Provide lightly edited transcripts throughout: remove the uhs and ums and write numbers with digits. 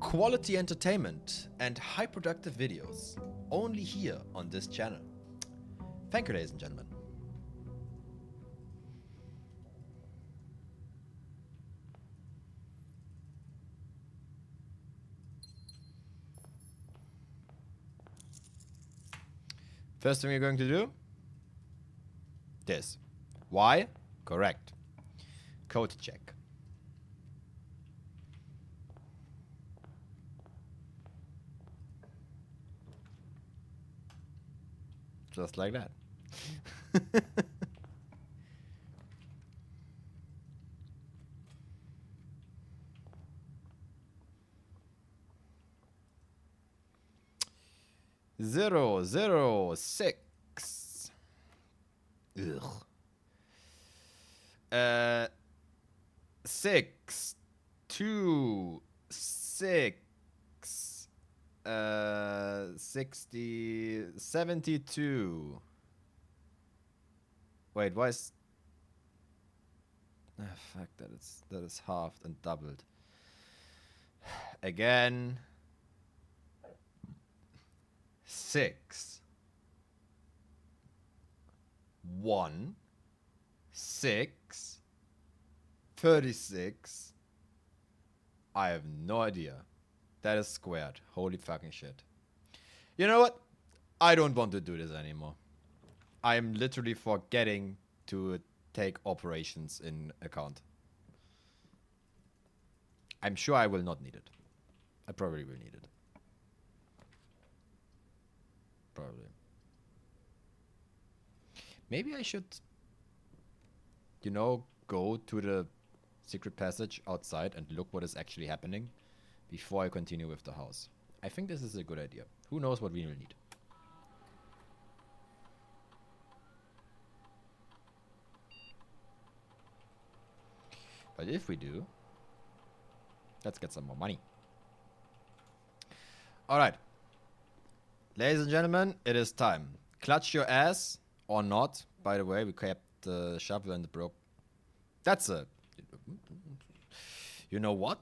quality entertainment and high productive videos only here on this channel. Thank you, ladies and gentlemen. First thing we're going to do, this. Why? Correct. Code check. Just like that. Zero, zero, six. Ugh. 6, 2, 6. 60, 72. Wait, why is... Ah, fuck, that is halved and doubled. Again. 6, 1, 6, 36. I have no idea. That is squared. Holy fucking shit. You know what? I don't want to do this anymore. I am literally forgetting to take operations in account. I'm sure I will not need it. I probably will need it. Probably. Maybe I should, you know, go to the secret passage outside and look what is actually happening before I continue with the house. I think this is a good idea. Who knows what we will need. But if we do, let's get some more money. Alright. Ladies and gentlemen, it is time. Clutch your ass, or not. By the way, we kept the shovel and the broke. That's a... You know what?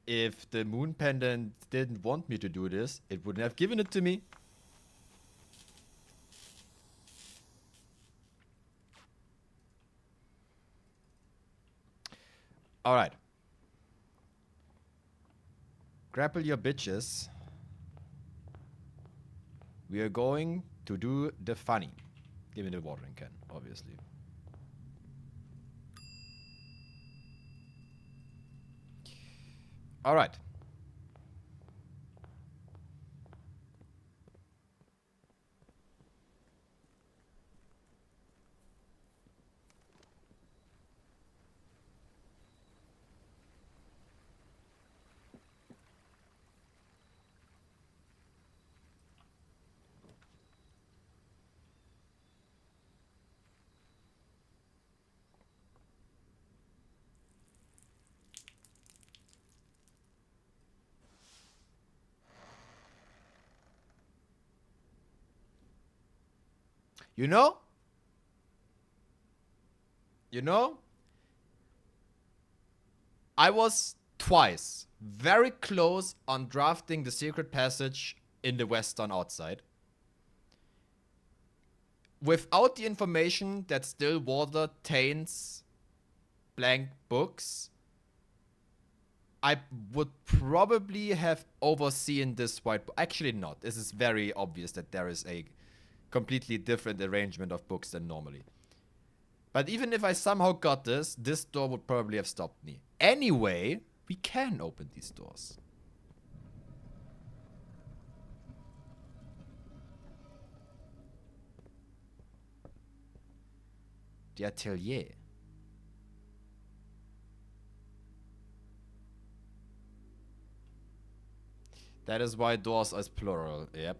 If the moon pendant didn't want me to do this, it wouldn't have given it to me. Alright. Grapple your bitches. We are going to do the funny. Give me the watering can, obviously. Alright. You know? You know? I was twice very close on drafting the secret passage in the western outside. Without the information that still water taints blank books, I would probably have overseen this white book. Actually not. This is very obvious that there is a completely different arrangement of books than normally. But even if I somehow got this door would probably have stopped me. Anyway, we can open these doors. The atelier. That is why doors is plural. Yep.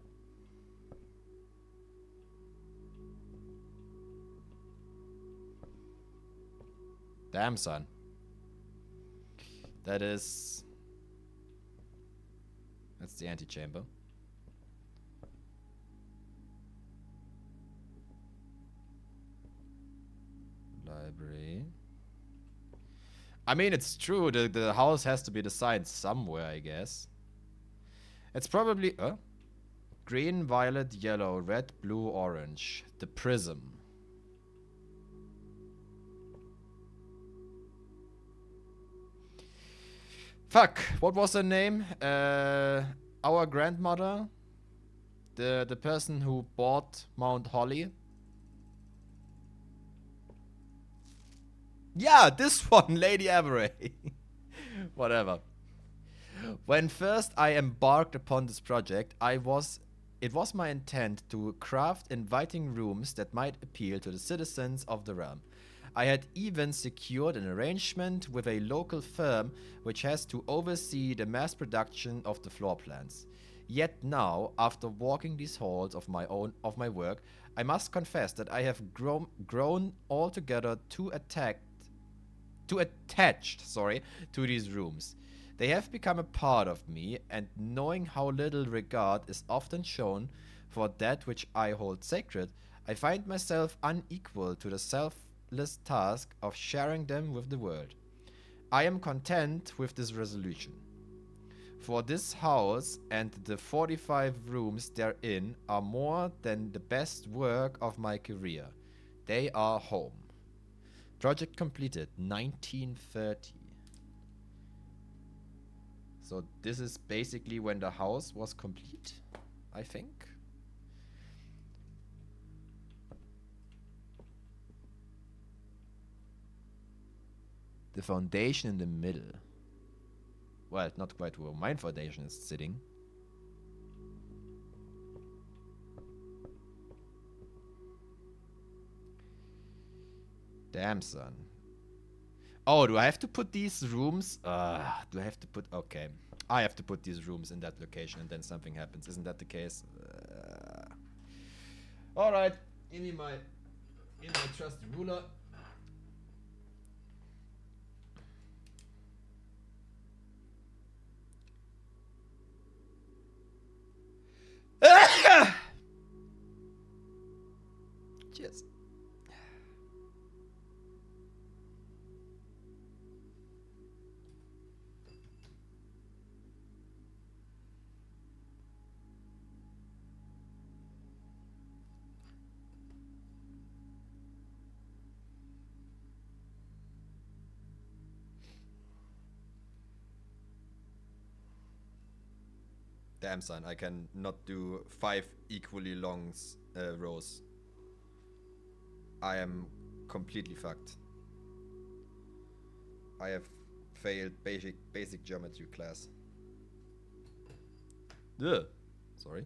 Damn, son. That's the antechamber. Library. I mean, it's true. The house has to be designed somewhere, I guess. It's probably green, violet, yellow, red, blue, orange. The prism. Fuck. What was her name? Our grandmother. The person who bought Mount Holly. Yeah, this one, Lady Avery. Whatever. When first I embarked upon this project, it was my intent to craft inviting rooms that might appeal to the citizens of the realm. I had even secured an arrangement with a local firm which has to oversee the mass production of the floor plans. Yet now, after walking these halls of my work, I must confess that I have grown altogether too attached, to these rooms. They have become a part of me, and knowing how little regard is often shown for that which I hold sacred, I find myself unequal to the selfless task of sharing them with the world. I am content with this resolution. For this house and the 45 rooms therein are more than the best work of my career. They are home. Project completed 1930. So this is basically when the house was complete, I think. The foundation in the middle. Well, not quite where my foundation is sitting. Damn, son. Oh, do I have to put these rooms? Do I have to put... Okay. I have to put these rooms in that location and then something happens. Isn't that the case? Alright. Give me my trusty ruler. Cheers. Damn, son, I can not do 5 equally long rows. I am completely fucked. I have failed basic geometry class. Ugh. Sorry.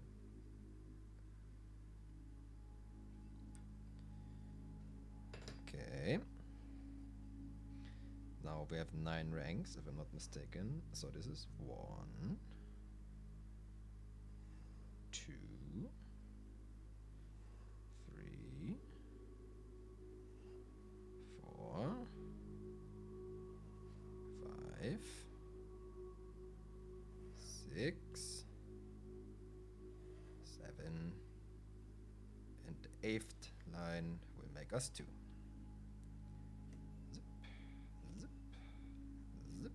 Okay. Now we have 9 ranks, if I'm not mistaken. So this is 1, 2, 3, 4, 5, 6, 7, and the 8th line will make us 2. Zip, zip, zip,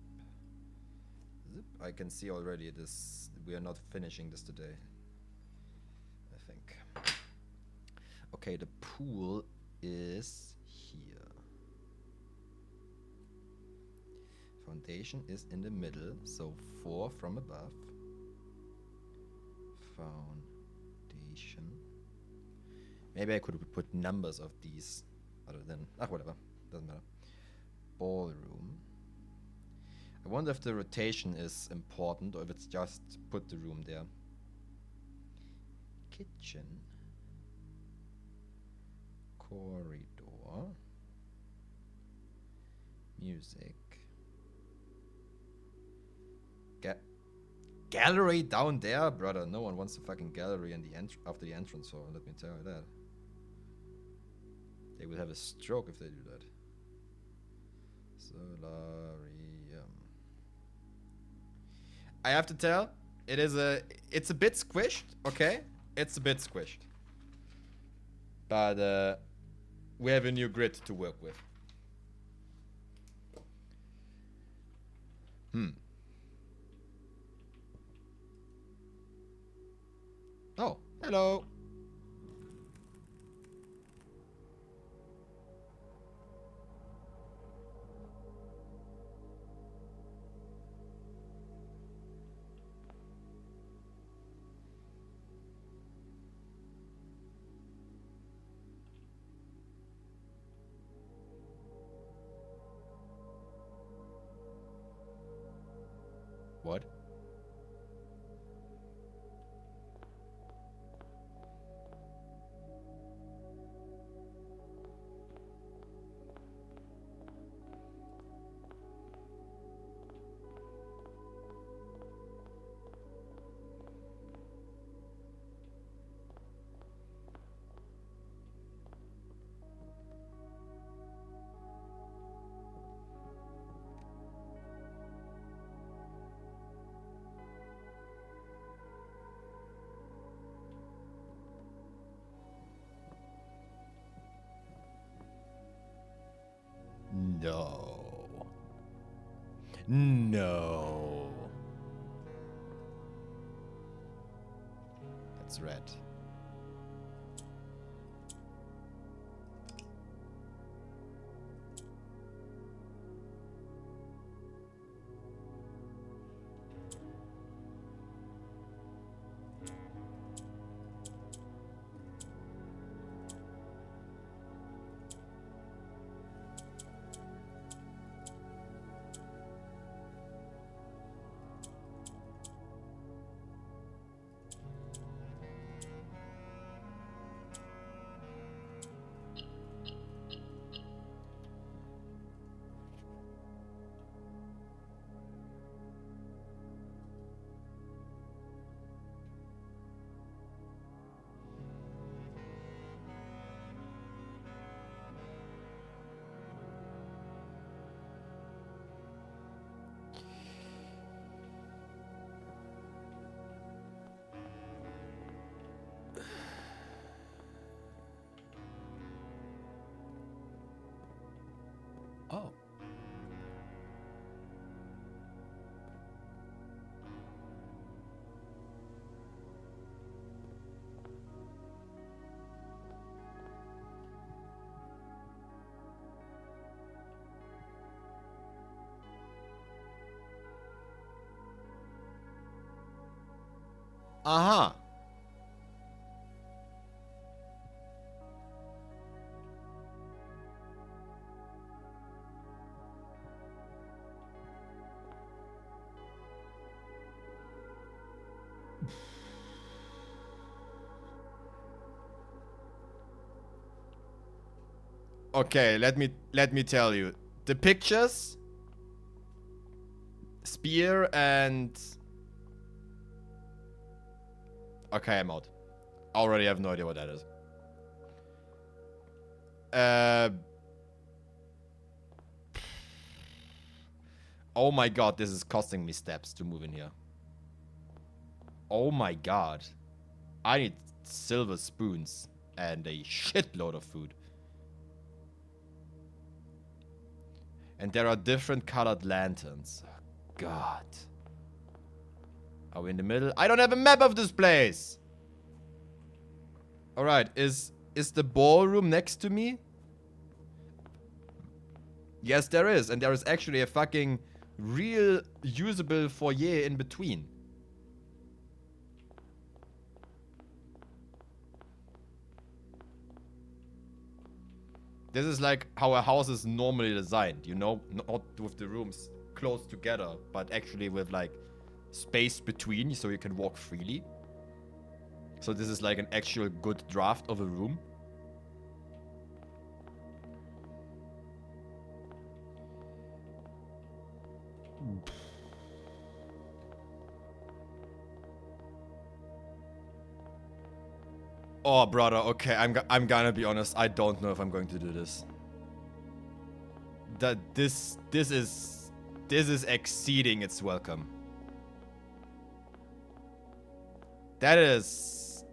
zip. I can see already this. We are not finishing this today. I think. Okay, the pool is here. Foundation is in the middle, so 4 from above. Foundation. Maybe I could put numbers of these other than... whatever. Doesn't matter. Ballroom. I wonder if the rotation is important or if it's just put the room there. Kitchen. Corridor. Music. Gallery down there? Brother, no one wants a fucking gallery in the after the entrance hall, let me tell you that. They will have a stroke if they do that. Solarium. I have to tell, it's a bit squished, okay? It's a bit squished. But we have a new grid to work with. Oh, hello. What? No. No. That's red. Oh. Aha. Okay, let me tell you. The pictures, spear and okay, I'm out. Already have no idea what that is. Oh my god, this is costing me steps to move in here. Oh my god. I need silver spoons and a shitload of food. And there are different colored lanterns. God. Are we in the middle? I don't have a map of this place! Alright, is the ballroom next to me? Yes, there is. And there is actually a fucking real usable foyer in between. This is like how a house is normally designed, you know? Not with the rooms close together, but actually with like space between so you can walk freely. So this is like an actual good draft of a room. Oh, brother, okay, I'm gonna be honest. I don't know if I'm going to do this. This is exceeding its welcome. That is.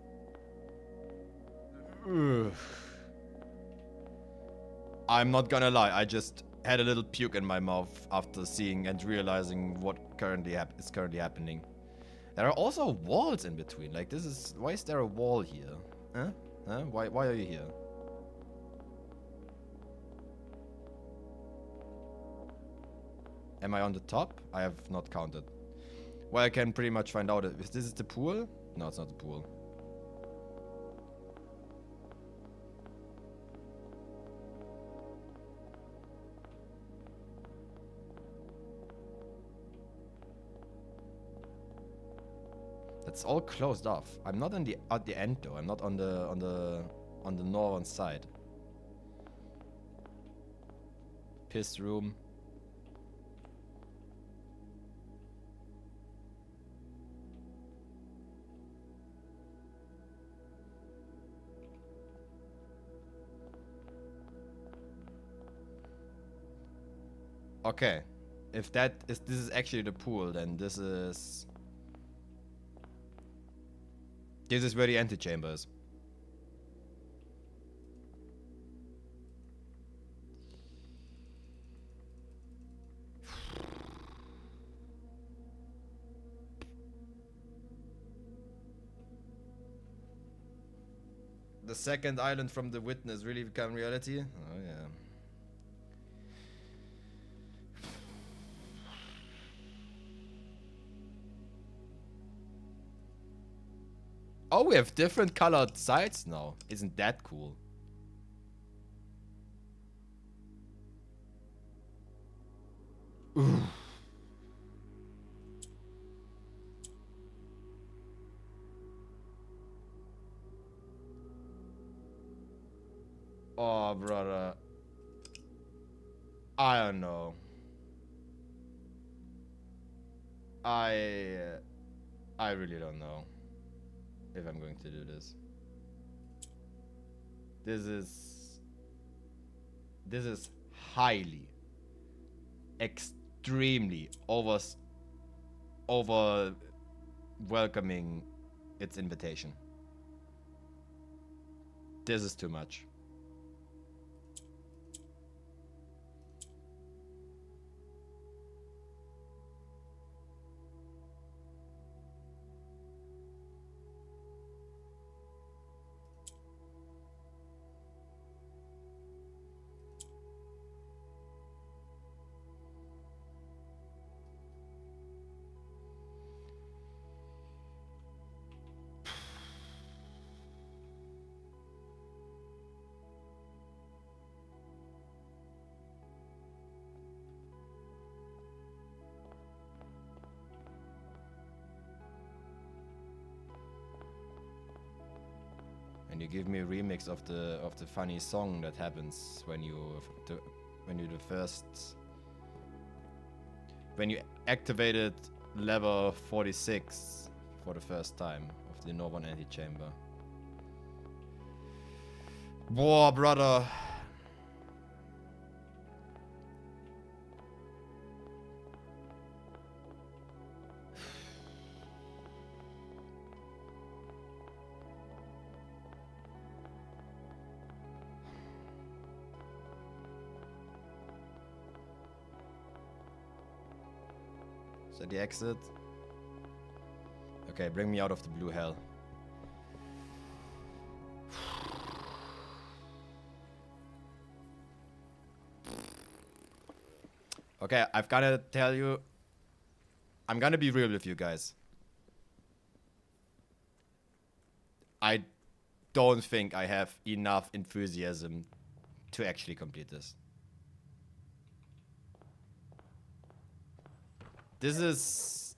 Ugh. I'm not gonna lie. I just had a little puke in my mouth after seeing and realizing what is currently happening. There are also walls in between. Like, this is... Why is there a wall here? Huh? Huh? Why are you here? Am I on the top? I have not counted. Well, I can pretty much find out if this is the pool. No, it's not the pool. It's all closed off. I'm not at the end though. I'm not on the northern side. Piss room. Okay. If this is actually the pool, then this is where the antechamber is. The second island from the witness really become reality? Oh yeah. Oh, we have different colored sides now. Isn't that cool? Ooh. Oh, brother. I don't know. I really don't know if I'm going to do this. This is highly, extremely over welcoming its invitation. This is too much. And you give me a remix of the funny song that happens when you activated level 46 for the first time of the Northern Antechamber. Boah, brother. Is that the exit? Okay, bring me out of the blue hell. Okay, I've gotta tell you, I'm gonna be real with you guys. I don't think I have enough enthusiasm to actually complete this. This is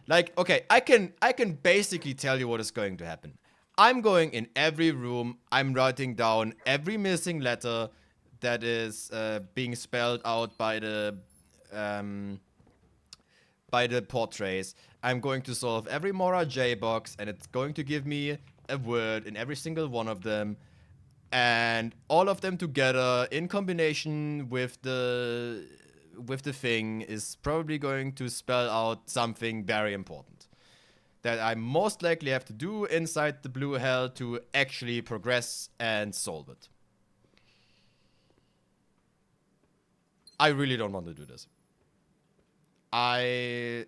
like, okay, I can basically tell you what is going to happen. I'm going in every room, I'm writing down every missing letter that is being spelled out by the portraits. I'm going to solve every Mora J box, and it's going to give me a word in every single one of them. And all of them together in combination with the thing is probably going to spell out something very important that I most likely have to do inside the blue hell to actually progress and solve it. I really don't want to do this. I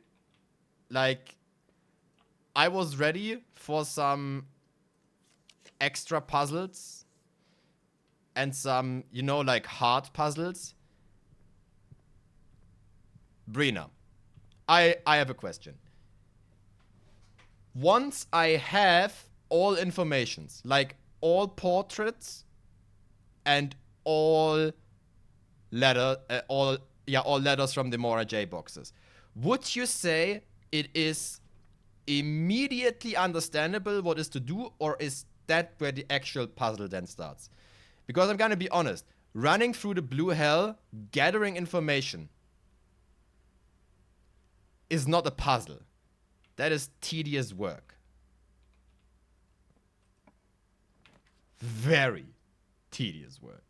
was ready for some extra puzzles and some, you know, like hard puzzles. Brina, I have a question. Once I have all informations, like all portraits and all all letters from the Mora J boxes, would you say it is immediately understandable what is to do, or is that where the actual puzzle then starts? Because I'm gonna be honest, running through the blue hell, gathering information is not a puzzle. That is tedious work. Very tedious work.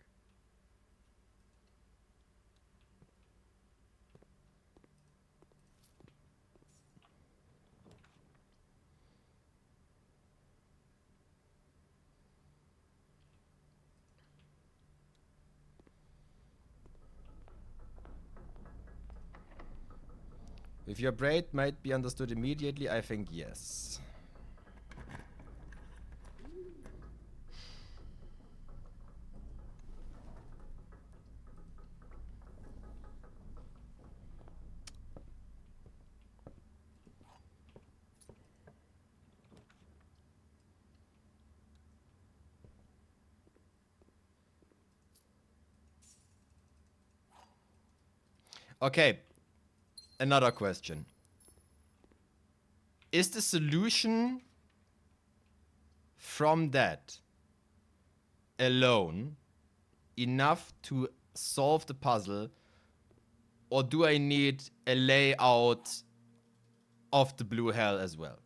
If your braid might be understood immediately, I think yes. Okay, another question. Is the solution from that alone enough to solve the puzzle, or do I need a layout of the blue hell as well?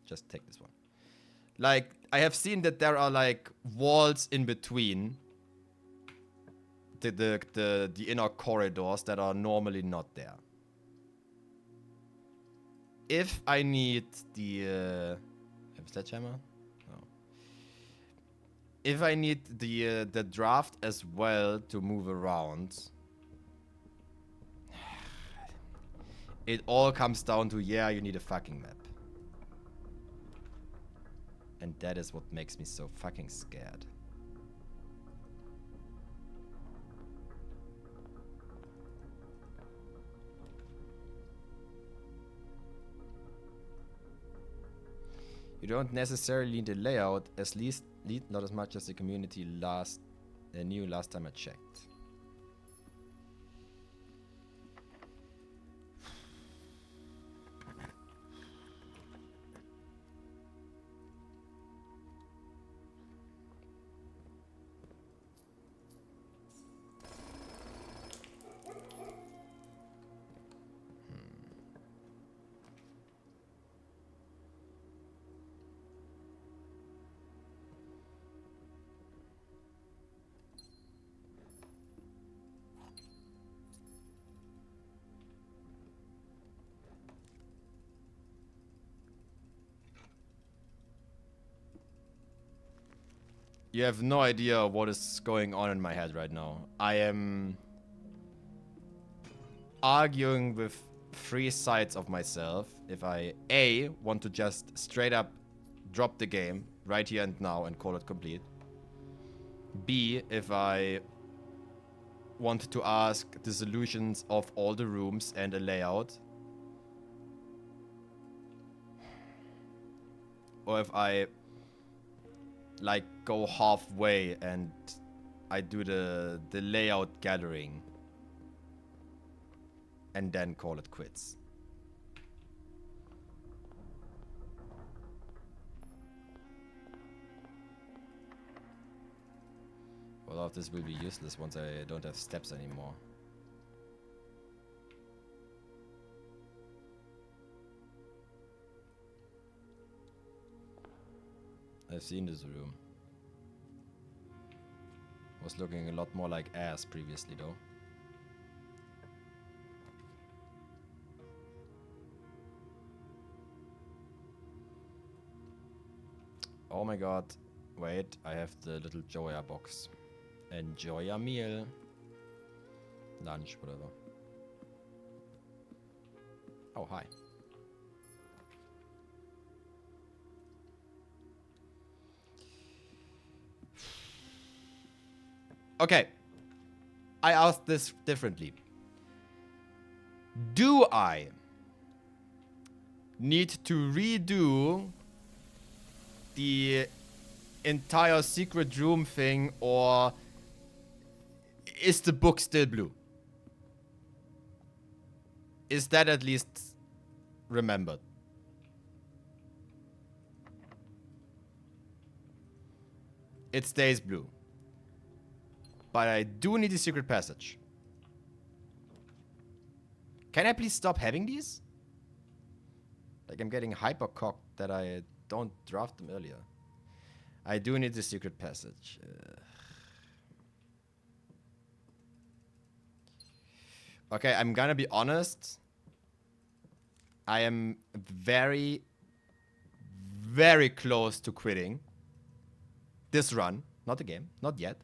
Just take this one. Like, I have seen that there are like walls in between the inner corridors that are normally not there. If I need the sledgehammer, no. If I need the draft as well to move around, it all comes down to, yeah, you need a fucking map. And that is what makes me so fucking scared. You don't necessarily need a layout, at least not as much as the community knew last time I checked. You have no idea what is going on in my head right now. I am arguing with three sides of myself. If I A, want to just straight up drop the game right here and now and call it complete. B, if I want to ask the solutions of all the rooms and a layout. Or if I like go halfway and I do the layout gathering and then call it quits. Well, all of this will be useless once I don't have steps anymore. I've seen this room. Was looking a lot more like ass previously though. Oh my god. Wait, I have the little Joya box. Enjoy your meal. Lunch, whatever. Oh, hi. Okay. I asked this differently. Do I need to redo the entire secret room thing, or is the book still blue? Is that at least remembered? It stays blue. But I do need a secret passage. Can I please stop having these? Like, I'm getting hyper-cocked that I don't draft them earlier. I do need the secret passage. Okay, I'm gonna be honest. I am very, very close to quitting this run. Not the game. Not yet.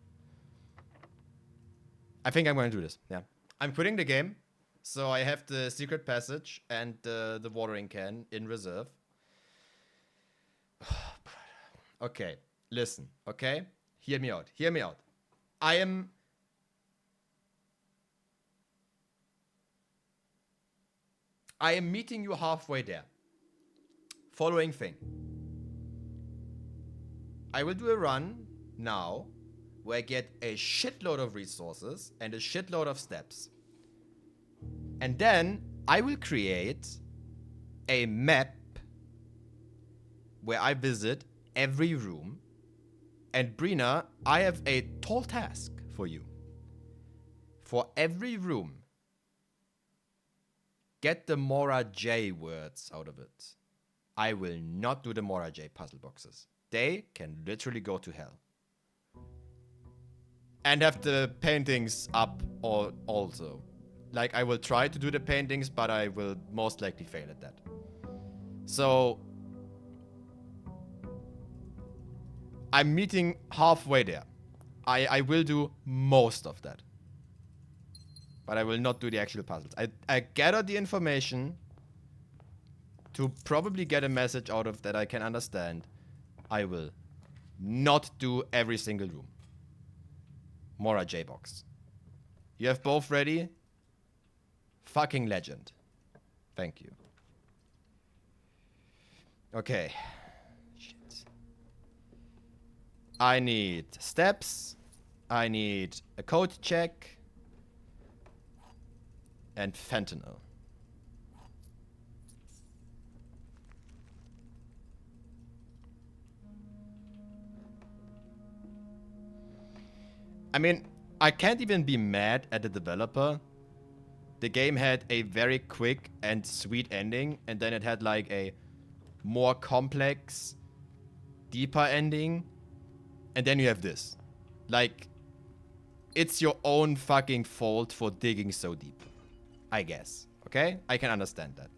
I think I'm going to do this. Yeah. I'm quitting the game. So I have the secret passage and the watering can in reserve. Okay. Listen. Okay? Hear me out. Hear me out. I am meeting you halfway there. Following thing. I will do a run now where I get a shitload of resources and a shitload of steps. And then I will create a map where I visit every room. And Brina, I have a tall task for you. For every room, get the Mora J words out of it. I will not do the Mora J puzzle boxes. They can literally go to hell. And have the paintings up or also. Like, I will try to do the paintings, but I will most likely fail at that. So I'm meeting halfway there. I will do most of that. But I will not do the actual puzzles. I gathered the information to probably get a message out of that I can understand. I will not do every single room. Mora J box. You have both ready? Fucking legend. Thank you. Okay. Shit. I need steps. I need a code check. And fentanyl. I mean, I can't even be mad at the developer. The game had a very quick and sweet ending, and then it had like a more complex, deeper ending, and then you have this. Like, it's your own fucking fault for digging so deep. I guess. Okay? I can understand that.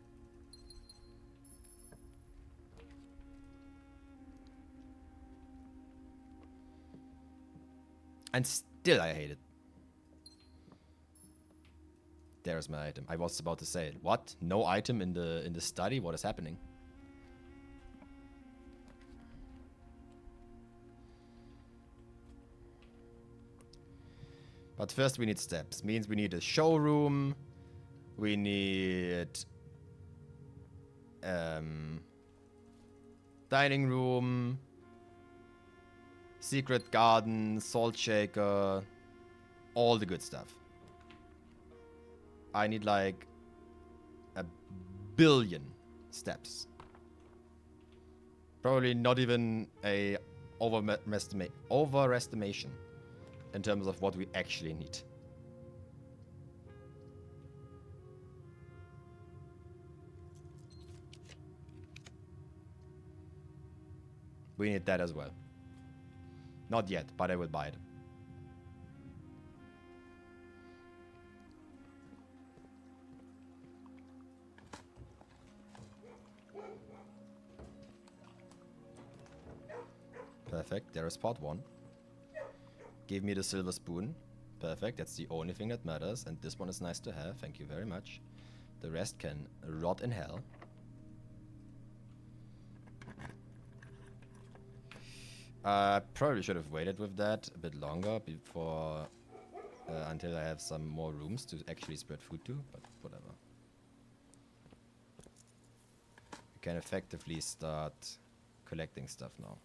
And still I hate it. There's my item. I was about to say it. What? No item in the study? What is happening? But first we need steps. Means we need a showroom. We need dining room, secret garden, salt shaker, all the good stuff. I need like a billion steps. Probably not even a overestimation in terms of what we actually need. We need that as well. Not yet, but I will buy it. Perfect. There is part one. Give me the silver spoon. Perfect, that's the only thing that matters. And this one is nice to have, thank you very much. The rest can rot in hell. Probably should have waited with that a bit longer before... until I have some more rooms to actually spread food to, but whatever. We can effectively start collecting stuff now.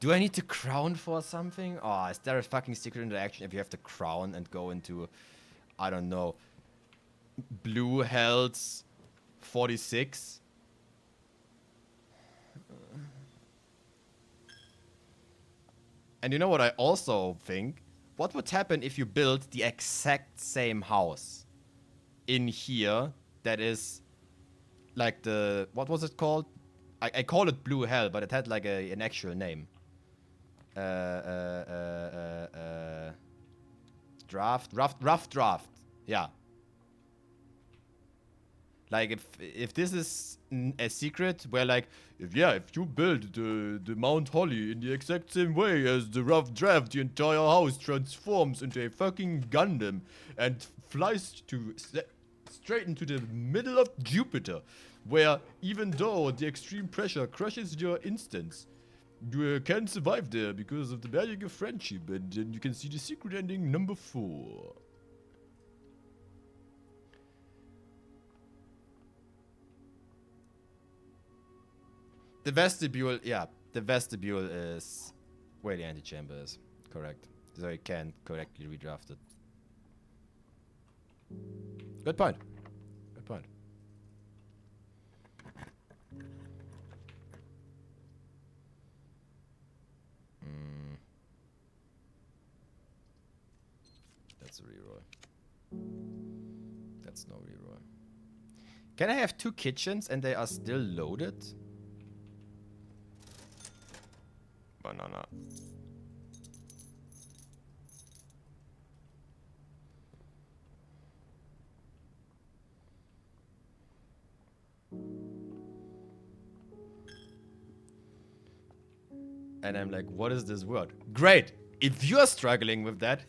Do I need to crown for something? Oh, is there a fucking secret interaction if you have to crown and go into, I don't know, Blue Hells 46? And you know what I also think? What would happen if you built the exact same house in here that is like the... What was it called? I call it Blue Hell, but it had like an actual name. Rough draft. Yeah. Like if this is a secret where like if you build the Mount Holly in the exact same way as the rough draft, the entire house transforms into a fucking Gundam and flies to straight into the middle of Jupiter, where even though the extreme pressure crushes your instance, you can survive there because of the magic of friendship, and then you can see the secret ending number 4. The vestibule, yeah, the vestibule is where the antechamber is, correct. So you can't correctly redraft it. Good point. Good point. That's a reroll. That's no reroll. Can I have 2 kitchens and they are still loaded? Banana. And I'm like, what is this word? Great! If you're struggling with that...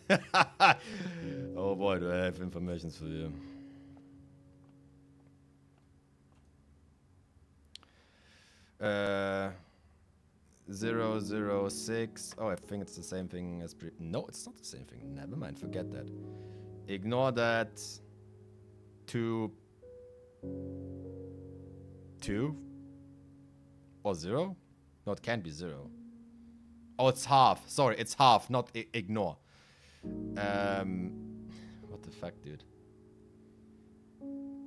Oh boy, do I have information for you. Uh... 006. Oh, I think it's the same thing as no, it's not the same thing. Never mind, forget that. Ignore that. 2 or 0? No, it can't be 0. Oh, it's half. Sorry, it's half, not ignore. What the fuck, dude?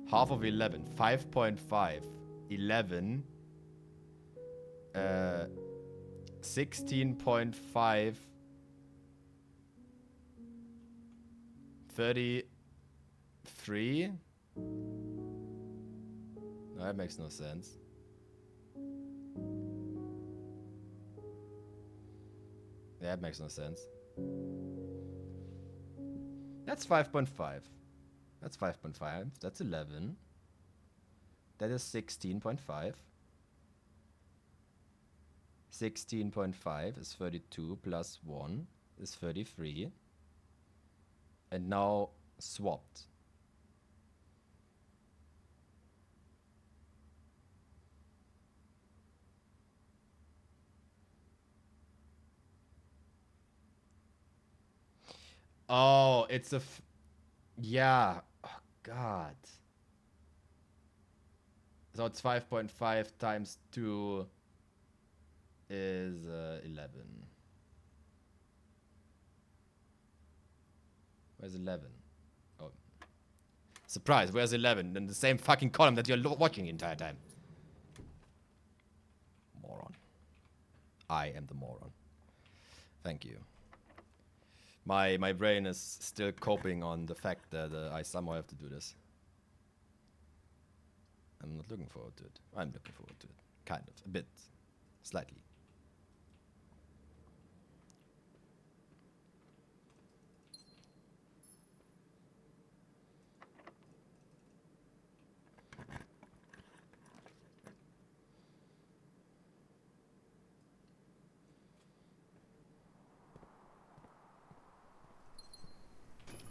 Half of 11. 5.5. 11. 16.5. 33. No, that makes no sense. Yeah, that makes no sense. That's 5.5. That's 5.5. That's 11. That is 16.5. 16.5 is 32 plus 1 is 33. And now swapped. Oh, it's a... yeah. Oh, God. So it's 5.5 times 2 is 11. Where's 11? Oh. Surprise, where's 11? In the same fucking column that you're watching the entire time. Moron. I am the moron. Thank you. My brain is still coping on the fact that I somehow have to do this. I'm not looking forward to it. I'm looking forward to it. Kind of. A bit. Slightly.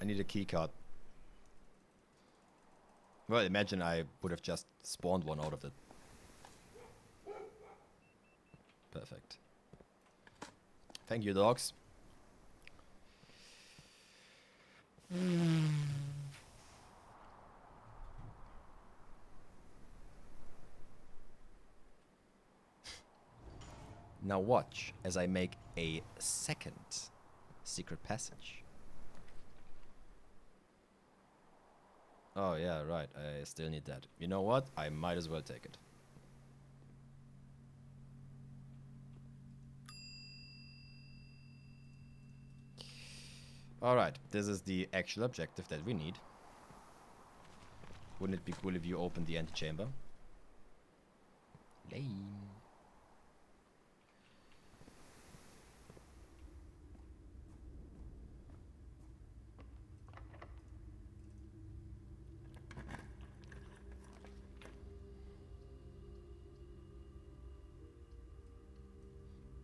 I need a key card. Well, imagine I would have just spawned one out of it. Perfect. Thank you, dogs. Now watch as I make a second secret passage. Oh yeah, right. I still need that. You know what? I might as well take it. Alright, this is the actual objective that we need. Wouldn't it be cool if you opened the antechamber? Lame.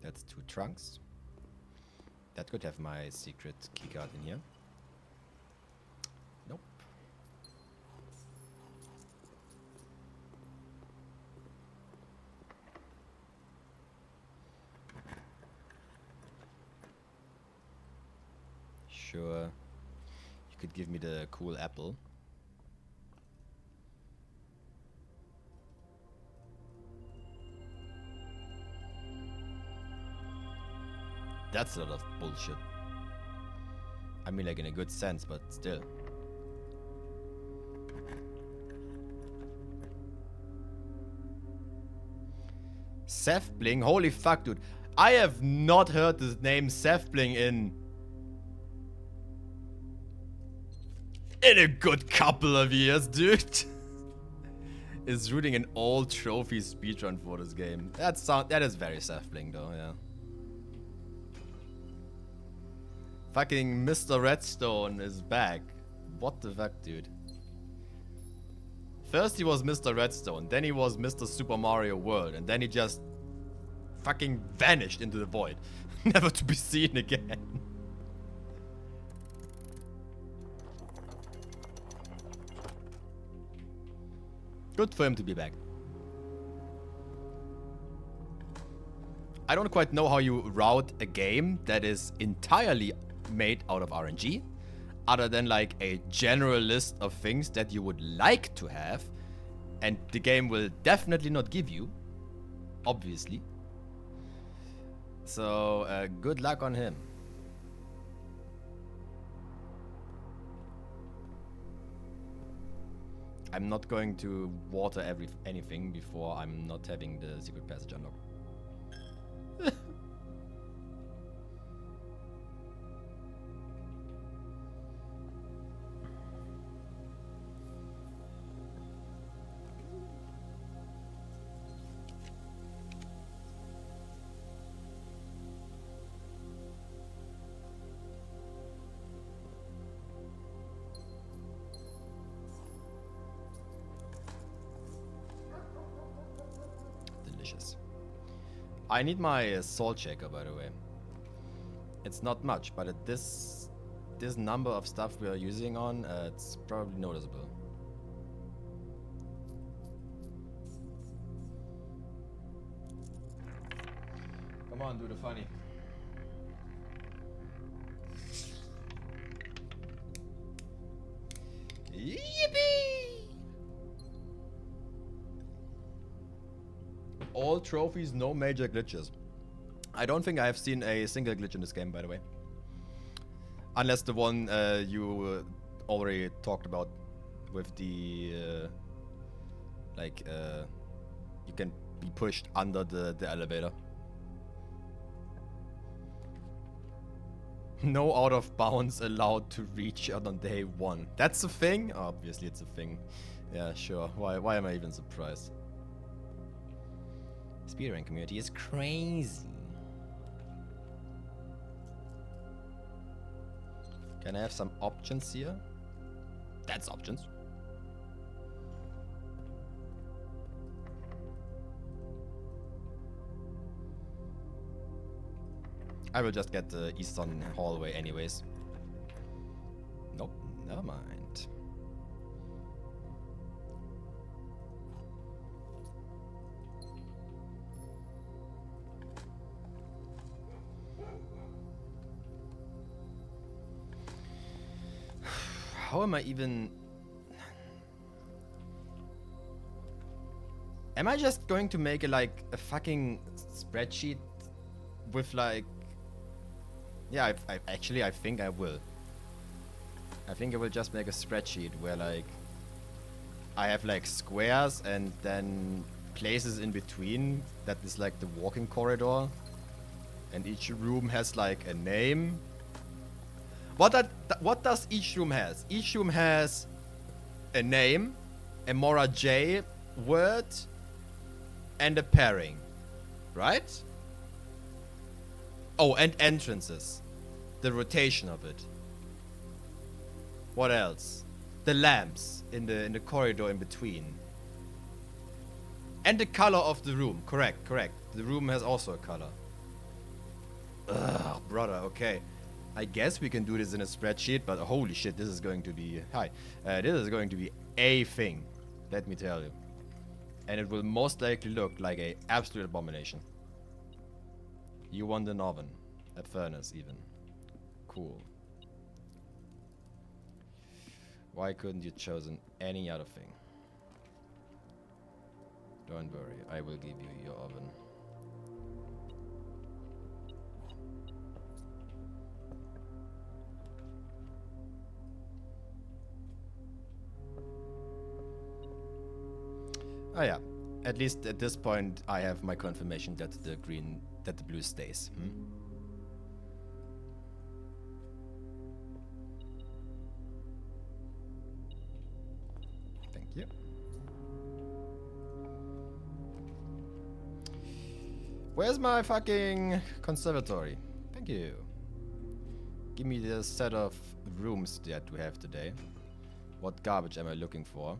That's 2 trunks. That could have my secret keycard in here. Nope. Sure. You could give me the cool apple. That's a lot of bullshit. I mean, like in a good sense, but still. Sefbling? Holy fuck, dude. I have not heard the name Sefbling in a good couple of years, dude. Is rooting an all trophy speedrun for this game. That is very Sefbling though, yeah. Fucking Mr. Redstone is back. What the fuck, dude? First he was Mr. Redstone, then he was Mr. Super Mario World, and then he just fucking vanished into the void. Never to be seen again. Good for him to be back. I don't quite know how you route a game that is entirely made out of RNG, other than like a general list of things that you would like to have, and the game will definitely not give you, obviously. So good luck on him. I'm not going to water anything before I'm not having the secret passage unlocked. Delicious. I need my salt shaker, by the way. It's not much, but at this number of stuff we are using on, it's probably noticeable. Come on, do the funny. Yippee! All trophies, no major glitches. I don't think I have seen a single glitch in this game, by the way. Unless the one you already talked about with the you can be pushed under the elevator. No out of bounds allowed to reach on day 1. That's a thing? Obviously it's a thing. Yeah, sure. Why am I even surprised? Speedrun community is crazy. Can I have some options here? That's options. I will just get the eastern hallway anyways. Nope. Never mind. How am I even... Am I just going to make a fucking spreadsheet with like... Yeah, I think I will. I think I will just make a spreadsheet where like I have like squares and then places in between that is like the walking corridor, and each room has like a name. What does each room has? Each room has a name, a Mora J word, and a pairing, right? Oh, and entrances. The rotation of it. What else? The lamps in the corridor in between. And the color of the room. Correct. The room has also a color. Ugh, brother, okay. I guess we can do this in a spreadsheet, but holy shit, this is going to be... Hi. This is going to be a thing. Let me tell you. And it will most likely look like a absolute abomination. You want an oven. A furnace, even. Cool. Why couldn't you chosen any other thing? Don't worry, I will give you your oven. Oh yeah, at least at this point I have my confirmation that the blue stays. Thank you. Where's my fucking conservatory? Thank you. Give me the set of rooms that we have today. What garbage am I looking for?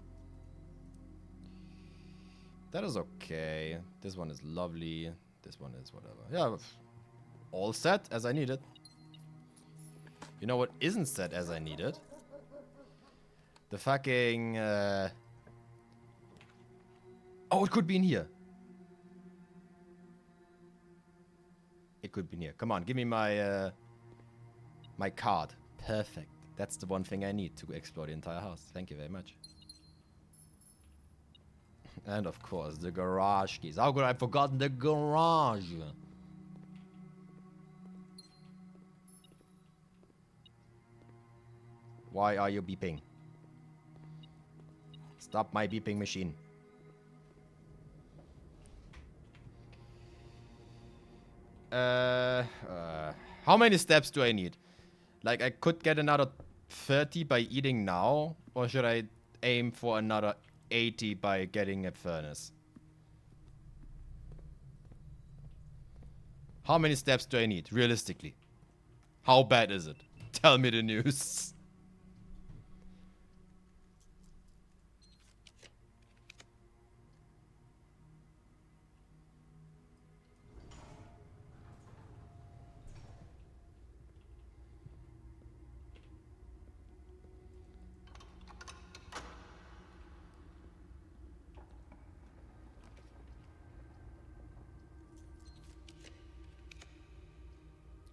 That is okay. This one is lovely. This one is whatever. Yeah, all set as I need it. You know what isn't set as I need it? The fucking... Oh, it could be in here. It could be in here. Come on, give me my... my card. Perfect. That's the one thing I need to explore the entire house. Thank you very much. And of course, the garage keys. How could I have forgotten the garage? Why are you beeping? Stop my beeping machine. How many steps do I need? Like, I could get another 30 by eating now, or should I aim for another 80 by getting a furnace? How many steps do I need, realistically? How bad is it? Tell me the news.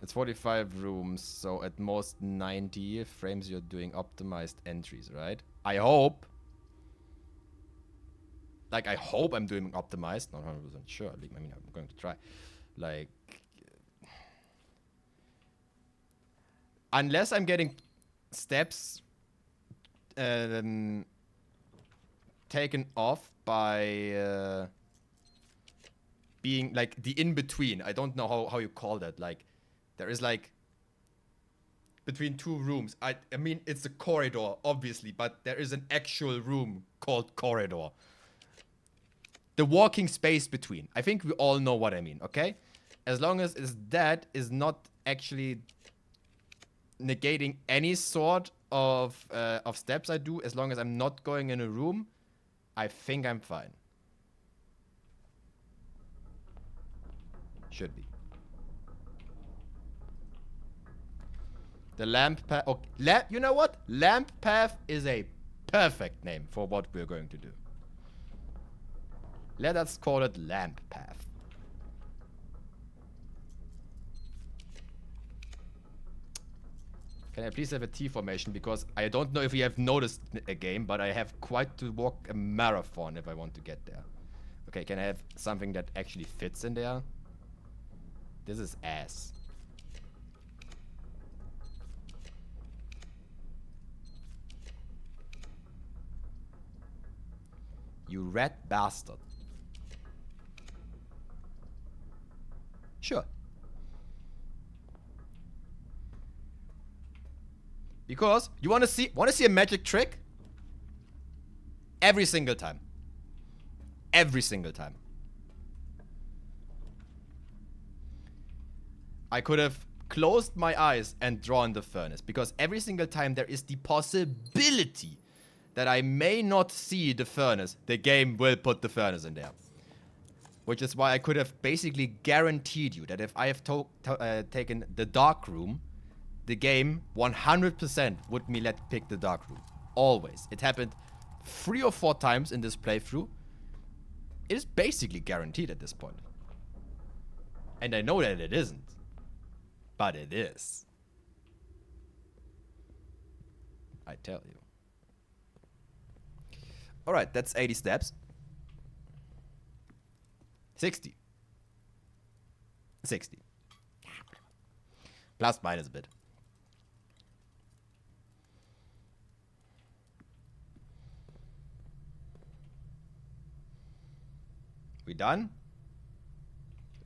It's 45 rooms, so at most 90 frames you're doing optimized entries, right? I hope. Like, I hope I'm doing optimized. Not 100% sure. I mean, I'm going to try. Like... Unless I'm getting steps taken off by being, like, the in-between. I don't know how you call that. Like... There is like between two rooms. I mean, it's a corridor, obviously, but there is an actual room called corridor. The walking space between. I think we all know what I mean, okay? As long as that is not actually negating any sort of steps I do, as long as I'm not going in a room, I think I'm fine. Should be. The lamp path. Oh, you know what? Lamp path is a perfect name for what we're going to do. Let us call it lamp path. Can I please have a T formation? Because I don't know if you have noticed a game, but I have quite to walk a marathon if I want to get there. Okay, can I have something that actually fits in there? This is ass. You rat bastard. Sure. Because you want to see a magic trick? Every single time. Every single time. I could have closed my eyes and drawn the furnace, because every single time there is the possibility that I may not see the furnace, the game will put the furnace in there. Which is why I could have basically guaranteed you that if I have taken the dark room, the game 100% would me let pick the dark room. Always. It happened 3 or 4 times in this playthrough. It is basically guaranteed at this point. And I know that it isn't. But it is. I tell you. Alright, that's 80 steps. 60. 60. Plus minus a bit. We done?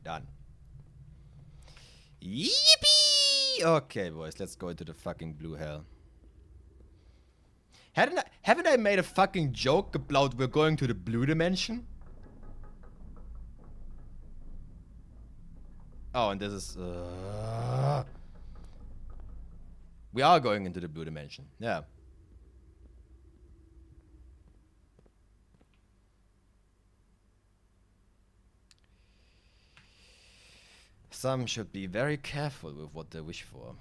Done. Yippee! Okay, boys, let's go into the fucking blue hell. Haven't I made a fucking joke about we're going to the blue dimension? Oh, and this is... We are going into the blue dimension. Yeah. Some should be very careful with what they wish for.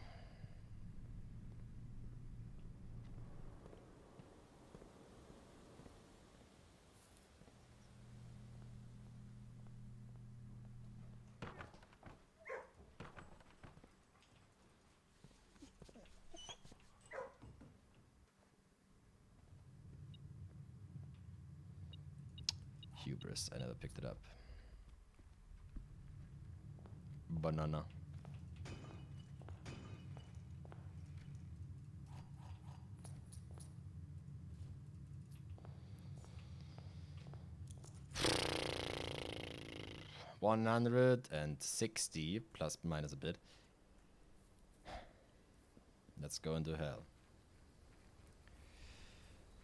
Hubris, I never picked it up. Banana. $160 plus minus a bit. Let's go into hell.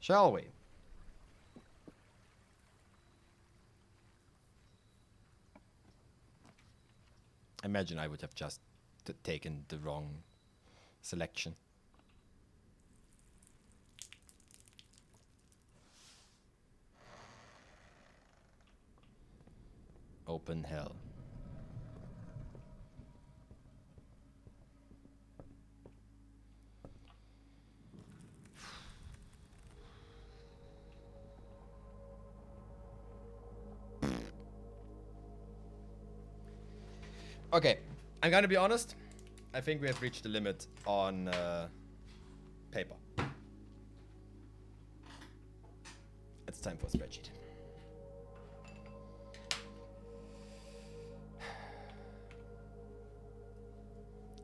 Shall we? Imagine I would have just taken the wrong selection. Open hell. Okay, I'm gonna be honest. I think we have reached the limit on paper. It's time for a spreadsheet.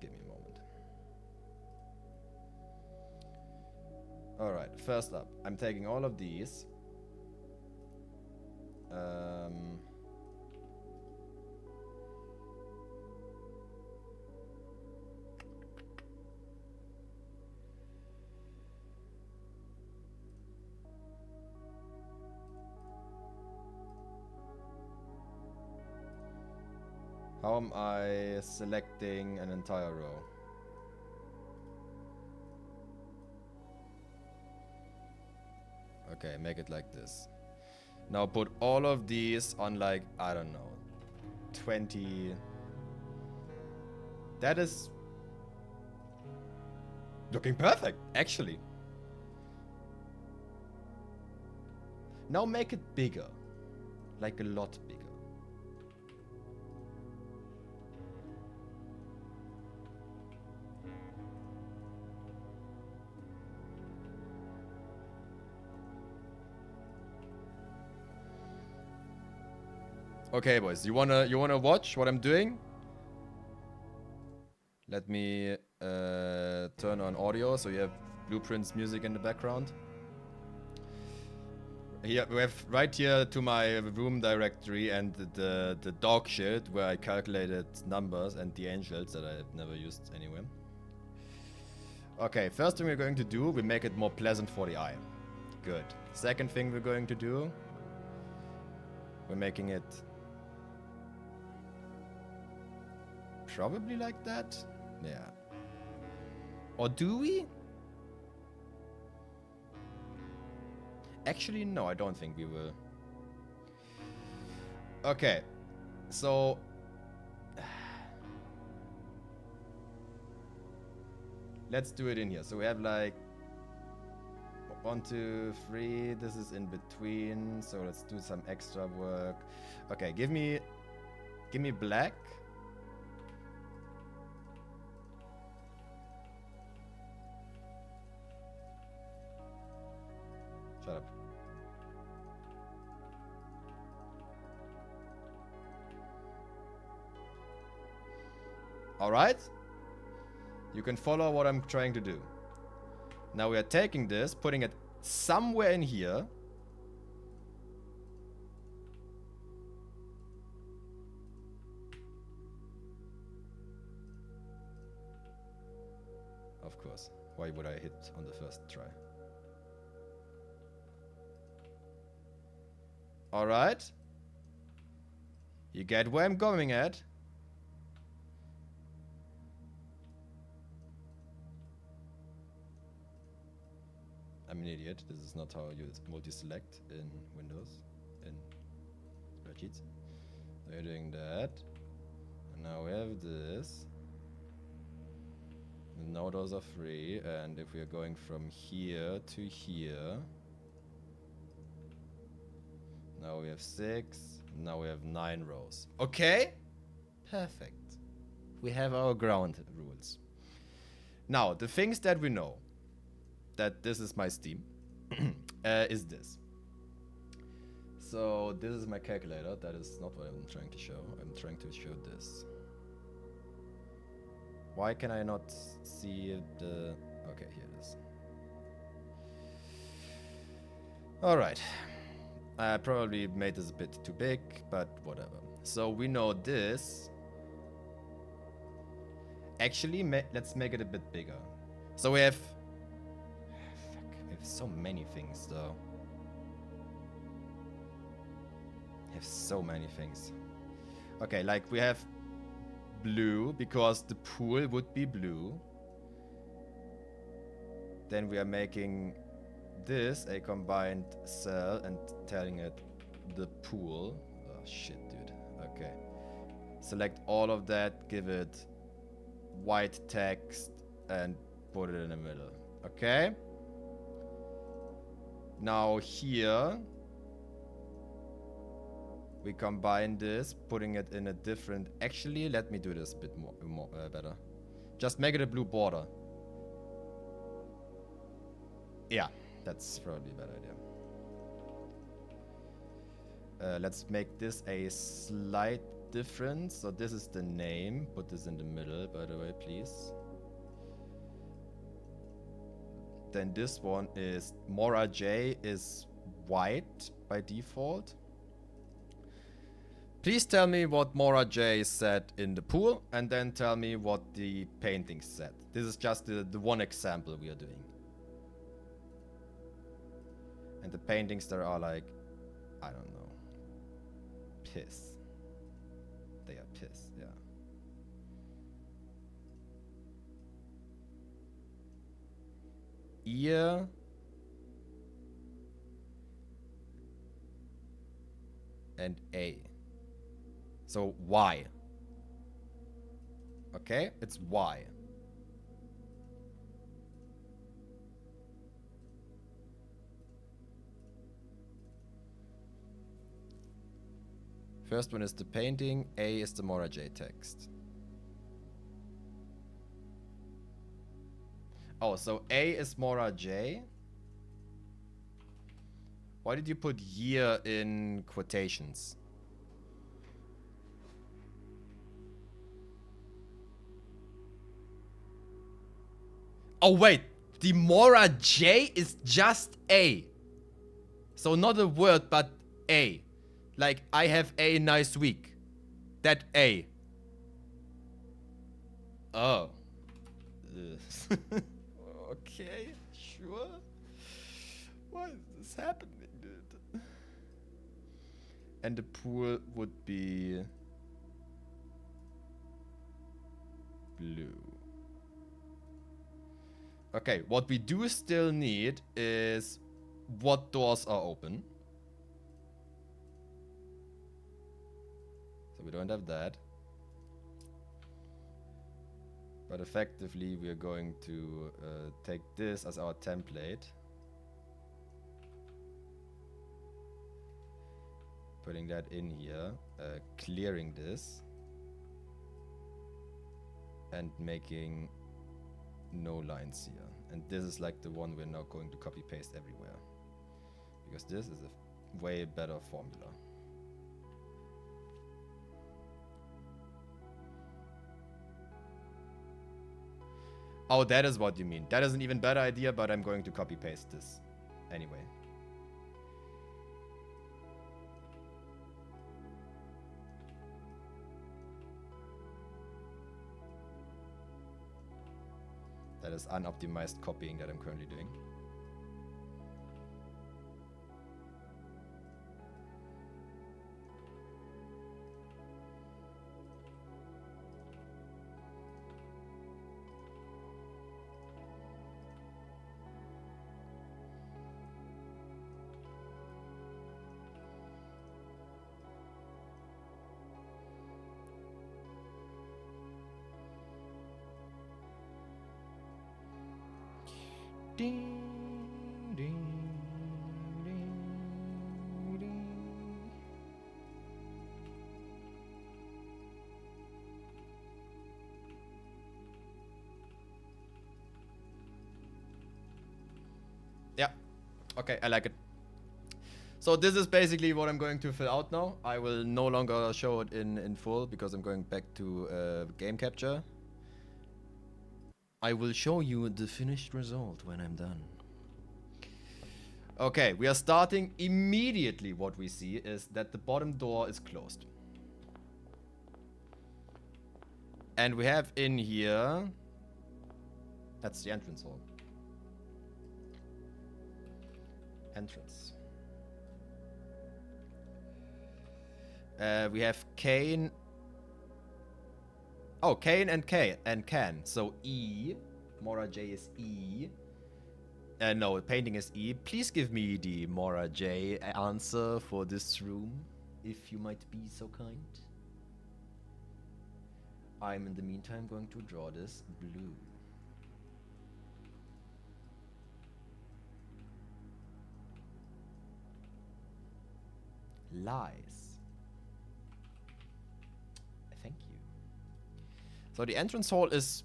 Give me a moment. Alright, first up, I'm taking all of these. How am I selecting an entire row? Okay, make it like this. Now put all of these on, like, I don't know, 20. That is Looking perfect, actually. Now make it bigger. Like a lot bigger. Okay, boys, you wanna watch what I'm doing? Let me turn on audio so you have Blueprints music in the background. Here we have right here to my room directory and the dog shit where I calculated numbers and the angels that I've never used anywhere. Okay, first thing we're going to do, we make it more pleasant for the eye. Good. Second thing we're going to do, we're making it probably like that. Yeah. Or do we? Actually, no, I don't think we will. Okay. So... let's do it in here. So we have like... 1, 2, 3. This is in between. So let's do some extra work. Okay, give me black. Shut up. Alright? You can follow what I'm trying to do. Now we are taking this, putting it somewhere in here. Of course. Why would I hit on the first try? Alright. You get where I'm going at. I'm an idiot. This is not how you multi-select in Windows, in spreadsheets. We're doing that. And now we have this. And now those are free. And if we are going from here to here, now we have 6. Now we have 9 rows. Okay? Perfect. We have our ground rules. Now, the things that we know, that this is my Steam, is this. So this is my calculator. That is not what I'm trying to show. I'm trying to show this. Why can I not see the... okay, here it is. Alright. I probably made this a bit too big, but whatever. So we know this. Actually, let's make it a bit bigger. So we have... we have so many things, though. We have so many things. Okay, like we have blue, because the pool would be blue. Then we are making this a combined cell and telling it the pool. Oh, shit, dude. Okay. Select all of that, give it white text, and put it in the middle. Okay? Now here, we combine this, putting it in a different... actually, let me do this a bit more better. Just make it a blue border. Yeah, that's probably a bad idea. Let's make this a slight difference. So this is the name. Put this in the middle, by the way, please. Then this one is Mora J is white by default. Please tell me what Mora J said in the pool, and then tell me what the painting said. This is just the one example we are doing. And the paintings there are like, I don't know, piss. They are piss, yeah. Ear. And A. So Y. Okay, it's Y. First one is the painting. A is the Mora J text. Oh, so A is Mora J. Why did you put year in quotations? Oh, wait. The Mora J is just A. So not a word, but A. Like, I have a nice week. That A. Oh. Okay, sure. Why is this happening, dude? And the pool would be blue. Okay, what we do still need is what doors are open. So we don't have that. But effectively, we are going to take this as our template. Putting that in here, clearing this. And making no lines here. And this is like the one we're now going to copy paste everywhere. Because this is a way better formula. Oh, that is what you mean. That is an even better idea, but I'm going to copy paste this anyway. That is unoptimized copying that I'm currently doing. Ding, ding, ding, ding. Yeah. Okay, I like it. So this is basically what I'm going to fill out now. I will no longer show it in full because I'm going back to game capture. I will show you the finished result when I'm done. Okay, we are starting immediately. What we see is that the bottom door is closed. And we have in here... That's the entrance hall. Entrance. We have Kane. Oh, Kane and K and Can. So E. Mora J is E. No, painting is E. Please give me the Mora J answer for this room, if you might be so kind. I'm in the meantime going to draw this blue. Lies. Thank you. So the entrance hall is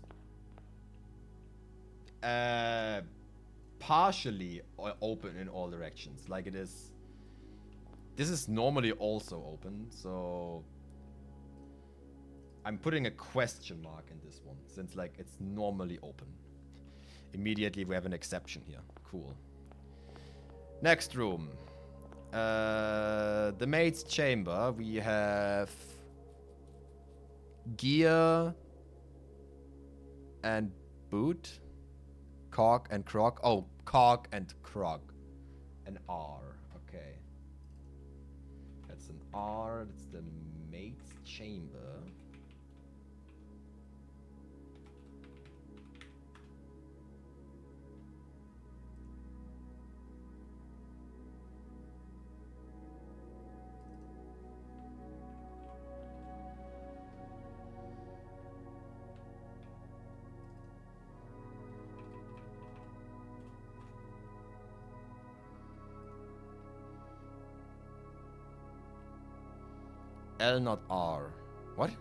partially open in all directions. Like it is. This is normally also open, so I'm putting a question mark in this one, since like it's normally open. Immediately we have an exception here. Cool. Next room. The maid's chamber. We have gear and boot. Cork and croc. Oh, cork and croc. An R. Okay. That's an R. That's the maid's chamber. L, not R. What?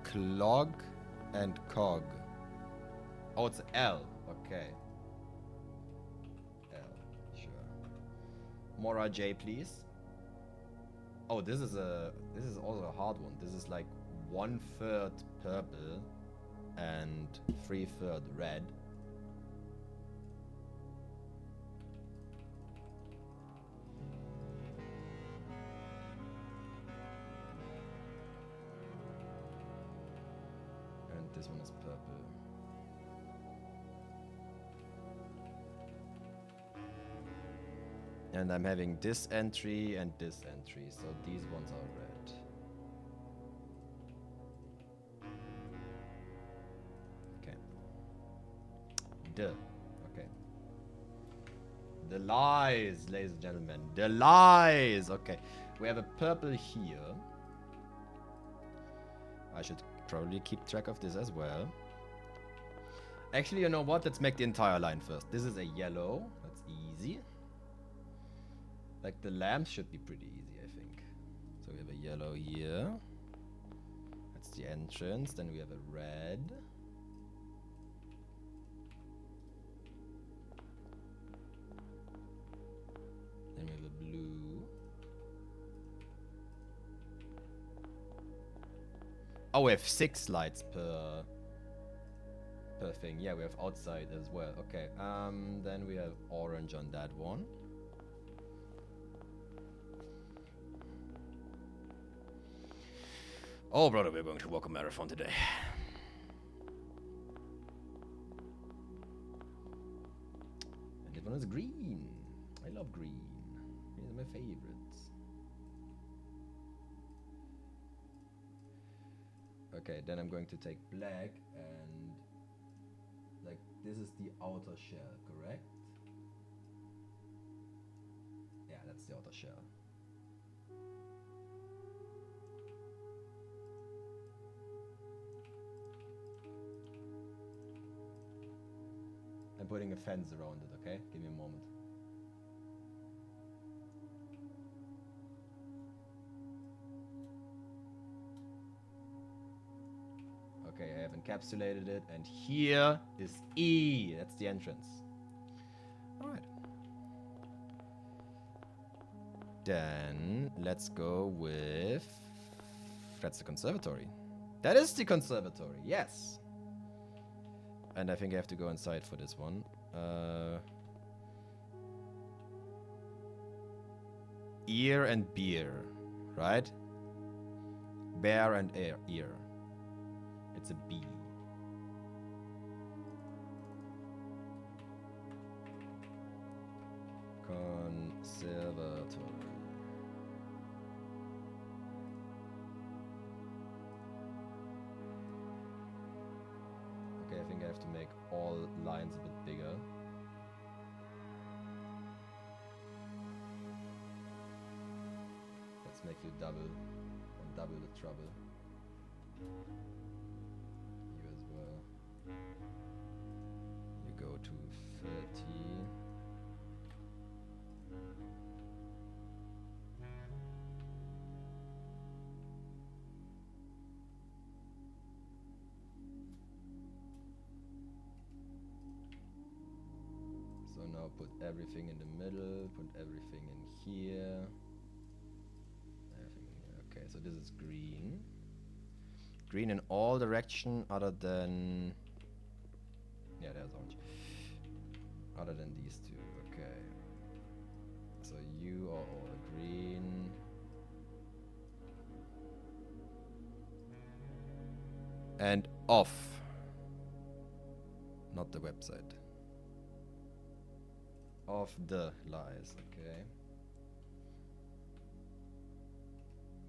Clog and cog. Oh, it's L. Okay. L. Sure. Mora J, please. Oh, this is also a hard one. This is like 1/3 purple and 3/3 red. And this one is purple. And I'm having this entry and this entry, so these ones are red. Okay. Okay. The lies, ladies and gentlemen. The lies! Okay. We have a purple here. I should probably keep track of this as well. Actually, you know what? Let's make the entire line first. This is a yellow. That's easy. Like, the lamps should be pretty easy, I think. So we have a yellow here. That's the entrance. Then we have a red. Then we have a blue. Oh, we have 6 lights per thing. Yeah, we have outside as well. Okay. Then we have orange on that one. Oh, brother, we're going to walk a marathon today. And this one is green. I love green. These are my favorites. Okay, then I'm going to take black and... like, this is the outer shell, correct? Yeah, that's the outer shell. I'm putting a fence around it, okay? Give me a moment. Okay, I have encapsulated it, and here is E. That's the entrance. Alright. Then, let's go with... that's the conservatory. That is the conservatory, yes! And I think I have to go inside for this one. Ear and beer, right? Bear and ear. It's a B. Conservatory. Okay, I think I have to make all lines a bit bigger. Let's make you double, and double the trouble. You as well. You go to 30. So now put everything in the middle, put everything in here. Everything in here. Okay, so this is green. Green in all direction other than... yeah, there's orange. Other than these two, okay. So you are all green. And off. Not the website. Of the lies, okay.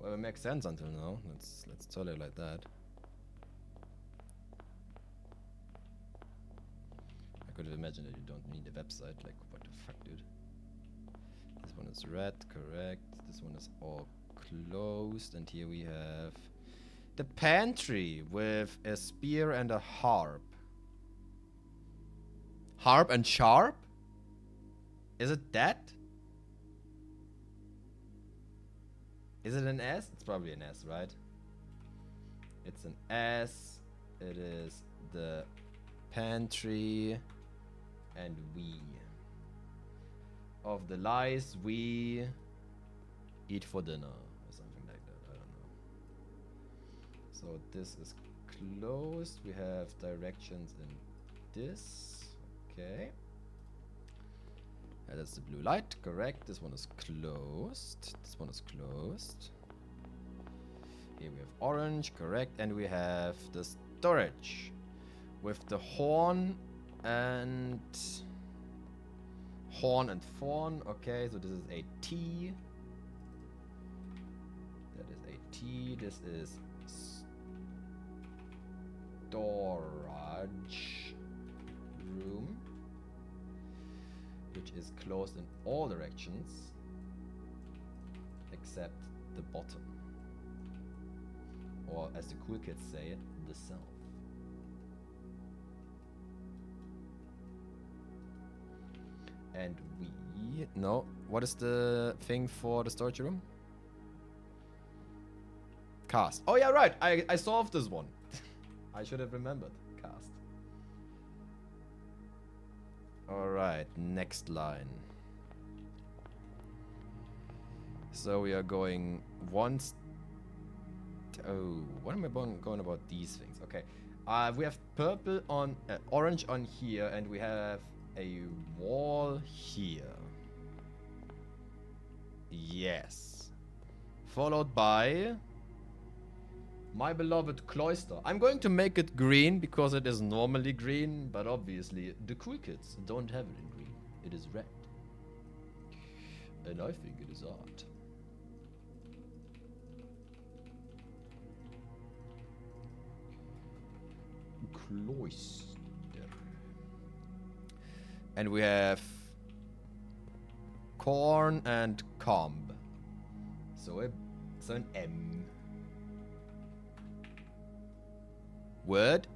Well, it makes sense until now. Let's tell it like that. I could have imagined that you don't need a website. Like, what the fuck, dude? This one is red, correct. This one is all closed. And here we have the pantry with a spear and a harp. Harp and sharp? Is it that? Is it an S? It's probably an S, right? It's an S. It is the pantry. And we. Of the lice we eat for dinner. Or something like that. I don't know. So this is closed. We have directions in this. Okay. That's the blue light, correct. This one is closed. This one is closed. Here we have orange, correct. And we have the storage with the horn and fawn. Okay, so this is a T. That is a T. This is storage room, which is closed in all directions except the bottom, or as the cool kids say it, the south. And we no, what is the thing for the storage room? Cast. Oh yeah, right, I solved this one. I should have remembered. Cast. Alright, next line. So we are going once. Oh, what am I going about these things? Okay. We have purple on, orange on here, and we have a wall here. Yes. Followed by my beloved cloister. I'm going to make it green because it is normally green, but obviously the cool kids don't have it in green. It is red. And I think it is art. Cloister. And we have corn and comb. So it's an M. Word.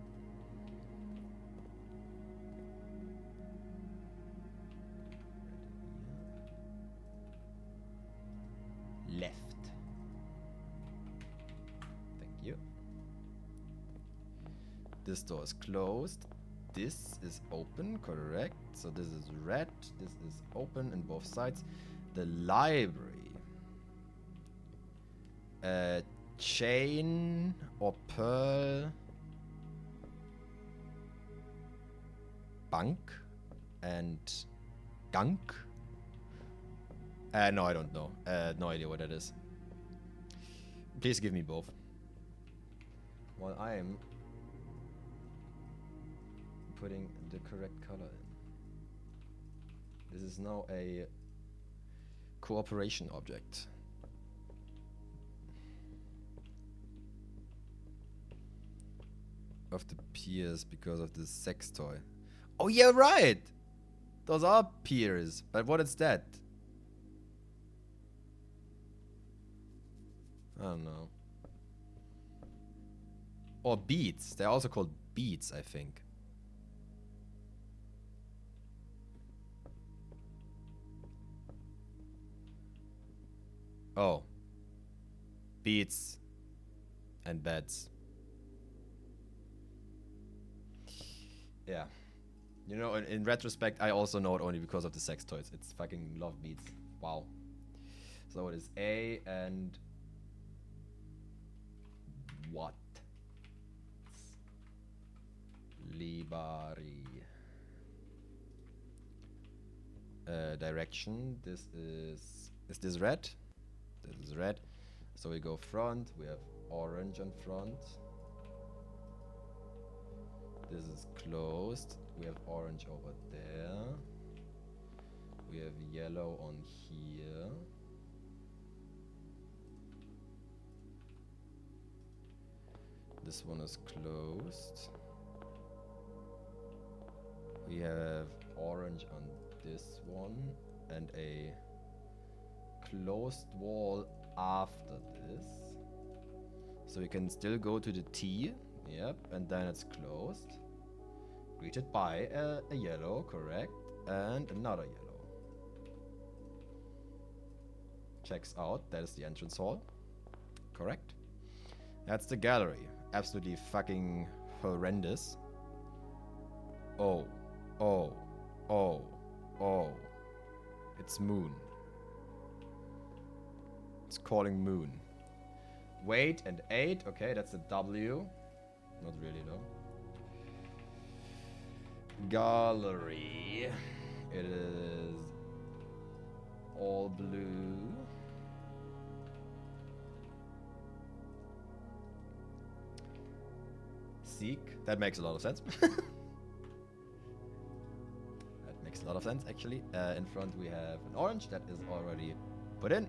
Left. Thank you. This door is closed. This is open, correct. So this is red. This is open in both sides. The library. Chain or pearl. Bank and gunk. No, I don't know. No idea what that is. Please give me both. While I am putting the correct color in. This is now a cooperation object. Of the peers because of the sex toy. Oh yeah, right! Those are peers, but what is that? I don't know. Or beads. They're also called beads, I think. Oh. Beads and beds. Yeah. You know, in retrospect, I also know it only because of the sex toys. It's fucking love beads. Wow. So it is A and what? Libari. Direction. This is this red? This is red. So we go front. We have orange on front. This is closed. We have orange over there. We have yellow on here. This one is closed. We have orange on this one and a closed wall after this. So we can still go to the T. Yep, and then it's closed. Greeted by a yellow, correct, and another yellow. Checks out. That is the entrance hall. Correct. That's the gallery. Absolutely fucking horrendous. Oh. Oh. Oh. Oh. It's Moon. It's calling Moon. Wait and 8. Okay, that's a W. Not really though. Gallery. It is all blue. Seek. That makes a lot of sense. That makes a lot of sense actually. In front we have an orange that is already put in.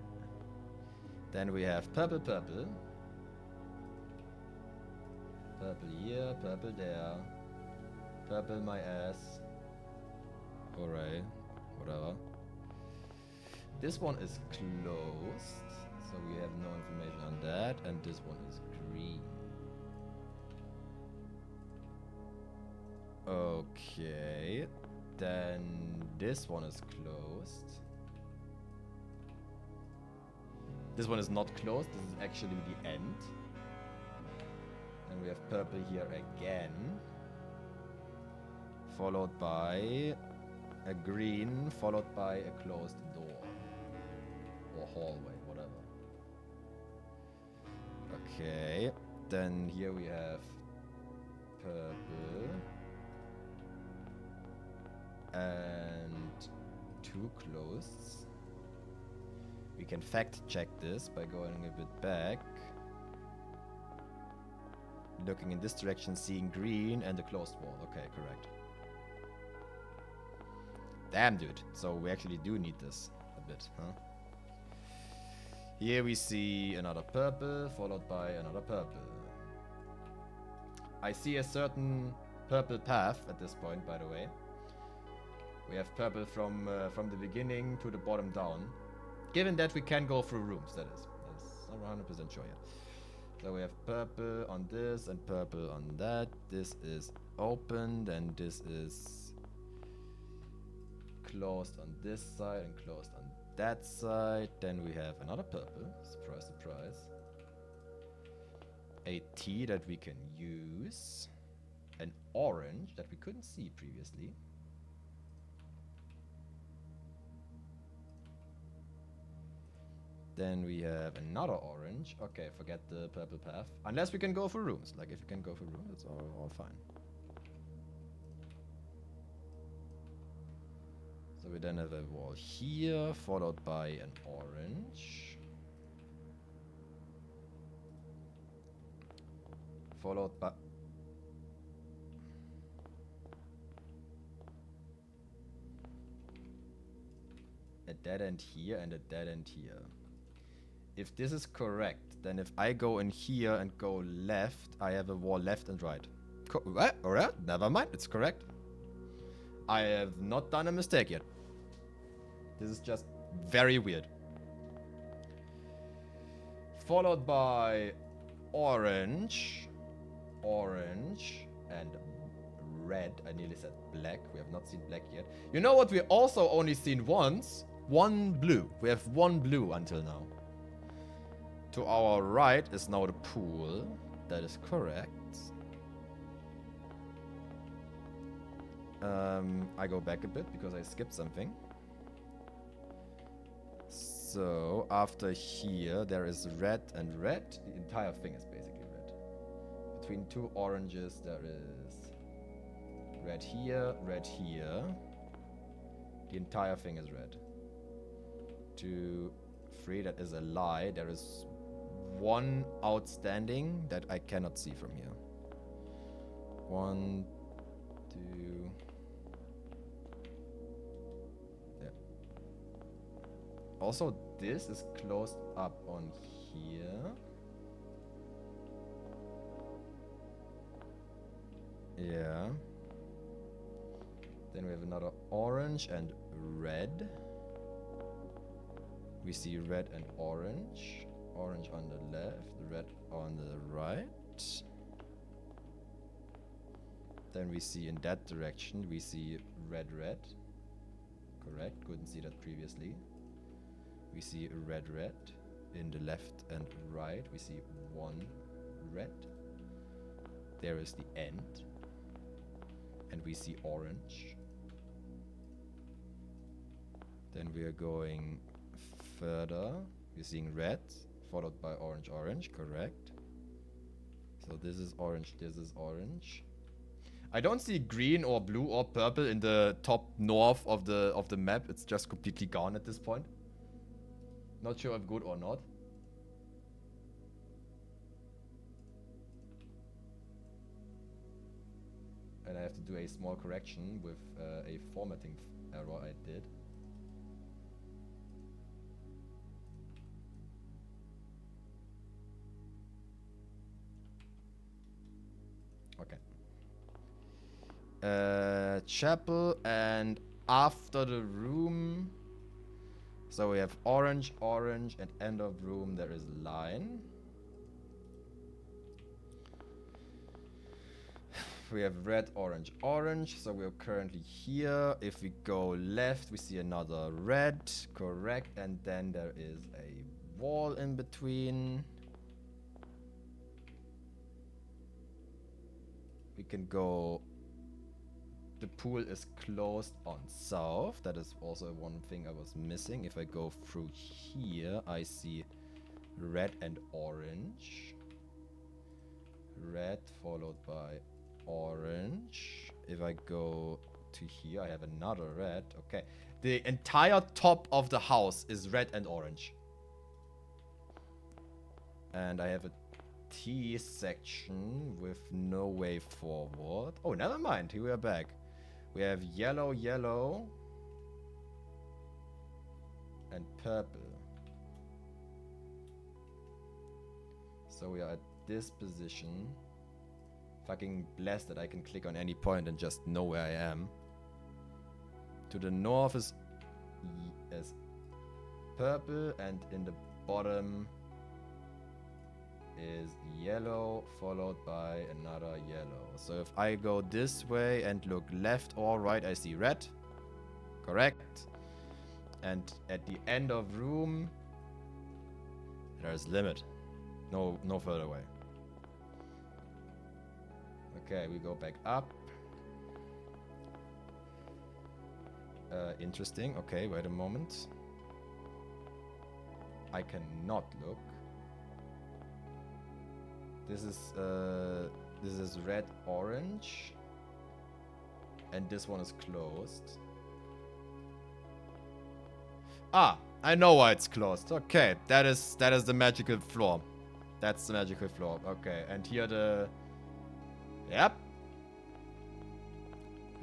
Then we have purple, purple. Purple here, purple there. Purple my ass. Alright, whatever. This one is closed, so we have no information on that. And this one is green. Okay, then this one is closed. This one is not closed, this is actually the end. And we have purple here again. Followed by a green, followed by a closed door. Or hallway, whatever. Okay, then here we have purple. And 2 closed. We can fact check this by going a bit back. Looking in this direction, seeing green and a closed wall. Okay, correct. Damn, dude. So we actually do need this a bit, huh? Here we see another purple, followed by another purple. I see a certain purple path at this point, by the way. We have purple from the beginning to the bottom down. Given that we can go through rooms, that is. That's 100% sure yet. So we have purple on this and purple on that. This is opened and this is closed on this side and closed on that side. Then we have another purple. Surprise, surprise. A T that we can use. An orange that we couldn't see previously. Then we have another orange. Okay, forget the purple path. Unless we can go for rooms. Like, if we can go for rooms, it's all fine. So we then have a wall here, followed by an orange. Followed by... a dead end here and a dead end here. If this is correct, then if I go in here and go left, I have a wall left and right. What? Alright, never mind, it's correct. I have not done a mistake yet. This is just very weird. Followed by orange, orange, and red. I nearly said black. We have not seen black yet. You know what we also only seen once? One blue. We have one blue until now. To our right is now the pool. That is correct. I go back a bit because I skipped something. So after here there is red and red. The entire thing is basically red. Between 2 oranges there is red here, red here. The entire thing is red. 2, 3, that is a lie. There is 1 outstanding that I cannot see from here. 1, 2. Yeah. Also, this is closed up on here. Yeah. Then we have another orange and red. We see red and orange. Orange on the left, red on the right. Then we see in that direction, we see red, red. Correct, couldn't see that previously. We see red, red. In the left and right, we see one red. There is the end. And we see orange. Then we are going further. We're seeing red, followed by orange, orange, correct. So this is orange, this is orange. I don't see green or blue or purple in the top north of the map. It's just completely gone at this point. Not sure if good or not. And I have to do a small correction with a formatting error I did. Okay. Chapel and after the room. So we have orange, orange, and end of room there is line. We have red, orange, orange. So we're currently here. If we go left, we see another red. Correct. And then there is a wall in between. We can go... The pool is closed on south. That is also one thing I was missing. If I go through here, I see red and orange. Red followed by orange. If I go to here, I have another red. Okay. The entire top of the house is red and orange. And I have a T section with no way forward. Oh, never mind. Here we are back. We have yellow, yellow, and purple. So we are at this position. Fucking blessed that I can click on any point and just know where I am. To the north is purple, and in the bottom is yellow, followed by another yellow. So if I go this way and look left or right, I see red. Correct. And at the end of room, there's limit. No further way. Okay, we go back up. Interesting. Okay, wait a moment. I cannot look. This is red, orange, and this one is closed. Ah, I know why it's closed. Okay, that is the magical floor. That's the magical floor. Okay, and here the... Yep.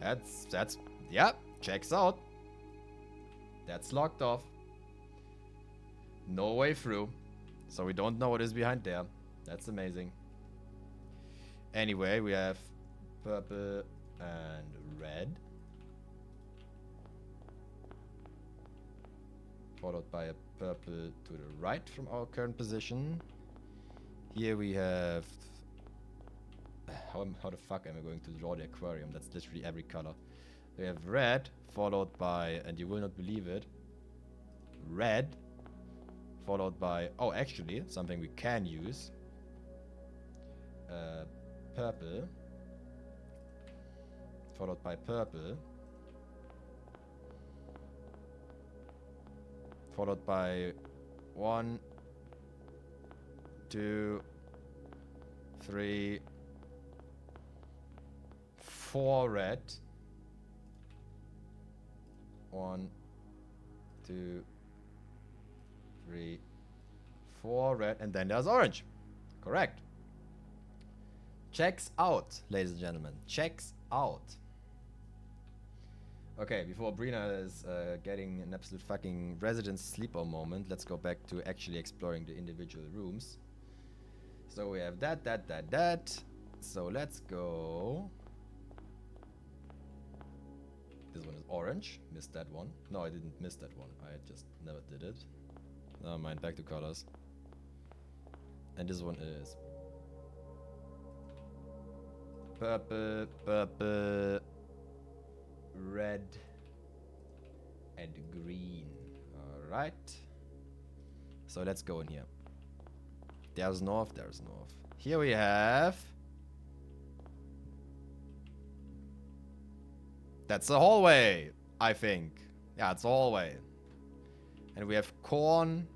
That's yep, checks out. That's locked off. No way through. So we don't know what is behind there. That's amazing. Anyway, we have purple and red. Followed by a purple to the right from our current position. Here we have... How the fuck am I going to draw the aquarium? That's literally every color. We have red, followed by, and you will not believe it, red, followed by... Oh, actually, something we can use. Purple, followed by purple, followed by 1, 2, 3, 4 red. 1, 2, 3, 4 red, and then there's orange. Correct. Checks out, ladies and gentlemen. Checks out. Okay, before Brina is getting an absolute fucking resident sleeper moment, let's go back to actually exploring the individual rooms. So we have that. So let's go. This one is orange. Missed that one. No, I didn't miss that one. I just never did it. Never mind, back to colors. And this one is purple, purple, red, and green. Alright. So let's go in here. There's north, there's north. Here we have... That's the hallway, I think. Yeah, it's a hallway. And we have corn,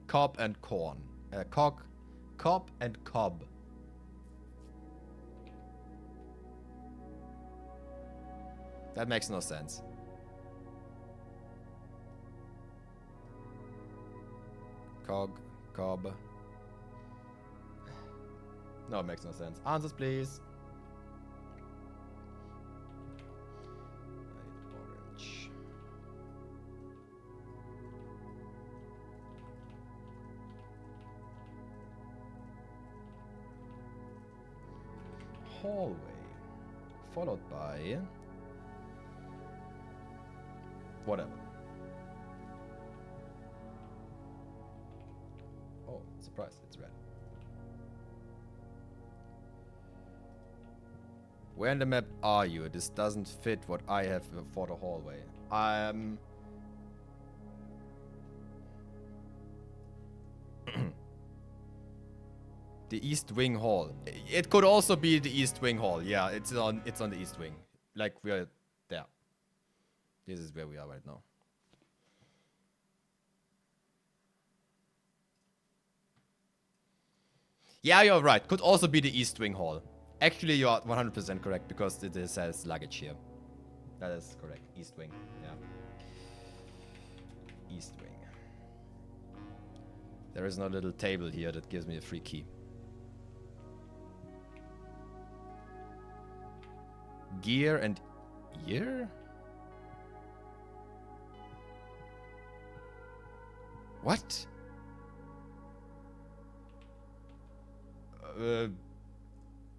cob, and corn. Cob, and cob. That makes no sense. Cob. No, it makes no sense. Answers, please. Orange. Hallway. Followed by... whatever. Oh, surprise, it's red. Where in the map are you? This doesn't fit what I have for the hallway. The East Wing Hall. It could also be the East Wing Hall. Yeah, it's on the East Wing. Like we're there. This is where we are right now. Yeah, you're right. Could also be the East Wing Hall. Actually, you are 100% correct because it says luggage here. That is correct. East Wing. Yeah. East Wing. There is no little table here that gives me a free key. Gear and year? What?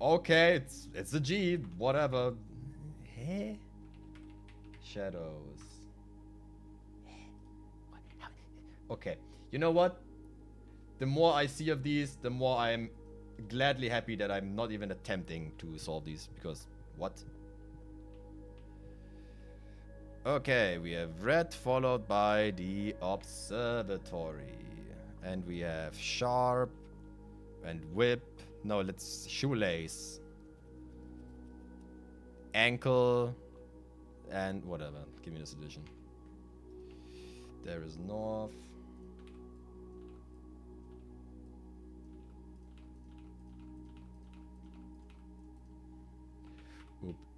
Okay, it's a G, whatever. Hey? Shadows. Okay, you know what? The more I see of these, the more I'm gladly happy that I'm not even attempting to solve these, because what? Okay, we have red followed by the observatory. And we have sharp and whip. No, let's shoelace. Ankle. And whatever. Give me this edition. There is north.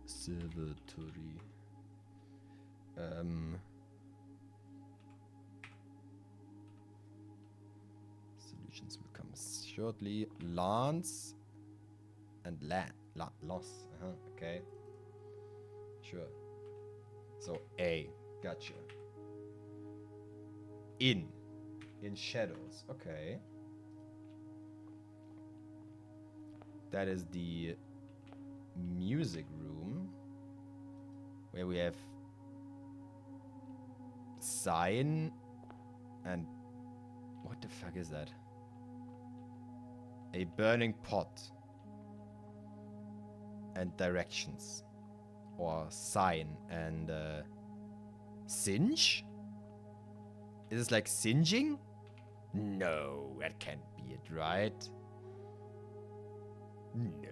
Observatory. Solutions will come shortly. Lance and loss. Okay. Sure. So A. Gotcha. In shadows. Okay. That is the music room where we have sign and what the fuck is that? A burning pot and directions or sign and singe? Is this like singeing? No, that can't be it, right? No.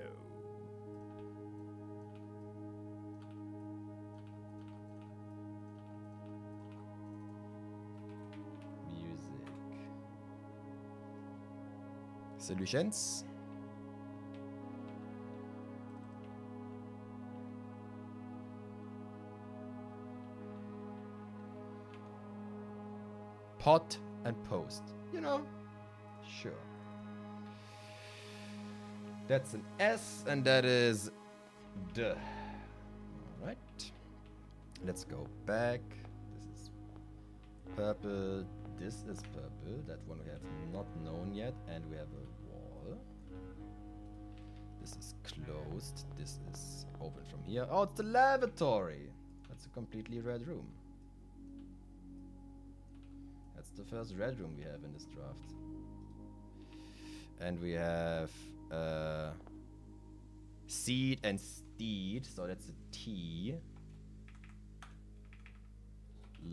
Solutions. Pot and post. You know, sure. That's an S and that is the. Alright. Let's go back. This is purple. This is purple. That one we have not known yet. And we have a wall. This is closed. This is open from here. Oh, it's the lavatory. That's a completely red room. That's the first red room we have in this draft. And we have seed and steed, so that's a T.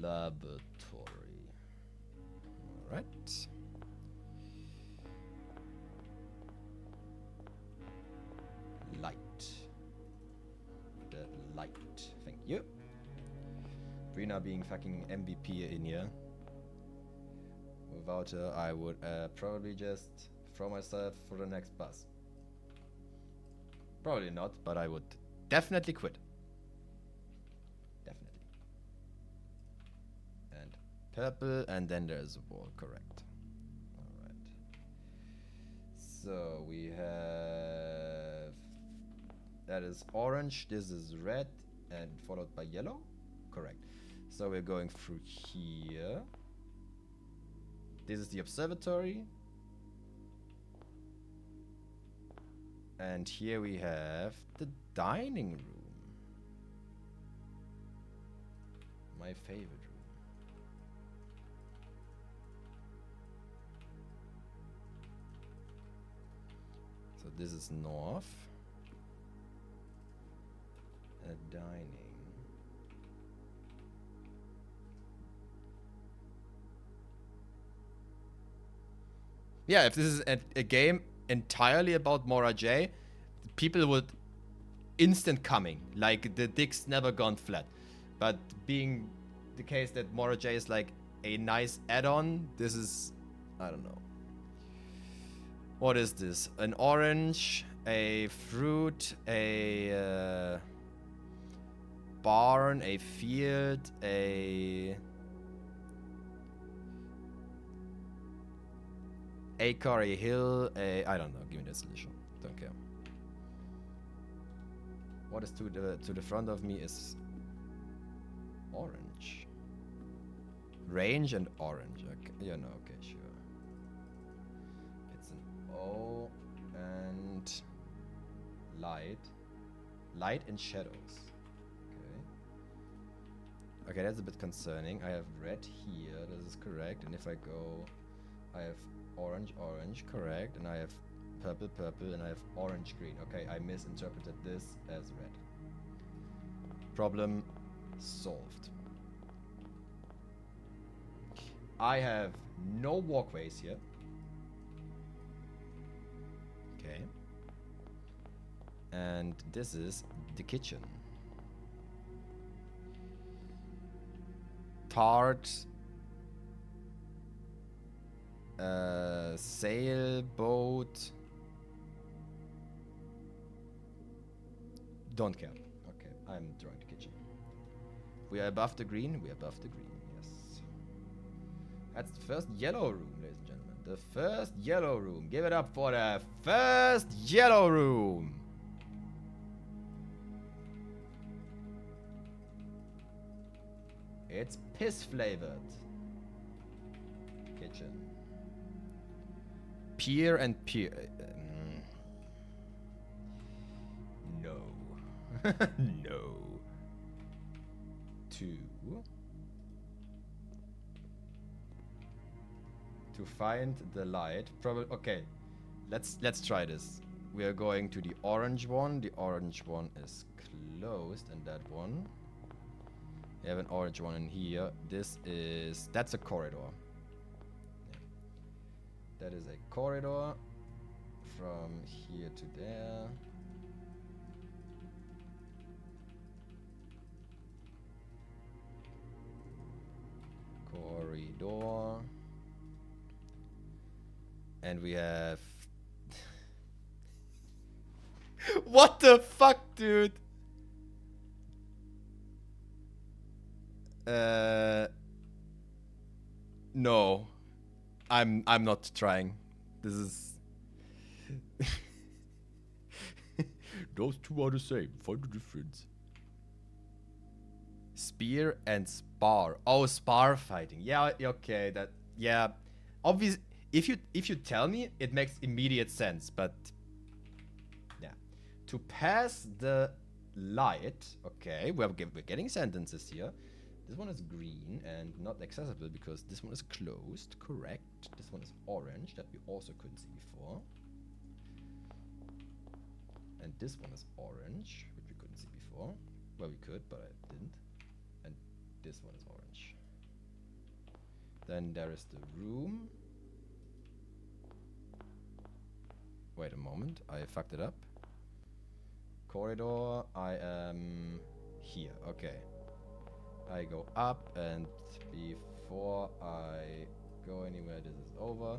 Laboratory. Alright. Light. The light. Thank you. Brina being fucking MVP in here. Without her, I would probably just throw myself for the next bus. Probably not, but I would definitely quit. Definitely. And purple, and then there's a wall, correct. Alright. So we have... That is orange, this is red, and followed by yellow? Correct. So we're going through here. This is the observatory. And here we have the dining room. My favorite room. So this is north. Dining. Yeah, if this is a game entirely about Mora J, people would instant coming, like the dick's never gone flat. But being the case that Mora J is like a nice add-on, this is, I don't know. What is this? An orange, a fruit, a barn, a field, a acre, a hill, a... I don't know. Give me the solution. Don't care. What is to the front of me is orange. Range and orange. Okay. Yeah, no, okay, sure. It's an O and light. Light and shadows. Okay. Okay, that's a bit concerning. I have red here. This is correct. And if I go... I have orange, orange, correct. And I have purple, purple. And I have orange, green. Okay, I misinterpreted this as red. Problem solved. I have no walkways here. Okay. And this is the kitchen. Tart. Sailboat. Don't care. Okay, I'm drawing the kitchen. We are above the green. We are above the green. Yes. That's the first yellow room, ladies and gentlemen. The first yellow room. Give it up for the first yellow room. It's piss flavored. Kitchen. Pier and pier. No. No. 2. To find the light. Probably. Okay. Let's try this. We are going to the orange one. The orange one is closed, and that one. We have an orange one in here. That's a corridor. Yeah. That is a corridor from here to there. Corridor. And we have... What the fuck, dude? No. I'm not trying. This is... Those two are the same. Find the difference. Spear and spar. Oh, spar fighting. Yeah, okay, that... Yeah. Obvious. If you tell me, it makes immediate sense, but... Yeah. To pass the light... Okay, we're getting sentences here. This one is green and not accessible because this one is closed. Correct. This one is orange that we also couldn't see before. And this one is orange, which we couldn't see before. Well, we could, but I didn't. And this one is orange. Then there is the room. Wait a moment, I fucked it up. Corridor, I am here, okay. I go up, and before I go anywhere, this is over.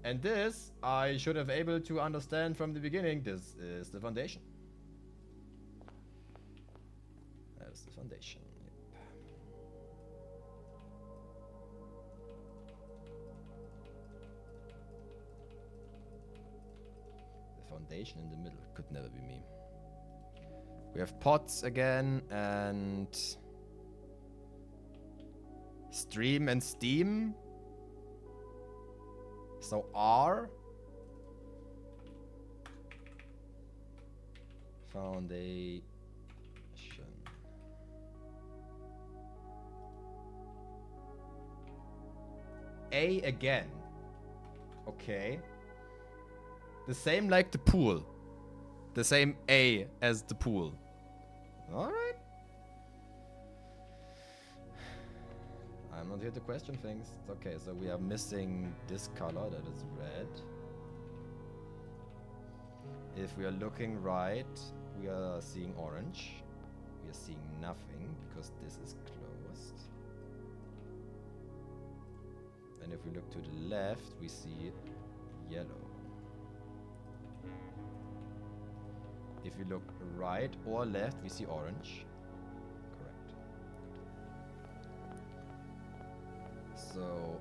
And this, I should have able to understand from the beginning, this is the foundation. That is the foundation, yep. The foundation in the middle could never be me. We have pots again, and stream and steam. So R. Foundation. A again. Okay. The same like the pool. The same A as the pool. Alright. I'm not here to question things. It's okay, so we are missing this color, that is red. If we are looking right, we are seeing orange. We are seeing nothing because this is closed. And if we look to the left, we see yellow. If we look right or left, we see orange. Correct. So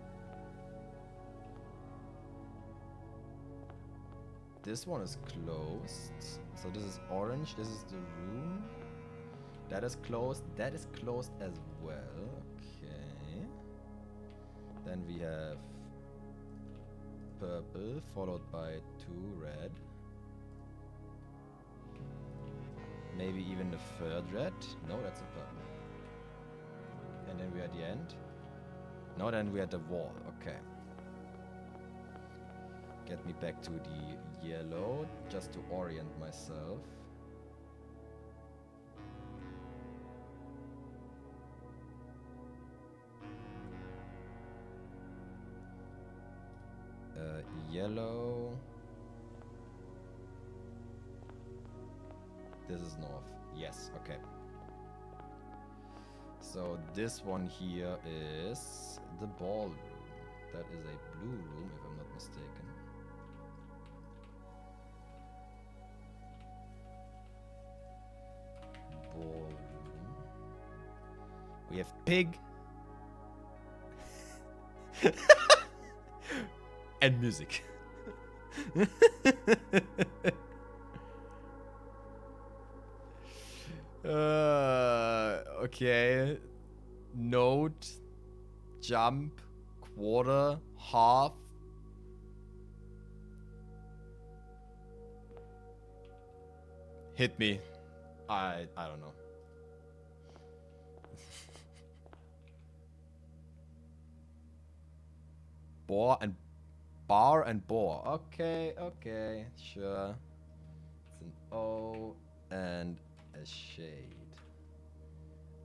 this one is closed. So this is orange. This is the room. That is closed. That is closed as well. Okay. Then we have purple followed by 2 red. Maybe even the 3rd red. No, that's a purple. And then we're at the end. No, then we're at the wall. Okay. Get me back to the yellow just to orient myself. Yellow. This is north. Yes, okay. So this one here is the ballroom. That is a blue room, if I'm not mistaken. Ballroom. We have pig. And music. Okay. Note, jump, quarter, half. Hit me. I don't know. Bore and bar and bore. Okay, okay, sure. It's an O and a shade.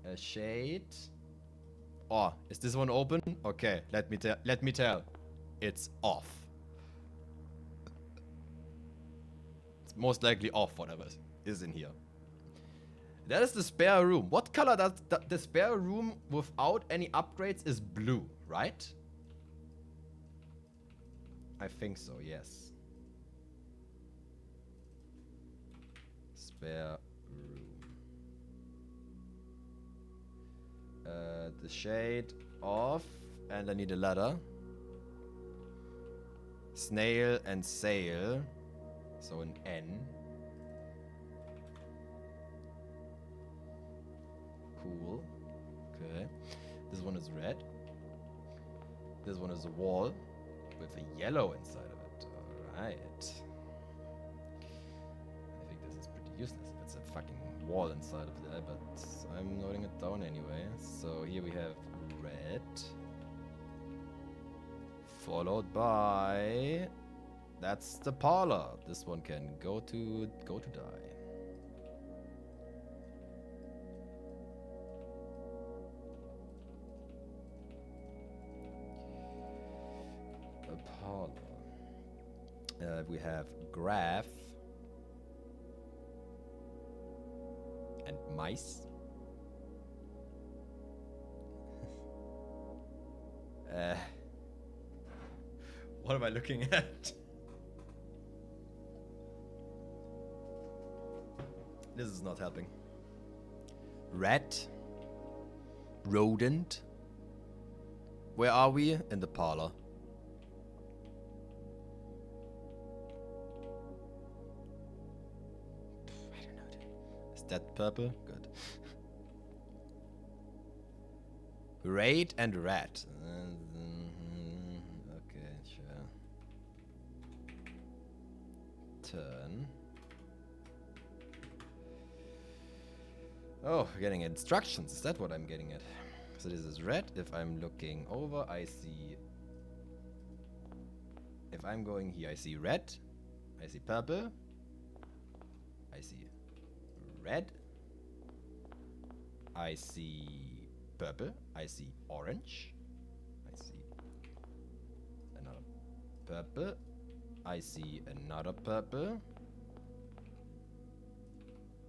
A shade. Oh, is this one open? Okay, let me tell. It's off. It's most likely off, whatever is in here. That is the spare room. What color does the spare room without any upgrades is blue, right? I think so, yes. Spare room. The shade off, and I need a ladder. Snail and sail. So an N. Cool. Okay. This one is red. This one is a wall with a yellow inside of it. Alright. I think this is pretty useless if it's a fucking wall inside of there, but I'm noting it down anyway. So here we have red. Followed by That's the parlor. This one can go to die. A parlor. We have graph and mice. What am I looking at? This is not helping. Rat. Rodent. Where are we? In the parlor. I don't know. Is that purple? Good. Raid and rat. Okay, sure. Turn. Oh, we're getting instructions. Is that what I'm getting at? So this is red. If I'm looking over, I see... If I'm going here, I see red. I see purple. I see red. I see purple. I see orange. I see another purple. I see another purple.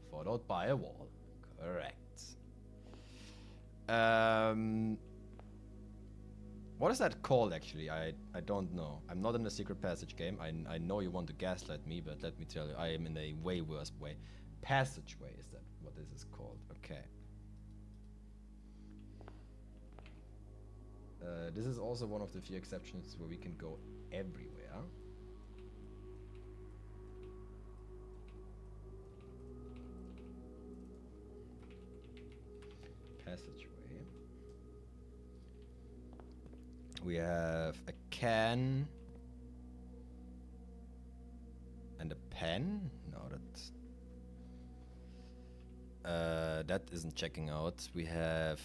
Followed by a wall. Correct. What is that called actually? I don't know. I'm not in a secret passage game. I know you want to gaslight me, but let me tell you, I am in a way worse way. Passageway, is that what this is called? Okay. This is also one of the few exceptions where we can go everywhere. Passageway. We have a can and a pen. No, that isn't checking out. We have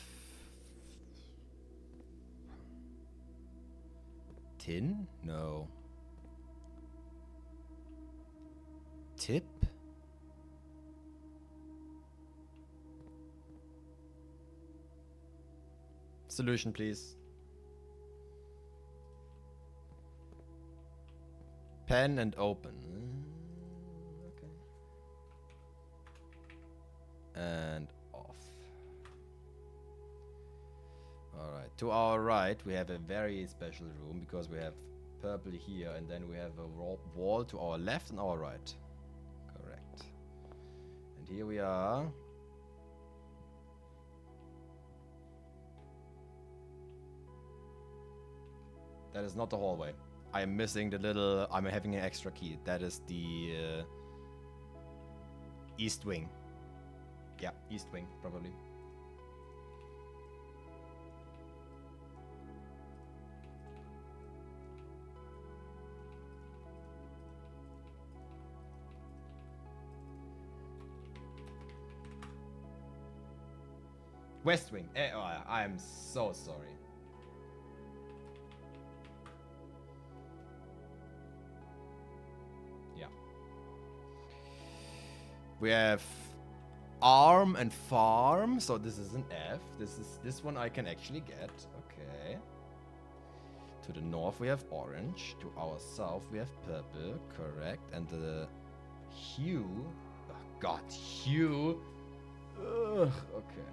tin. No. Tip. Solution, please. Pen and open. Okay. And off. Alright. To our right, we have a very special room because we have purple here and then we have a wall to our left and our right. Correct. And here we are. That is not the hallway. I am missing the little... I'm having an extra key. That is the east wing. Yeah, east wing, probably. West wing. Oh, I am so sorry. We have arm and farm, so this is an F. This one I can actually get. Okay. To the north we have orange. To our south we have purple. Correct. And the hue. Oh God, hue. Ugh, okay.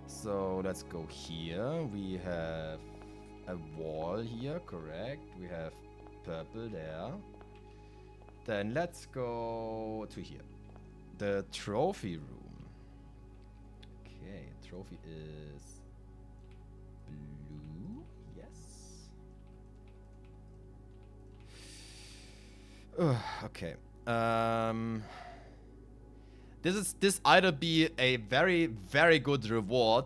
So let's go here. We have a wall here. Correct. We have purple there. Then let's go to here. The trophy room. Okay, trophy is blue. Yes. Okay. This either be a very, very good reward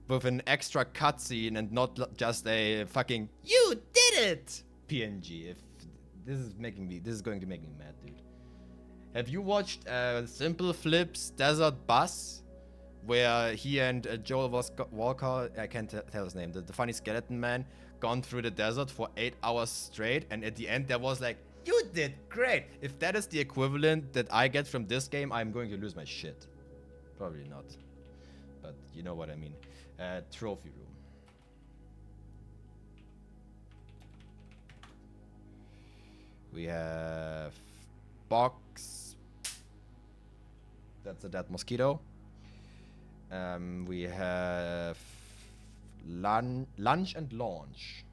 with an extra cutscene and not just a fucking "you did it" PNG. If this is going to make me mad, dude. Have you watched Simple Flip's Desert Bus, where he and Joel Walker, I can't tell his name, the funny skeleton man, gone through the desert for 8 hours straight, and at the end there was like, you did great. If that is the equivalent that I get from this game, I'm going to lose my shit. Probably not, but you know what I mean. Trophy room. We have box. That's a dead mosquito. We have lunch and launch.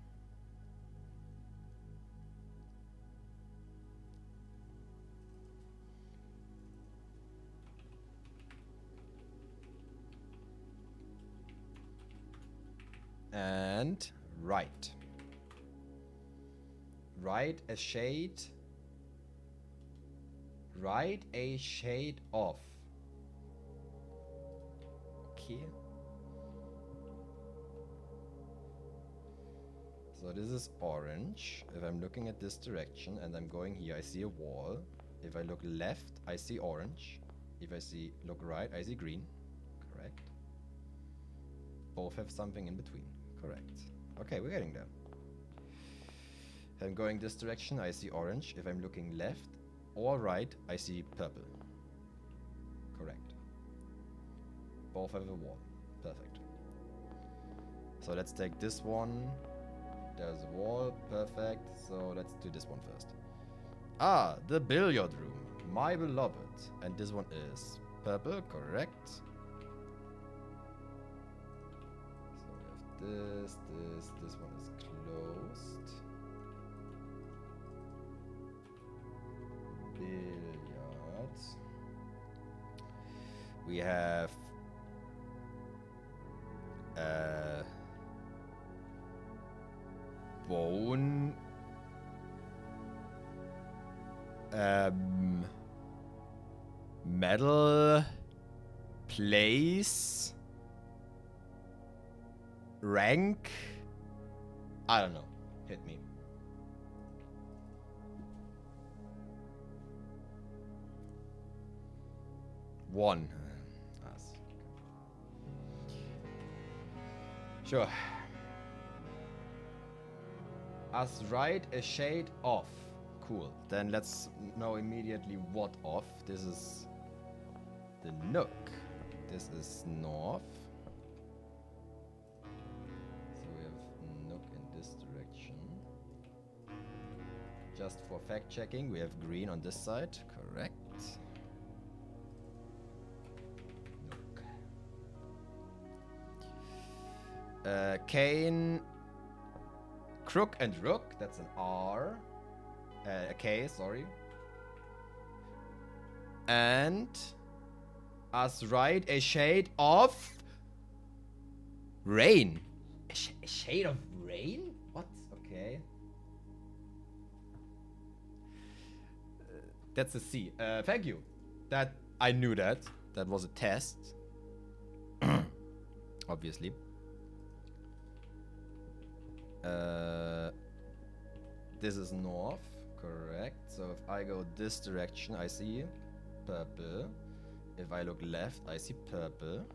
And right. Right a shade. Right a shade off. Okay. So this is orange. If I'm looking at this direction and I'm going here, I see a wall. If I look left, I see orange. If I look right, I see green. Correct. Both have something in between. Correct. Okay, we're getting there. If I'm going this direction, I see orange. If I'm looking left or right, I see purple. Correct. Both have a wall. Perfect. So let's take this one. There's a wall. Perfect. So let's do this one first. Ah, the billiard room. My beloved. And this one is purple. Correct. So we have this one is closed. Billiards. We have bone metal place rank. I don't know. Hit me. One. Sure. Us right a shade off. Cool. Then let's know immediately what off. This is the Nook. This is north. So we have Nook in this direction. Just for fact checking, we have green on this side. Correct. Nook. Cane. Crook and Rook, that's an R. A K, sorry. And us right a shade of rain. A shade of rain? What? Okay. That's a C. Thank you. That I knew that. That was a test. Obviously. This is north, correct. So if I go this direction, I see purple. If I look left, I see purple.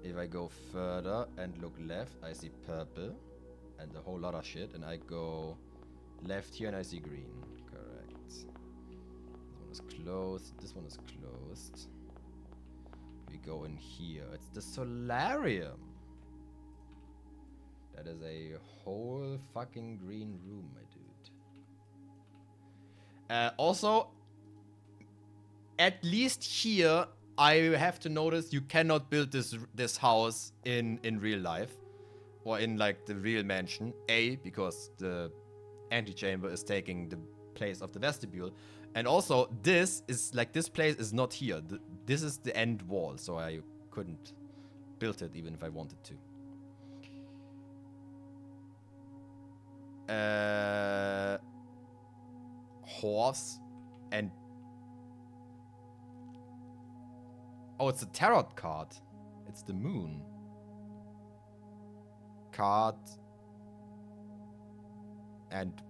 If I go further and look left, I see purple. And a whole lot of shit. And I go left here and I see green. Correct. This one is closed. This one is closed. We go in here. It's the solarium. That is a whole fucking green room, my dude. Also, at least here, I have to notice you cannot build this house in real life. Or in, like, the real mansion. A, because the antechamber is taking the place of the vestibule. And also, this place is not here. This is the end wall, so I couldn't build it even if I wanted to. Horse and oh, it's a tarot card. It's the moon card and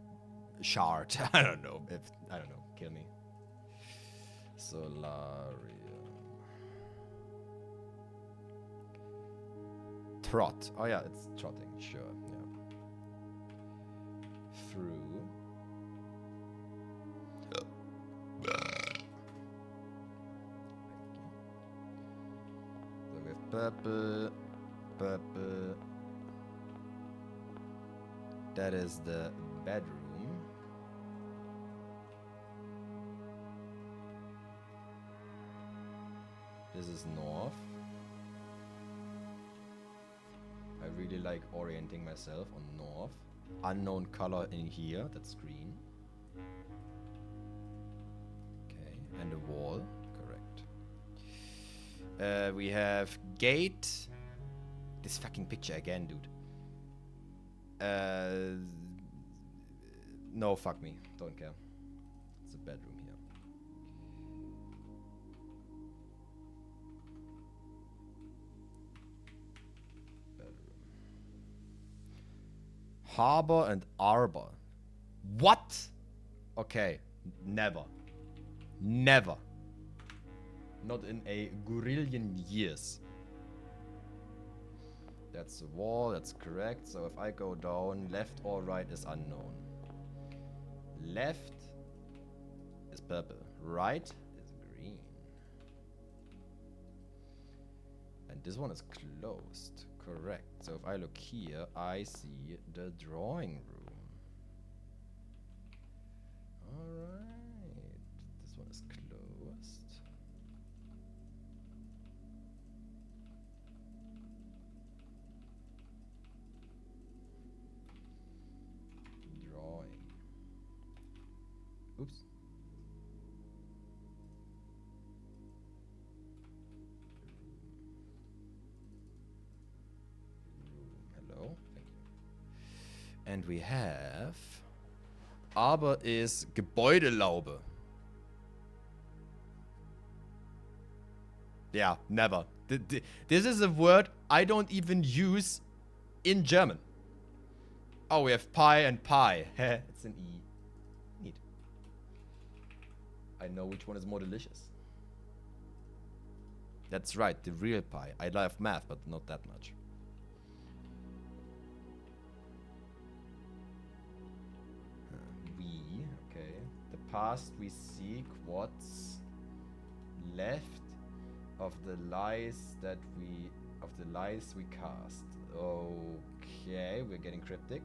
shard. I don't know. Kill me. Solarium. trot. Oh yeah, it's trotting. Sure. Yeah. Through. So we have purple, purple. That is the bedroom. This is north. I really like orienting myself on north. Unknown color in here, that's green. Okay, and a wall, correct. We have gate. This fucking picture again, dude. No, fuck me, don't care. It's a bedroom here. Harbor and arbor. What? Okay. Never. Never. Not in a gorillion years. That's the wall, that's correct. So if I go down, left or right is unknown. Left is purple. Right is green. And this one is closed. Correct. So if I look here, I see the drawing room. Alright. This one is closed. Drawing. Oops. Hello. Thank you. And we have Arbor is Gebäudelaube. Yeah, never. This is a word I don't even use in German. Oh, we have pie and pie. It's an E. Neat. I know which one is more delicious. That's right, the real pie. I love math, but not that much. Okay. The past we seek what's left of the lies we cast. Okay, we're getting cryptic.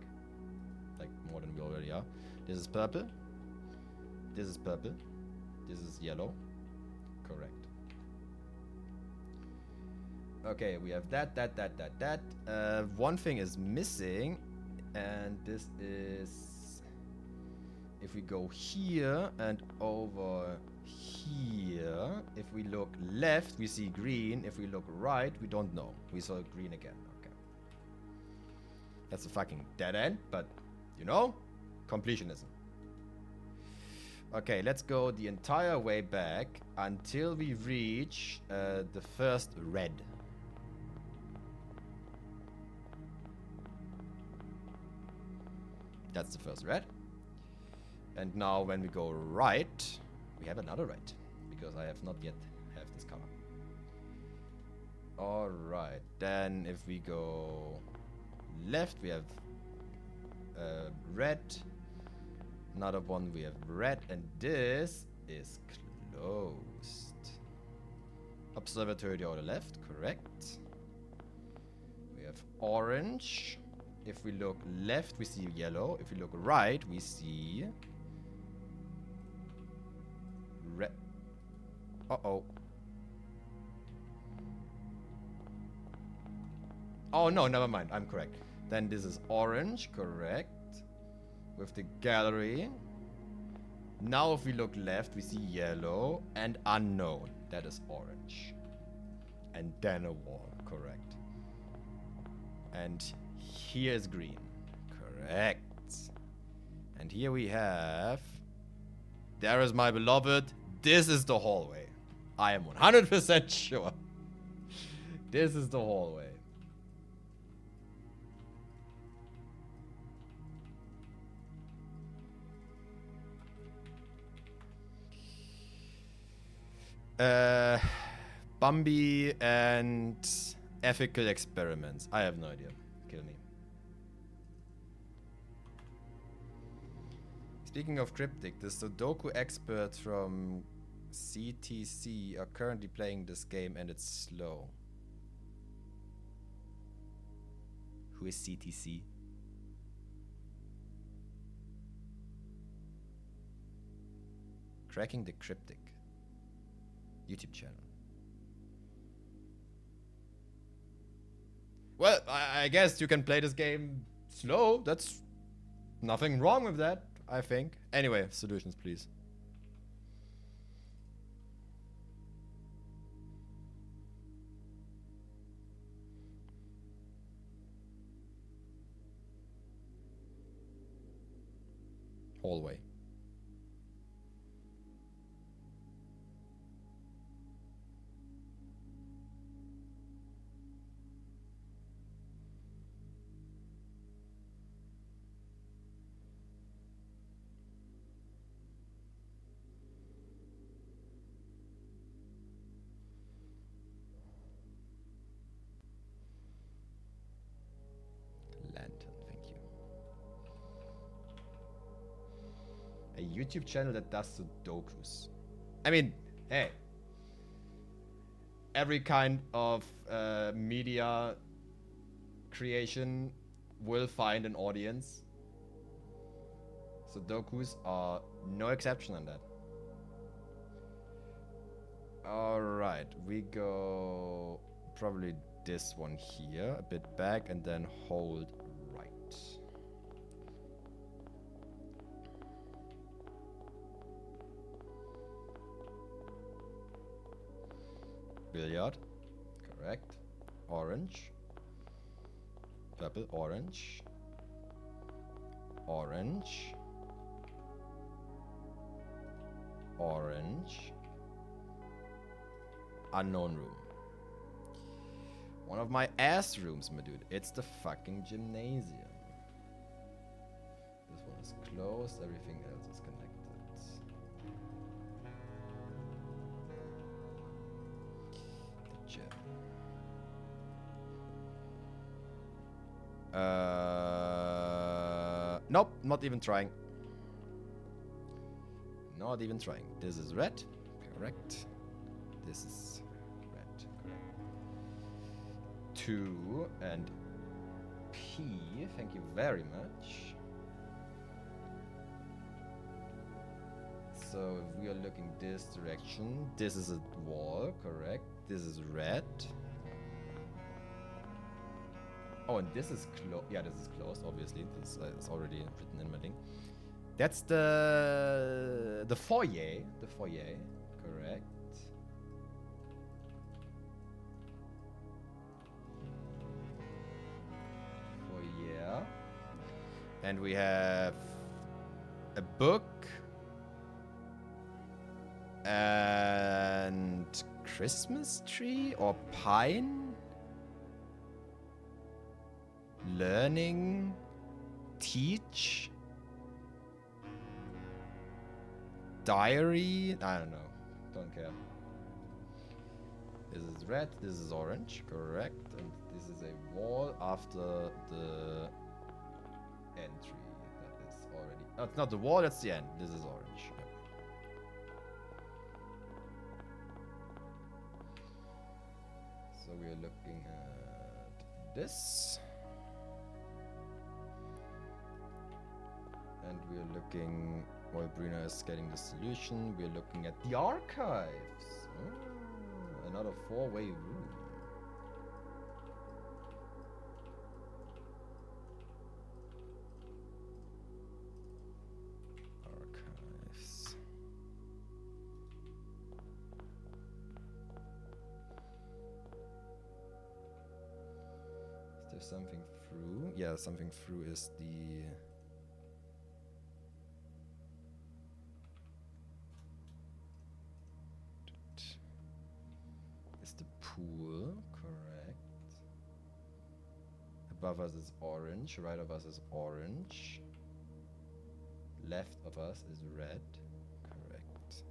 Like more than we already are. This is purple. This is purple. This is yellow. Correct. Okay, we have that. One thing is missing, and this is if we go here and over here. If we look left, we see green. If we look right, we don't know. We saw green again. Okay. That's a fucking dead end, but you know, completionism. Okay, let's go the entire way back until we reach the first red. That's the first red. And now when we go right, we have another red. Because I have not yet have this color. Alright, then if we go left, we have red. Another one we have red, and this is closed. Observatory to the left, correct. We have orange. If we look left, we see yellow. If we look right, we see red. Uh-oh. Oh, no, never mind. I'm correct. Then this is orange, correct. With the gallery. Now if we look left, we see yellow and unknown. That is orange. And then a wall, correct. And here is green, correct. And here we have... There is my beloved. This is the hallway. I am 100% sure. This is the hallway. Bambi and Ethical experiments. I have no idea. Kill me. Speaking of cryptic, the Sudoku experts from CTC are currently playing this game and it's slow. Who is CTC? Cracking the Cryptic. YouTube channel. Well, I guess you can play this game slow. That's nothing wrong with that, I think. Anyway, solutions, please. Hallway. Lantern, thank you. A YouTube channel that does Sudokus. I mean, hey. Every kind of media creation will find an audience. Sudokus are no exception on that. Alright, we go probably this one here, a bit back, and then hold right. Billiard, correct. Orange. Purple, orange. Orange. Orange. Unknown room. One of my ass rooms, my dude. It's the fucking gymnasium. This one is closed, everything else is connected. The gym. Nope, not even trying. Not even trying. This is red, correct. This is red, correct. 2 and P, thank you very much. So if we are looking this direction, this is a wall, correct. This is red. Oh, and this is closed. Yeah, this is closed, obviously. This is already written in my thing. That's the foyer. The foyer, correct. Foyer. And we have a book. And Christmas tree or pine. Learning. Teach. Diary. I don't know. Don't care. This is red. This is orange. Correct. And this is a wall after the entry. That is already. Oh, it's not the wall. That's the end. This is orange. Yep. So we are looking at this. And we are looking, while Brina is getting the solution, we are looking at the archives. Oh, another 4-way room. Archives. Is there something through? Yeah, something through is the... Pool, correct. Above us is orange, right of us is orange. Left of us is red, correct.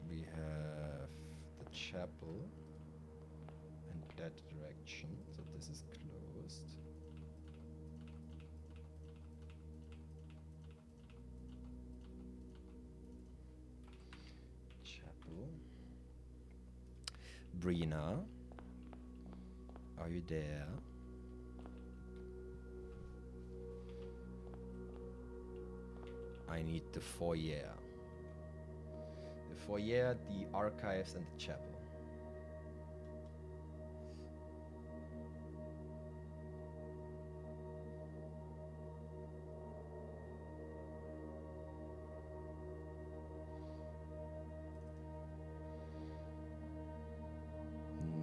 We have chapel. In that direction. So this is closed. Chapel. Brina. Are you there? I need the foyer. The foyer, the archives, and the chapel.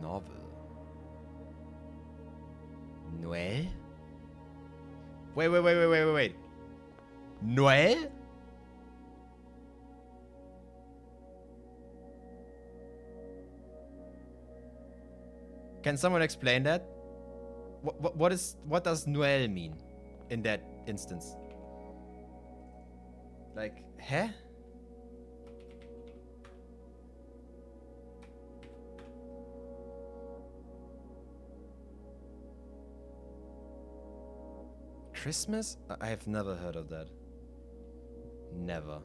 Novel. Noel? Wait. Noel? Can someone explain that? What does Noel mean in that instance? Like, huh? Christmas? I have never heard of that. Never.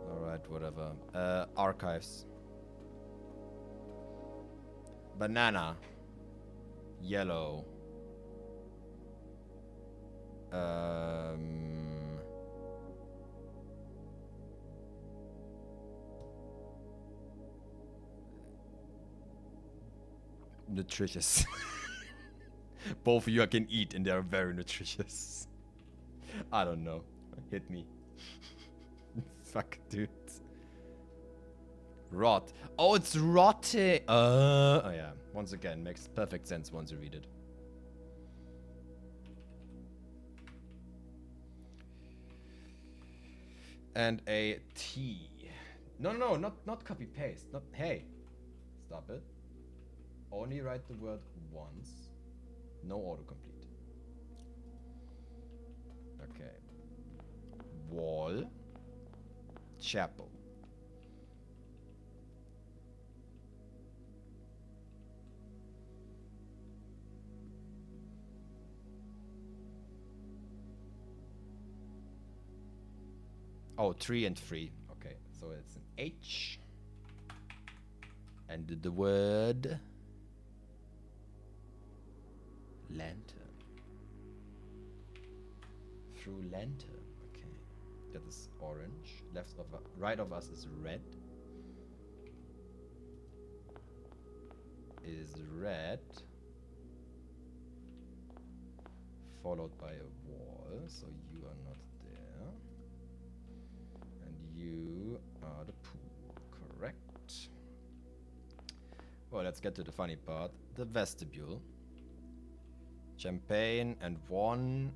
Alright, whatever. Archives. Banana. Yellow. Nutritious. Both of you I can eat and they are very nutritious. I don't know. Hit me. Fuck, dude. Rot. Oh, it's rotting. Oh yeah. Once again, makes perfect sense once you read it. And a T. No, not copy paste. Not. Hey, stop it. Only write the word once. No autocomplete. Okay. Wall. Chapel. Oh, 3 and 3. Okay, so it's an H. And the word lantern. Through lantern. Okay. That is orange. Right of us is red. Is red. Followed by a wall. So you are not there. And you are the pool. Correct. Well, let's get to the funny part. The vestibule. Champagne and one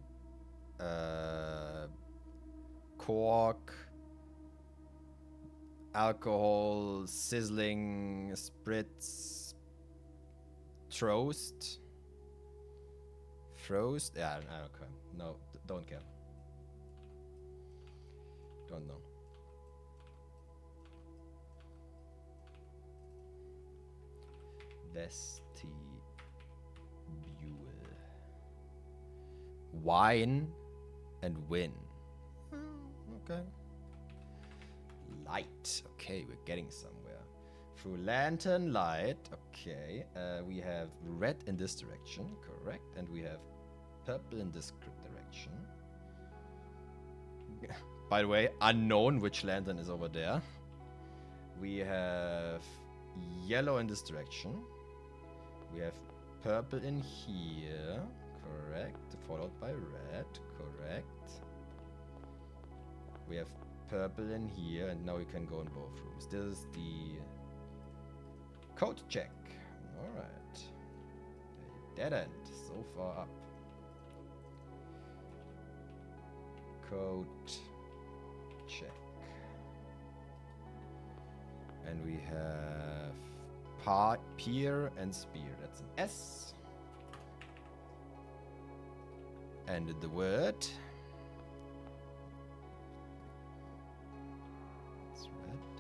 cork, alcohol, sizzling, spritz, Frost. Yeah, I don't care. No, don't care. Don't know. Vestibule. Wine and win. Okay. Light. Okay, we're getting somewhere. Through lantern, light. Okay. We have red in this direction. Correct. And we have purple in this direction. By the way, unknown which lantern is over there. We have yellow in this direction. We have purple in here. Correct. Followed by red. Correct. We have purple in here, and now we can go in both rooms. This is the code check. Alright. Dead end. So far up. Code check. And we have pier and spear. That's an S. And the word. It's red.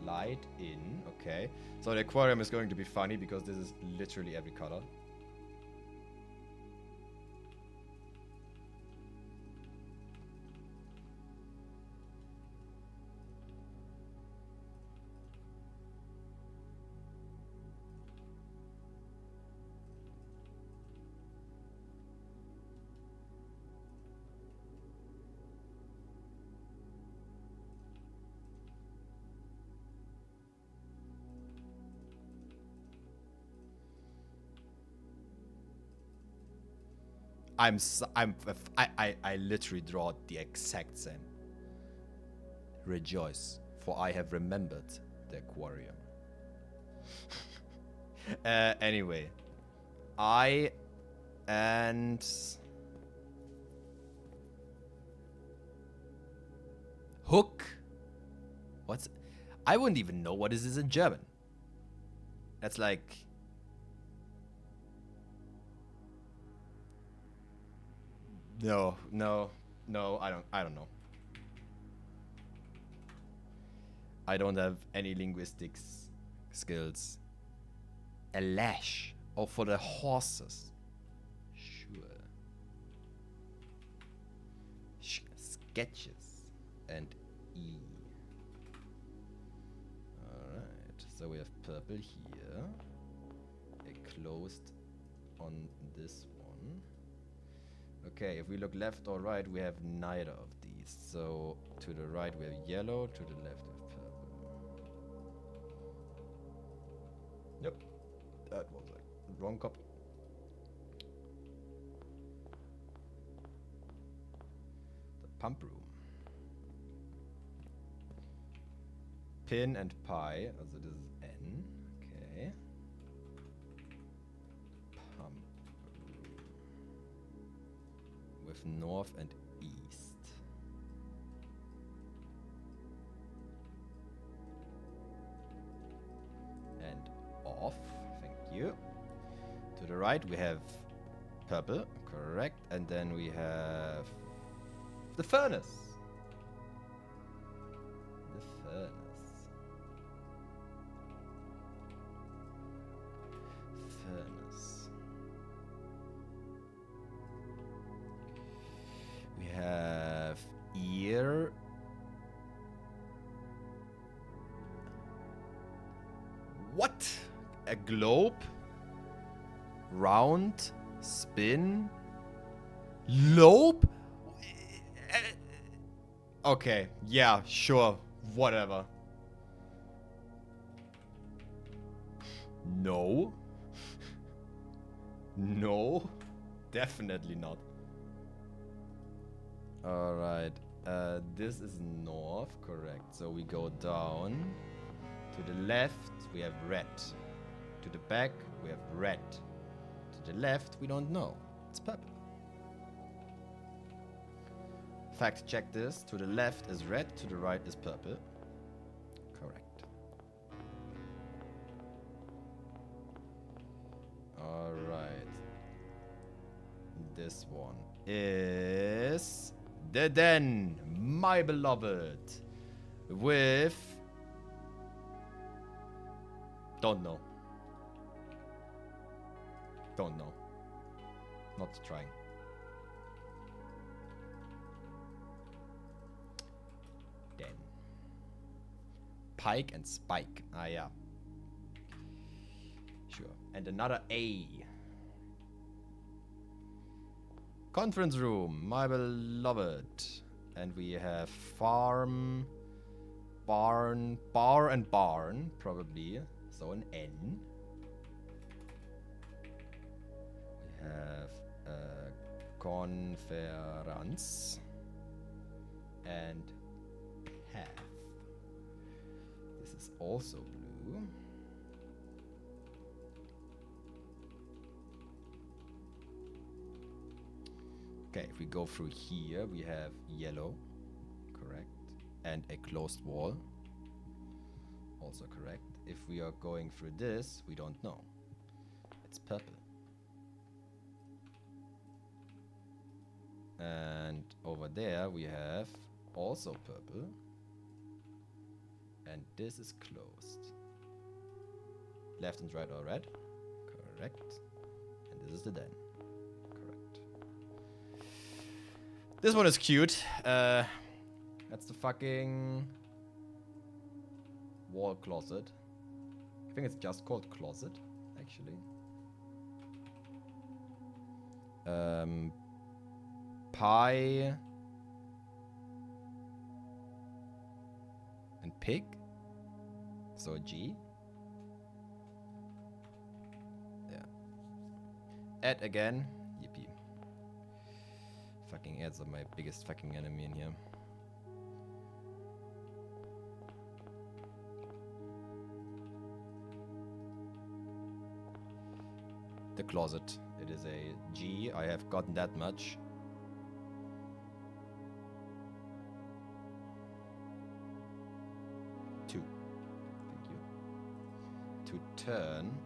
Light in. Okay. So the aquarium is going to be funny because this is literally every color. I literally draw the exact same. Rejoice, for I have remembered the aquarium. Anyway, I and Hook. What's? I wouldn't even know what this is in German. That's like. No, I don't know. I don't have any linguistics skills. A lash. Oh, for the horses. Sure. Sketches. And E. Alright. So we have purple here. A closed on this one. Okay, if we look left or right, we have neither of these. So to the right we have yellow, to the left we have purple. Yep. That was a wrong copy. The pump room. Pin and pi, also this is N. Okay. Pump room. With north and east. And off. Thank you. To the right we have purple, correct, and then we have the furnace. The furnace. Furnace. We have ear. What? A globe? Round, spin, lobe? Okay, yeah, sure, whatever. No. No, definitely not. Alright, this is north, correct. So we go down. To the left, we have red. To the back, we have red. To the left, we don't know. It's purple. Fact check this. To the left is red, to the right is purple. Correct. Alright. This one is the den, my beloved. With... Don't know. Don't know. Not trying. Den. Pike and spike. Ah, yeah. Sure. And another A. Conference room, my beloved. And we have farm, barn, bar and barn, probably. So an N. We have a conference and path. This is also blue. Okay, if we go through here, we have yellow, correct, and a closed wall, also correct. If we are going through this, we don't know. It's purple. And over there we have also purple. And this is closed. Left and right are red. Correct. And this is the den. Correct. This one is cute. That's the fucking wall closet. I think it's just called closet, actually. Pie and pig. So G. Yeah. Add again. Yippee. Fucking ads are my biggest fucking enemy in here. The closet. It is a G. I have gotten that much. Two. Thank you. To turn.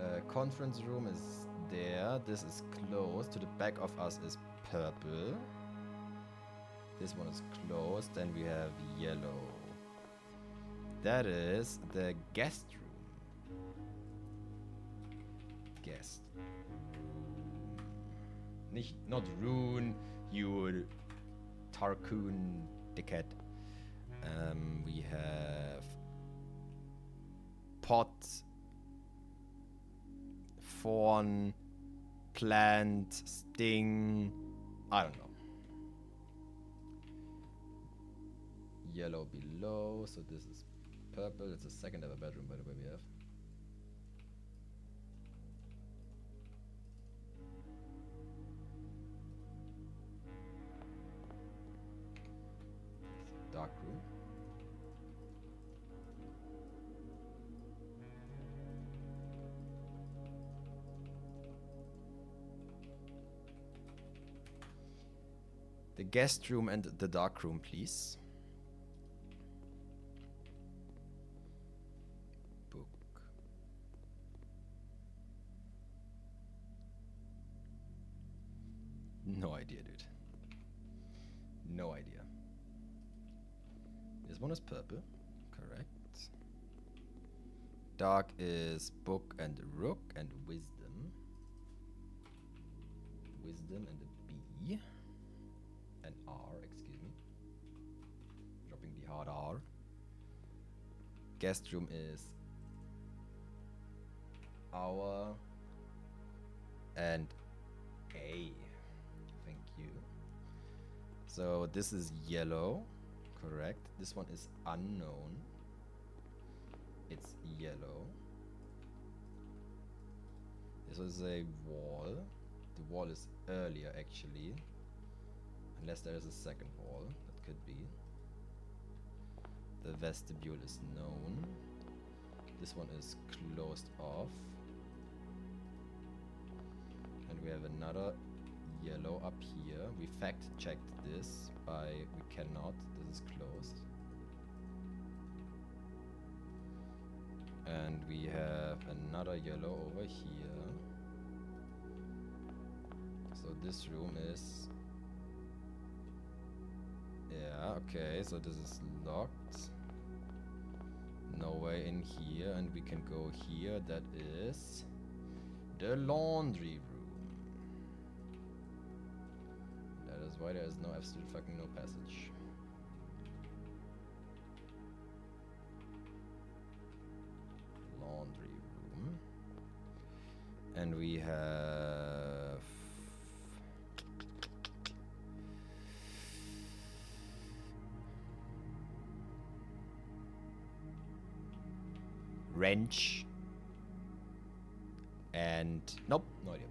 Okay. Conference room is there. This is closed. To the back of us is purple. This one is closed. Then we have yellow. That is the guest room. Guest. Not Rune, you Tarkoon dickhead. We have pot, fawn, plant, sting. I don't know. Yellow below, so this is purple. It's the second ever bedroom, by the way, we have. Dark room. The guest room and the dark room, please. Book. No idea, dude. No idea. This one is purple, correct. Dark is book and rook and wisdom. Wisdom and a B. An R, excuse me. Dropping the hard R. Guest room is hour and A. Thank you. So this is yellow. Correct. This one is unknown. It's yellow. This is a wall. The wall is earlier, actually. Unless there is a second wall. That could be. The vestibule is known. This one is closed off. And we have another yellow up here. We fact checked this by we cannot. This is closed. And we have another yellow over here. So this room is... Yeah, okay, so this is locked. No way in here, and we can go here. That is the laundry room. That is why there is no absolute fucking no passage. Laundry room. And we have... wrench. And... Nope, no idea.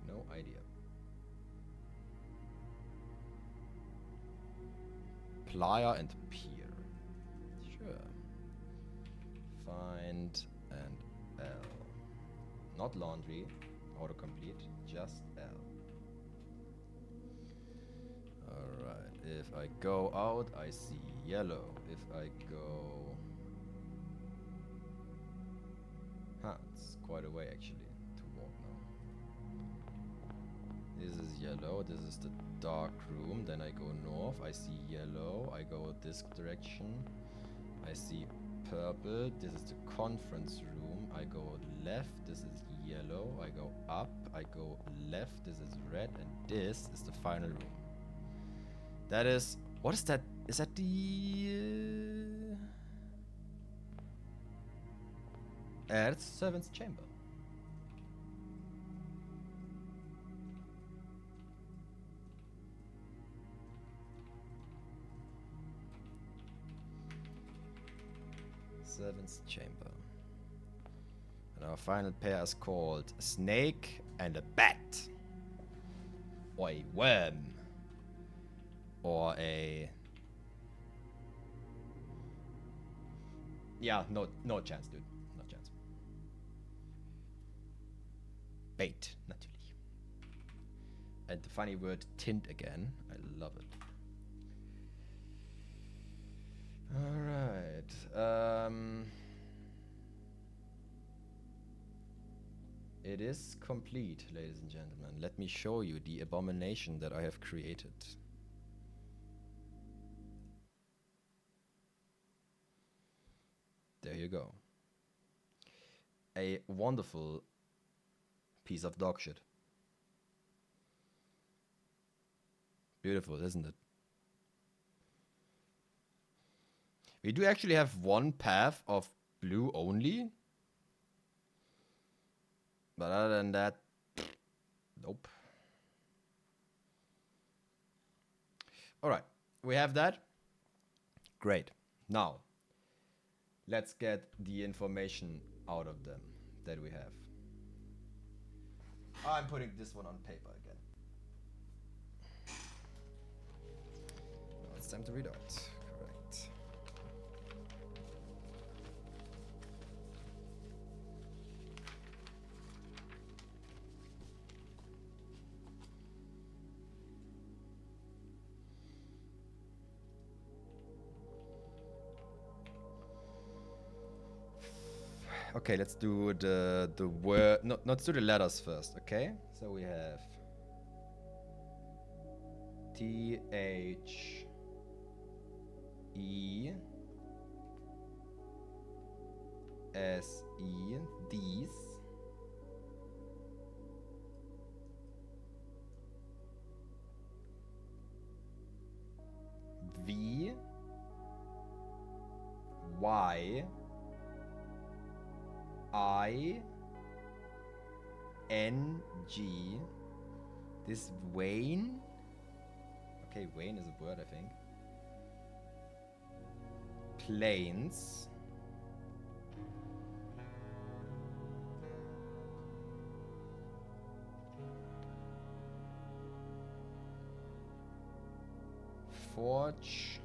No idea. Plier and pier. Sure. Find and L. Not laundry. Autocomplete. Just L. Alright. If I go out, I see yellow. If I go... Huh, it's quite a way actually to walk now. yellow. This is the dark room. Then I go north. I see yellow. I go this direction. I see purple. This is the conference room. I go left. This is yellow. I go up. I go left. This is red. And this is the final room. That is... What is that? Is that the... That's Servant's Chamber. Servant's Chamber. And our final pair is called a snake and a bat. Or a worm. Or a... Yeah, no chance, dude. No chance. Bait, natürlich. And the funny word tint again. I love it. Alright. It is complete, ladies and gentlemen. Let me show you the abomination that I have created. There you go. A wonderful piece of dog shit. Beautiful, isn't it? We do actually have one path of blue only. But other than that, nope. Alright, we have that. Great. Now, let's get the information out of them that we have. I'm putting this one on paper again. Now it's time to read out. Correct. Okay, let's do the word. No, let's do the letters first. Okay, so we have T H E S E. These. V Y I N G. This Wayne. Okay, Wayne is a word, I think. Plains. Forge.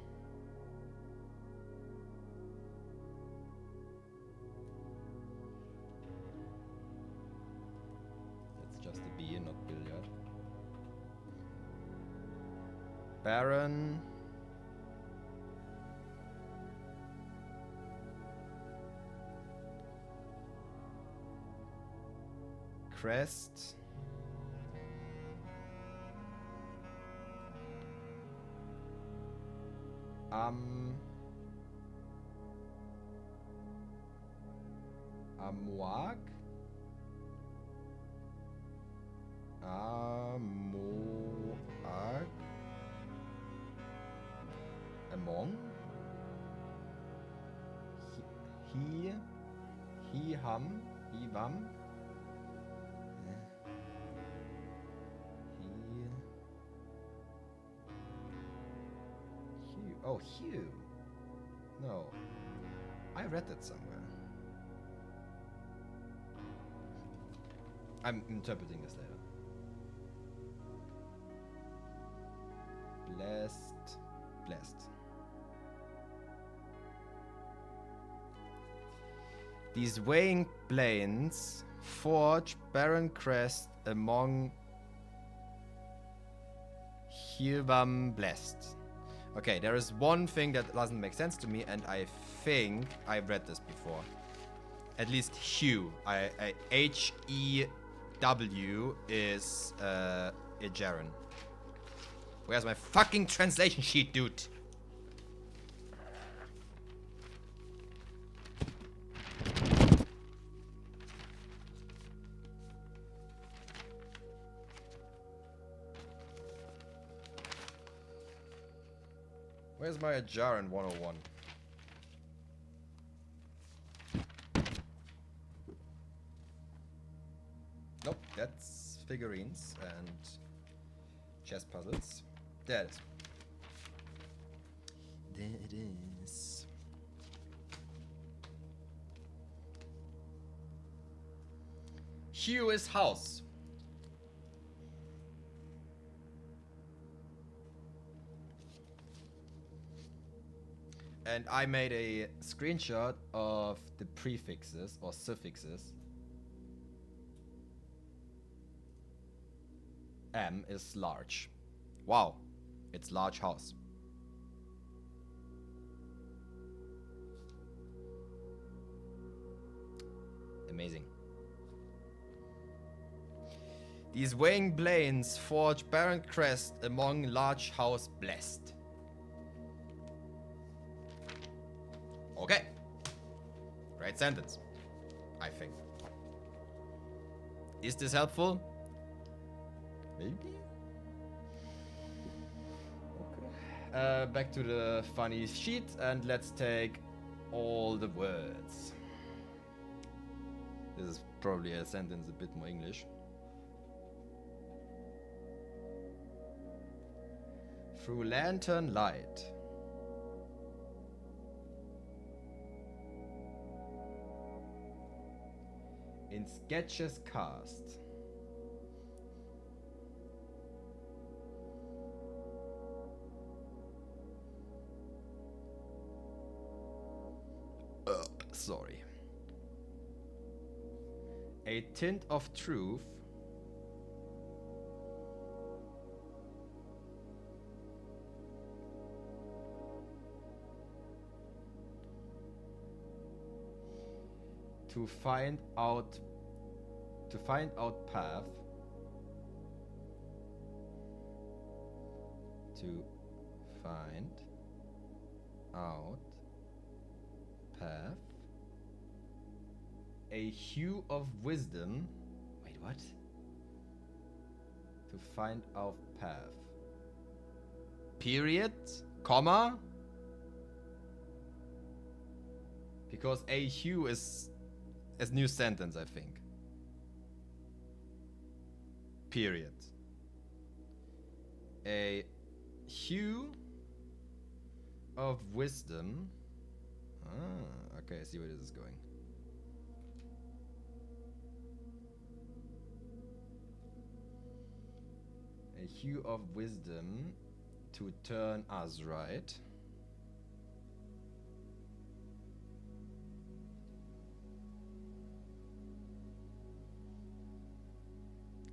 Just a B, not billiard. Baron. Crest. Amouag. Amouag. Among. He hum. He bum. Oh, Hugh. No. I read that somewhere. I'm interpreting this later. Blessed. Blessed. These weighing planes forge barren crest among Hilvam blessed. Okay, there is one thing that doesn't make sense to me, and I think I've read this before. At least Hugh. H-E-W is Jaren? Where's my fucking translation sheet, dude? Where's my Jaren 101? Nope, that's figurines and chess puzzles. There it is. There it is. Hugh's house. And I made a screenshot of the prefixes or suffixes. M is large. Wow, it's large house. Amazing. These weighing planes forge barren crest among large house blessed. Okay. Great sentence, I think. Is this helpful? Maybe? Okay. Back to the funny sheet and let's take all the words. This is probably a sentence a bit more English. Through lantern light. In sketches cast. Sorry. A tint of truth. To find out path. To find out path. A hue of wisdom. Wait, what? To find out path. Period, comma. Because a hue is a new sentence, I think. Period. A hue of wisdom. Ah, okay, I see where this is going. A hue of wisdom to turn us right.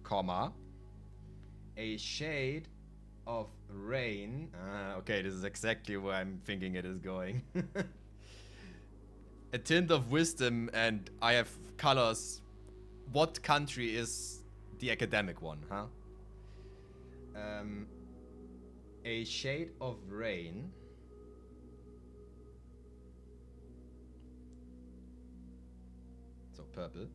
Comma. A shade of rain. Okay, this is exactly where I'm thinking it is going. A tint of wisdom, and I have colors. What country is the academic one, huh? A shade of rain. So purple.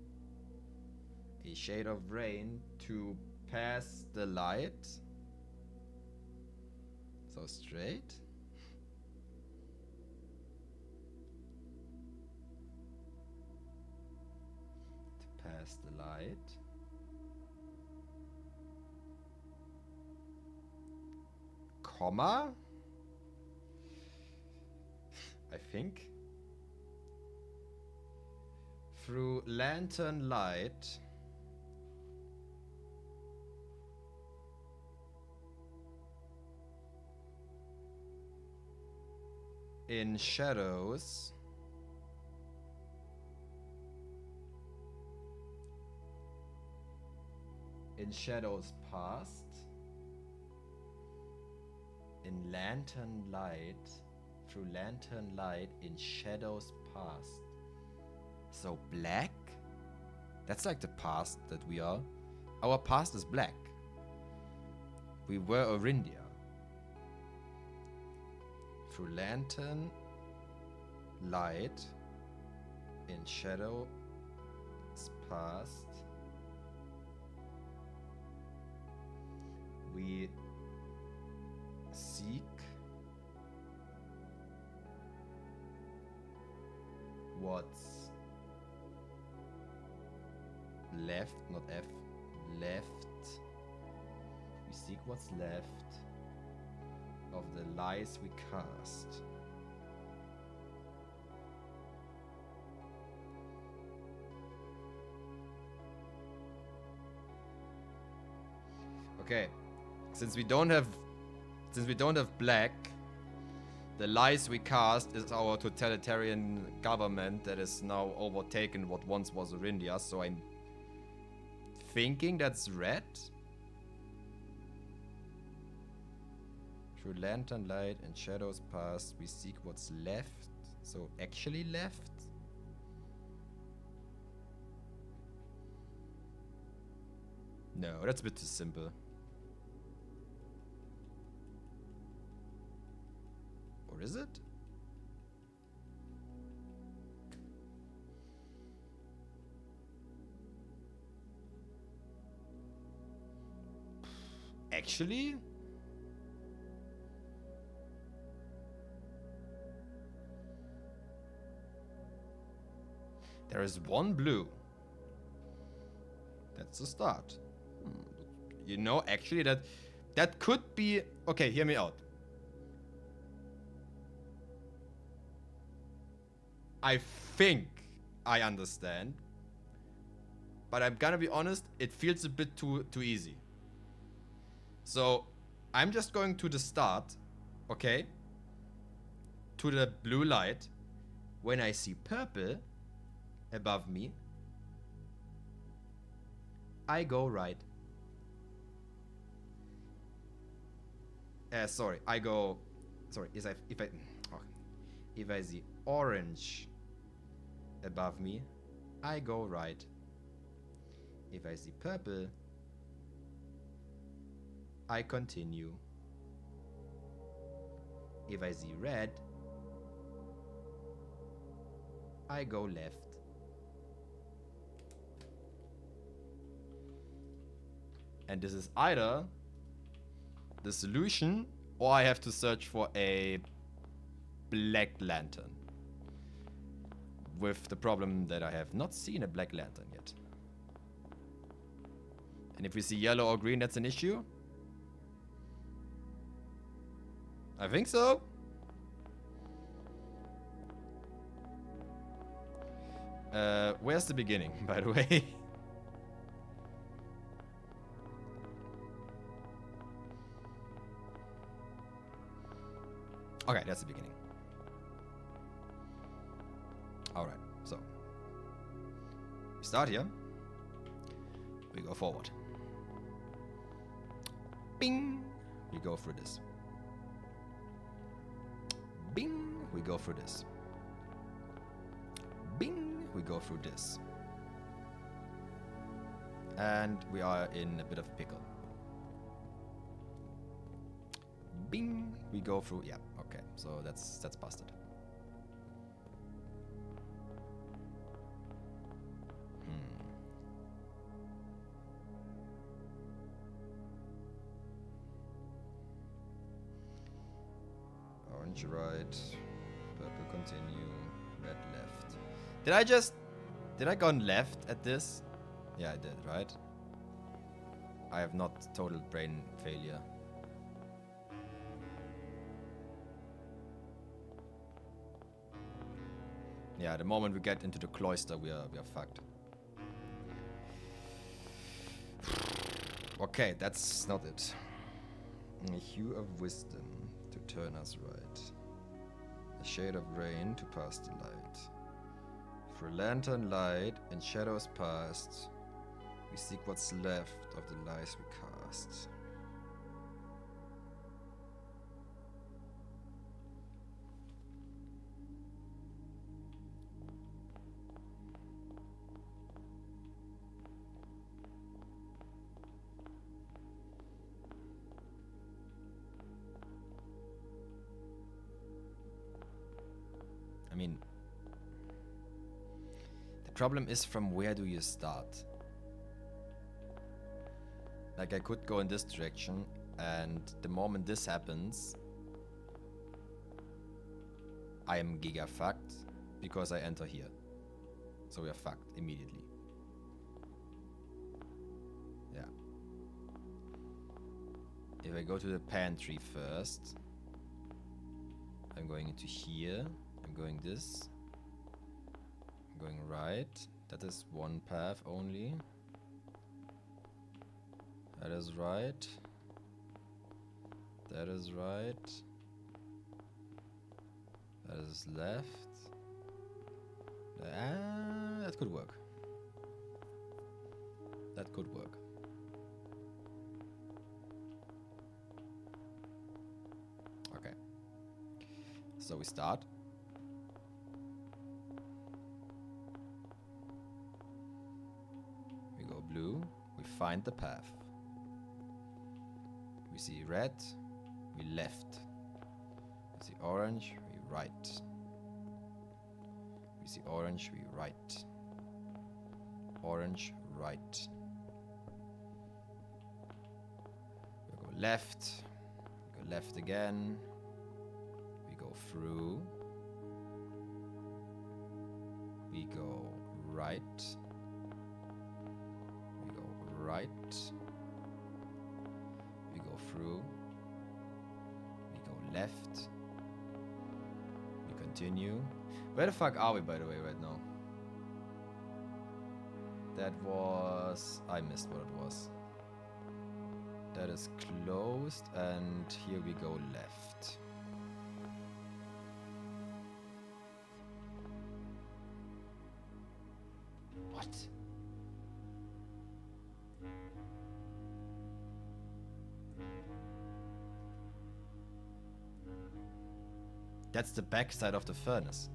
A shade of rain to pass the light. So straight. To pass the light. Comma. I think. Through lantern light. In shadows. In shadows past. In lantern light. Through lantern light in shadows past. So black? That's like the past that we are. Our past is black. We were Orindia. Through lantern, light, in shadow, past. We seek what's left, not F, left. We seek what's left of the lies we cast. Okay, since we don't have black, the lies we cast is our totalitarian government that is now overtaken what once was Orindia. So I'm thinking that's red. Through lantern, light, and shadows past, we seek what's left. So actually left. No, that's a bit too simple. Or is it? Actually? There is one blue. That's the start. You know, actually that could be... Okay, hear me out. I think I understand. But I'm gonna be honest, it feels a bit too easy. So, I'm just going to the start, okay? To the blue light. When I see purple above me, I go right. Sorry, I go... Sorry, if I see orange above me, I go right. If I see purple, I continue. If I see red, I go left. And this is either the solution, or I have to search for a black lantern. With the problem that I have not seen a black lantern yet. And if we see yellow or green, that's an issue? I think so. Where's the beginning, by the way? Okay, that's the beginning. Alright, so. We start here. We go forward. Bing! We go through this. Bing! We go through this. Bing! We go through this. And we are in a bit of a pickle. Bing! We go through... Yeah, okay. So that's busted. Orange right. Purple continue. Red left. Did I go left at this? Yeah, I did, right? I have not total brain failure. Yeah, the moment we get into the cloister, we are fucked. Okay, that's not it. A hue of wisdom to turn us right. A shade of rain to pass the light. Through lantern light and shadows past, we seek what's left of the lies we cast. mean, the problem is, from where do you start? Like, I could go in this direction, and the moment this happens, I am giga fucked because I enter here. So we are fucked immediately. Yeah. If I go to the pantry first, I'm going into here. I'm going this. I'm going right. That is one path only. That is right. That is right. That is left. That could work. That could work. Okay. So we start. We go blue. We find the path. We see red. We left. We see orange. We right. We see orange, we right. Orange, right. We go left. We go left again. We go through. We go right. We go right. We go through. We go left. We continue. Where the fuck are we, by the way, right now? That was... I missed what it was. That is closed, and here we go left. What? That's the backside of the furnace.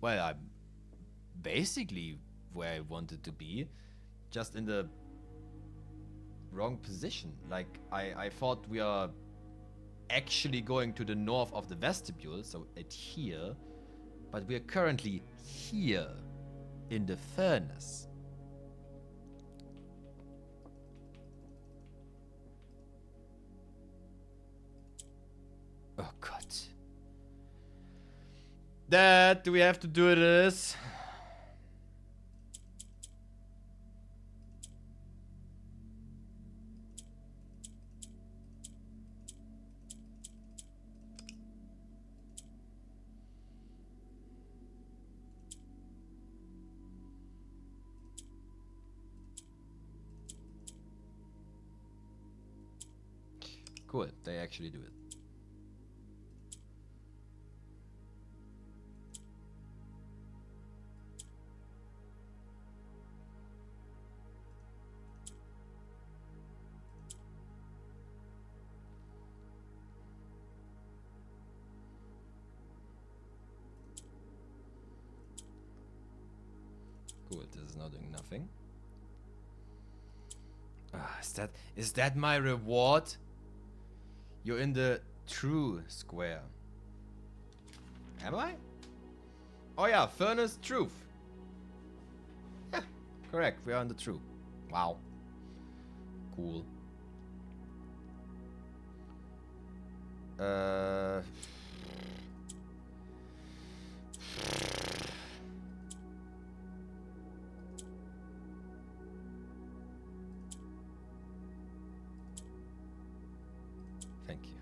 Well, I'm basically where I wanted to be, just in the wrong position. Like, I thought we are actually going to the north of the vestibule, so at here, but we are currently here in the furnace. Oh god. Dad, do we have to do this? Cool, they actually do it. Cool, this is not doing nothing. Ah, is that my reward? You're in the true square. Am I? Oh yeah, furnace truth. Yeah, correct. We are in the true. Wow. Cool. Thank you.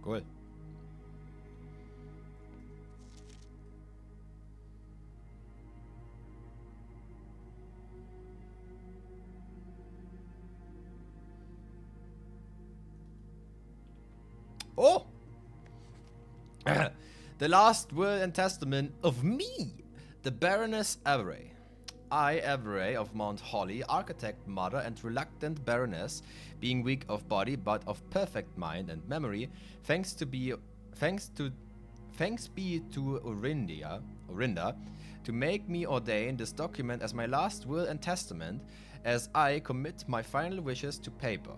Cool. Oh! The last will and testament of me, the Baroness Averay. I, Averay of Mount Holly, architect, mother, and reluctant baroness, being weak of body but of perfect mind and memory, thanks be to Orinda, to make me ordain this document as my last will and testament, as I commit my final wishes to paper.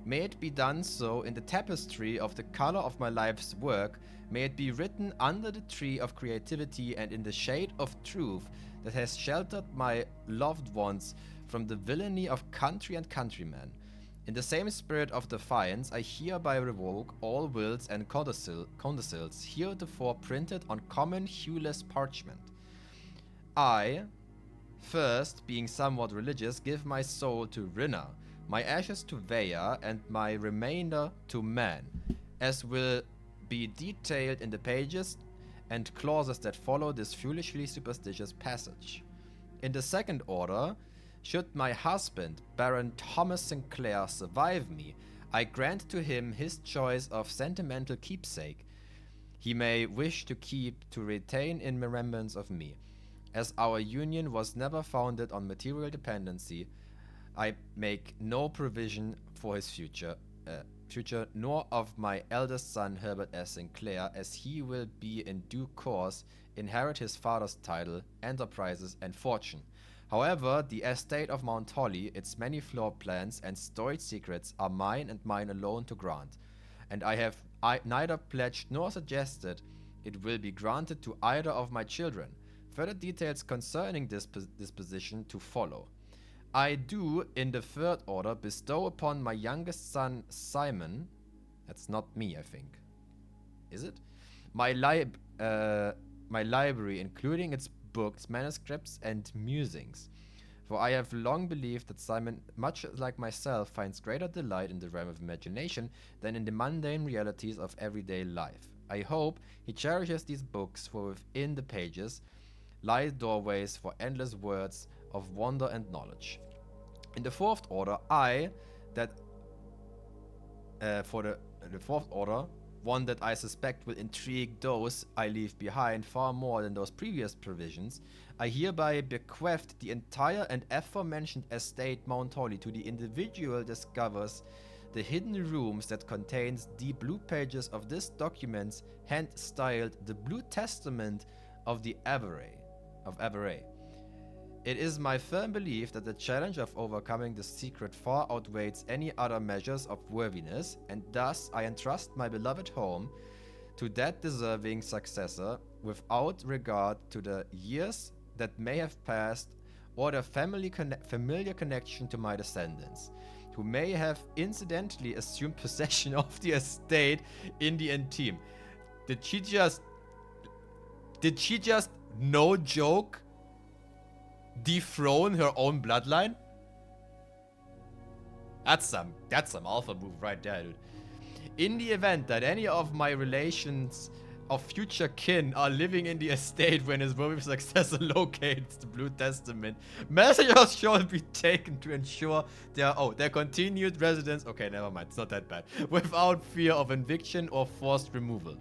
May it be done so in the tapestry of the color of my life's work. May it be written under the tree of creativity and in the shade of truth that has sheltered my loved ones from the villainy of country and countrymen. In the same spirit of defiance, I hereby revoke all wills and codicils heretofore printed on common hueless parchment. I, first, being somewhat religious, give my soul to Rinna, my ashes to Veya, and my remainder to man, as will be detailed in the pages and clauses that follow this foolishly superstitious passage. In the second order, should my husband, Baron Thomas Sinclair, survive me, I grant to him his choice of sentimental keepsake he may wish to retain in remembrance of me. As our union was never founded on material dependency, I make no provision for his future, nor of my eldest son Herbert S. Sinclair, as he will be in due course inherit his father's title, enterprises, and fortune. However, the estate of Mount Holly, its many floor plans and storied secrets are mine and mine alone to grant, and I have neither pledged nor suggested it will be granted to either of my children. Further details concerning this disposition to follow. I do, in the third order, bestow upon my youngest son, Simon, that's not me, I think. Is it? My library, including its books, manuscripts, and musings. For I have long believed that Simon, much like myself, finds greater delight in the realm of imagination than in the mundane realities of everyday life. I hope he cherishes these books, for within the pages lie doorways for endless words of wonder and knowledge. In the fourth order, one that I suspect will intrigue those I leave behind far more than those previous provisions, I hereby bequeath the entire and aforementioned estate Mount Holly to the individual discovers the hidden rooms that contains the blue pages of this document, hand-styled the Blue Testament of the Averay. It is my firm belief that the challenge of overcoming the secret far outweighs any other measures of worthiness, and thus I entrust my beloved home to that deserving successor, without regard to the years that may have passed or the familiar connection to my descendants, who may have incidentally assumed possession of the estate in the interim. Did she just, no joke, dethrone her own bloodline? That's some alpha move right there, dude. In the event that any of my relations of future kin are living in the estate when his worthy successor locates the Blue Testament, measures shall be taken to ensure their continued residence, okay, never mind, it's not that bad, without fear of eviction or forced removal.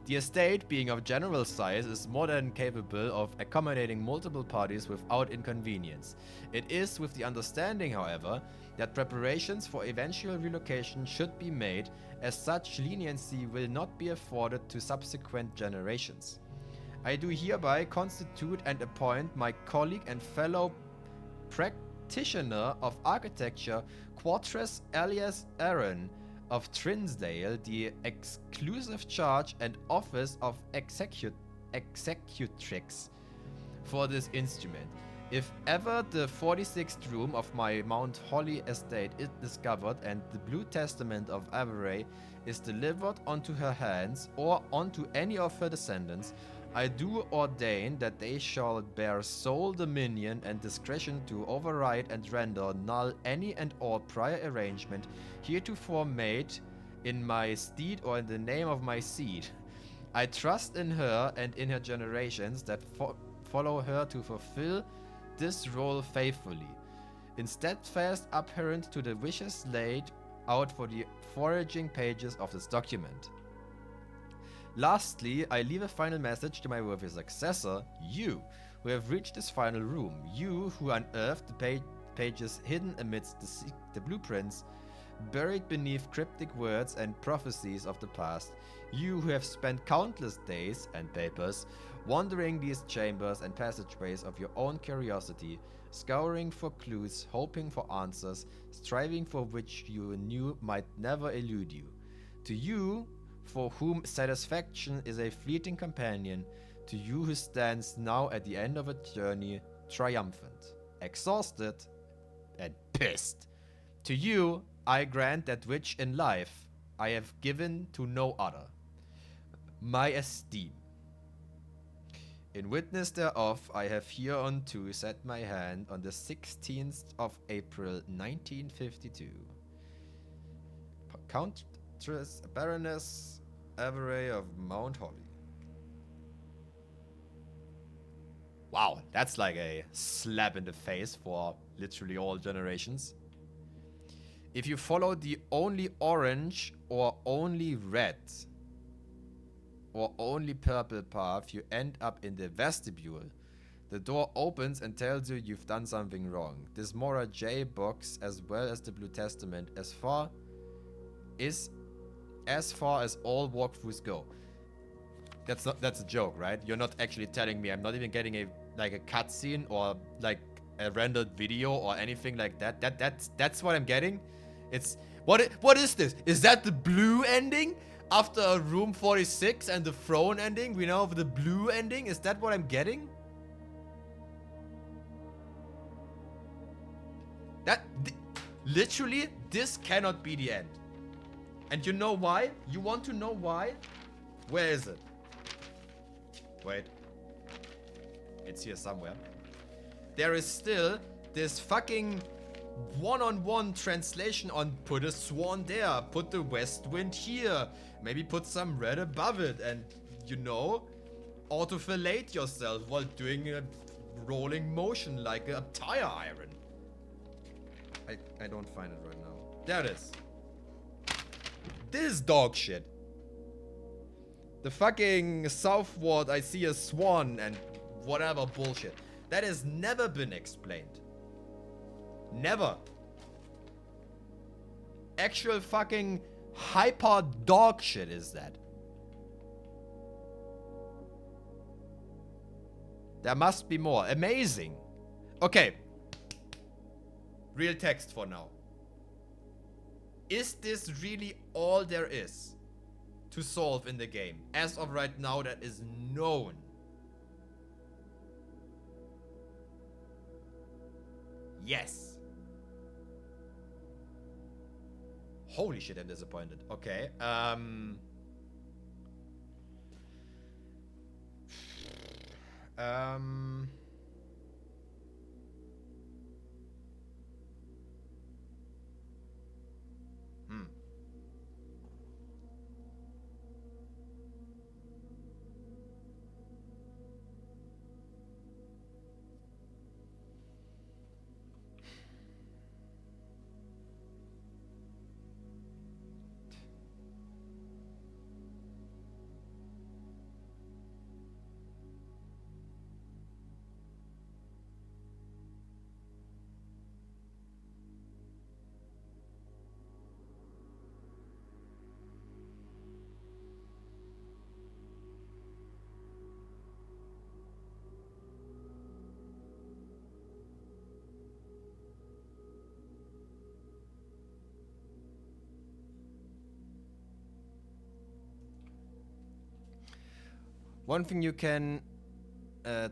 The estate, being of general size, is more than capable of accommodating multiple parties without inconvenience. It is with the understanding, however, that preparations for eventual relocation should be made, as such leniency will not be afforded to subsequent generations. I do hereby constitute and appoint my colleague and fellow practitioner of architecture, Quartres alias Aaron, of Trinsdale, the exclusive charge and office of executrix for this instrument. If ever the 46th room of my Mount Holly estate is discovered and the Blue Testament of Averay is delivered onto her hands or onto any of her descendants, I do ordain that they shall bear sole dominion and discretion to override and render null any and all prior arrangement heretofore made in my steed or in the name of my seed. I trust in her and in her generations that follow her to fulfill this role faithfully, in steadfast adherence to the wishes laid out for the foraging pages of this document. Lastly, I leave a final message to my worthy successor, you, who have reached this final room, you who unearthed the pages hidden amidst the blueprints, buried beneath cryptic words and prophecies of the past, you who have spent countless days and papers wandering these chambers and passageways of your own curiosity, scouring for clues, hoping for answers, striving for which you knew might never elude you. To you, for whom satisfaction is a fleeting companion, to you who stands now at the end of a journey, triumphant, exhausted, and pissed. To you, I grant that which in life I have given to no other, my esteem. In witness thereof, I have hereunto set my hand on the 16th of April, 1952. Countess Baroness Avery of Mount Holly. Wow, that's like a slap in the face for literally all generations. If you follow the only orange or only red or only purple path, you end up in the vestibule. The door opens and tells you you've done something wrong. This Mora J box, as well as the Blue Testament, as far as all walkthroughs go. That's a joke, right? You're not actually telling me. I'm not even getting a cutscene or like a rendered video or anything like that. That's what I'm getting. It's what is this? Is that the blue ending after Room 46 and the throne ending? We now have the blue ending. Is that what I'm getting? Literally, this cannot be the end. And you know why? You want to know why? Where is it? Wait. It's here somewhere. There is still this fucking one-on-one translation on put a swan there, put the west wind here, maybe put some red above it, and, you know, auto-fillate yourself while doing a rolling motion like a tire iron. I don't find it right now. There it is. This is dog shit. The fucking southward I see a swan and whatever bullshit. That has never been explained. Never. Actual fucking hyper dog shit is that. There must be more. Amazing. Okay. Real text for now. Is this really all there is to solve in the game? As of right now, that is known. Yes. Holy shit, I'm disappointed. Okay. One thing you can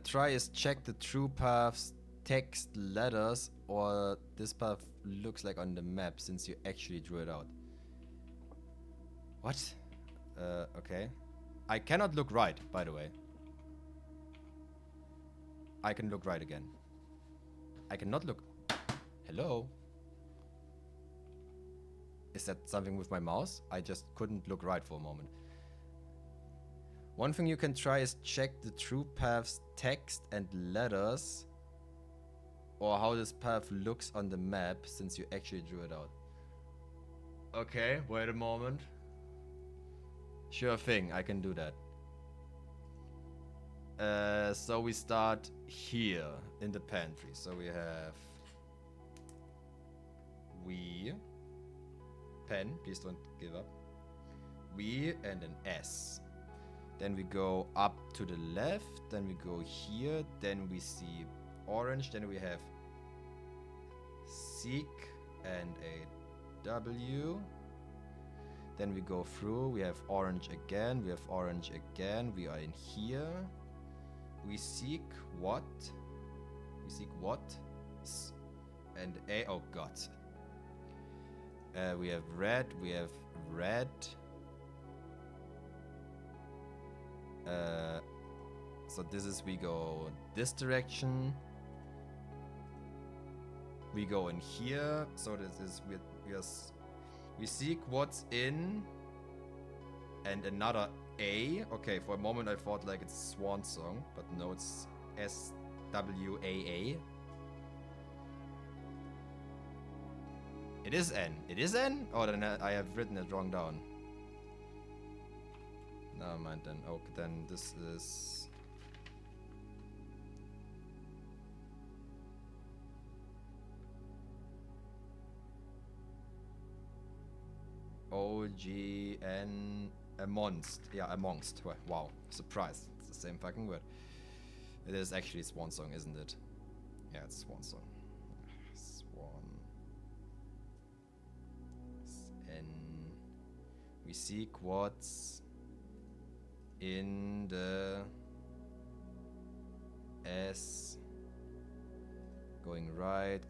try is check the true path's text letters, or this path looks like on the map since you actually drew it out. What? Okay. I cannot look right, by the way. I can look right again. I cannot look... Hello? Is that something with my mouse? I just couldn't look right for a moment. One thing you can try is check the true path's text and letters, or how this path looks on the map since you actually drew it out. Okay, wait a moment. Sure thing, I can do that. So we start here in the pantry. So we have pen, please don't give up. And an S. Then we go up to the left, then we go here, then we see orange, then we have seek and a W. Then we go through, we have orange again, we are in here. We seek what? And A, oh god. We have red. So this is, we go this direction. We go in here. So this is, we seek what's in and another A. Okay, for a moment I thought like it's Swan Song, but no, it's SWAA. It is N. It is N? Oh, then I have written it wrong down. Never mind then. Okay, then this is... O-G-N... Amongst. Yeah, amongst. Wow, surprise. It's the same fucking word. It is actually Swan Song, isn't it? Yeah, it's Swan Song. Swan... N... We seek what's in the S. Going right.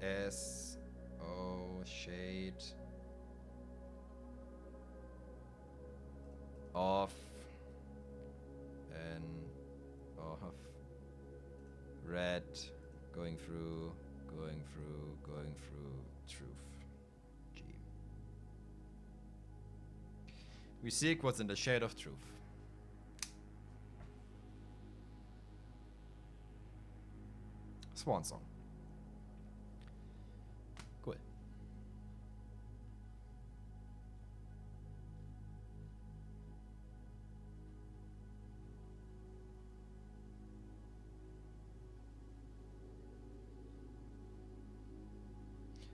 S. O. Shade. Off. And off. Red. Going through. Truth. G. We seek what's in the shade of truth. Swan Song. Cool.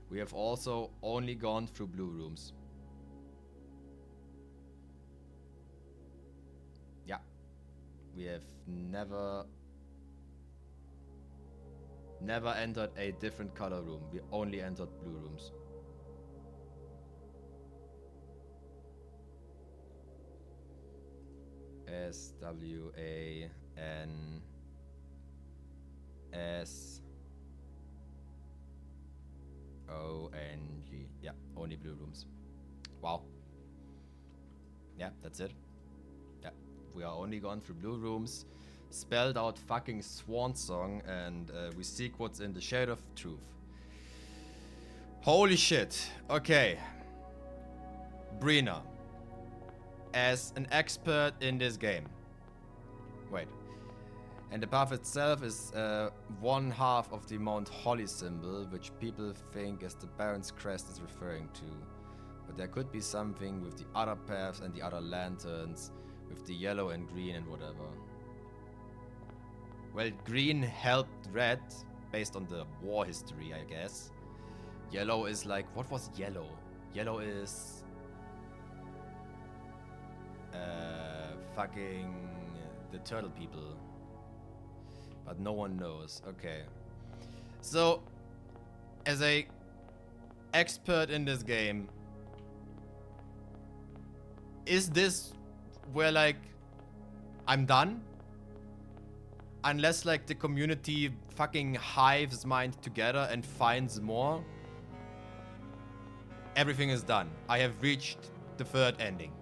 We have also only gone through blue rooms. Yeah. We have never entered a different color room. We only entered blue rooms. SWANSONG. Yeah, only blue rooms. Wow. Yeah, that's it. Yeah, we are only gone through blue rooms, spelled out fucking Swan Song, and we seek what's in the shade of truth. Holy shit. Okay. Brina, as an expert in this game. Wait. And the path itself is one half of the Mount Holly symbol, which people think as the Baron's crest is referring to. But there could be something with the other paths and the other lanterns, with the yellow and green and whatever. Well, green helped red, based on the war history, I guess. Yellow is like, what was yellow? Yellow is... fucking... the turtle people. But no one knows. Okay. So, as a expert in this game, is this where, like, I'm done? Unless, like, the community fucking hives mind together and finds more, everything is done. I have reached the third ending.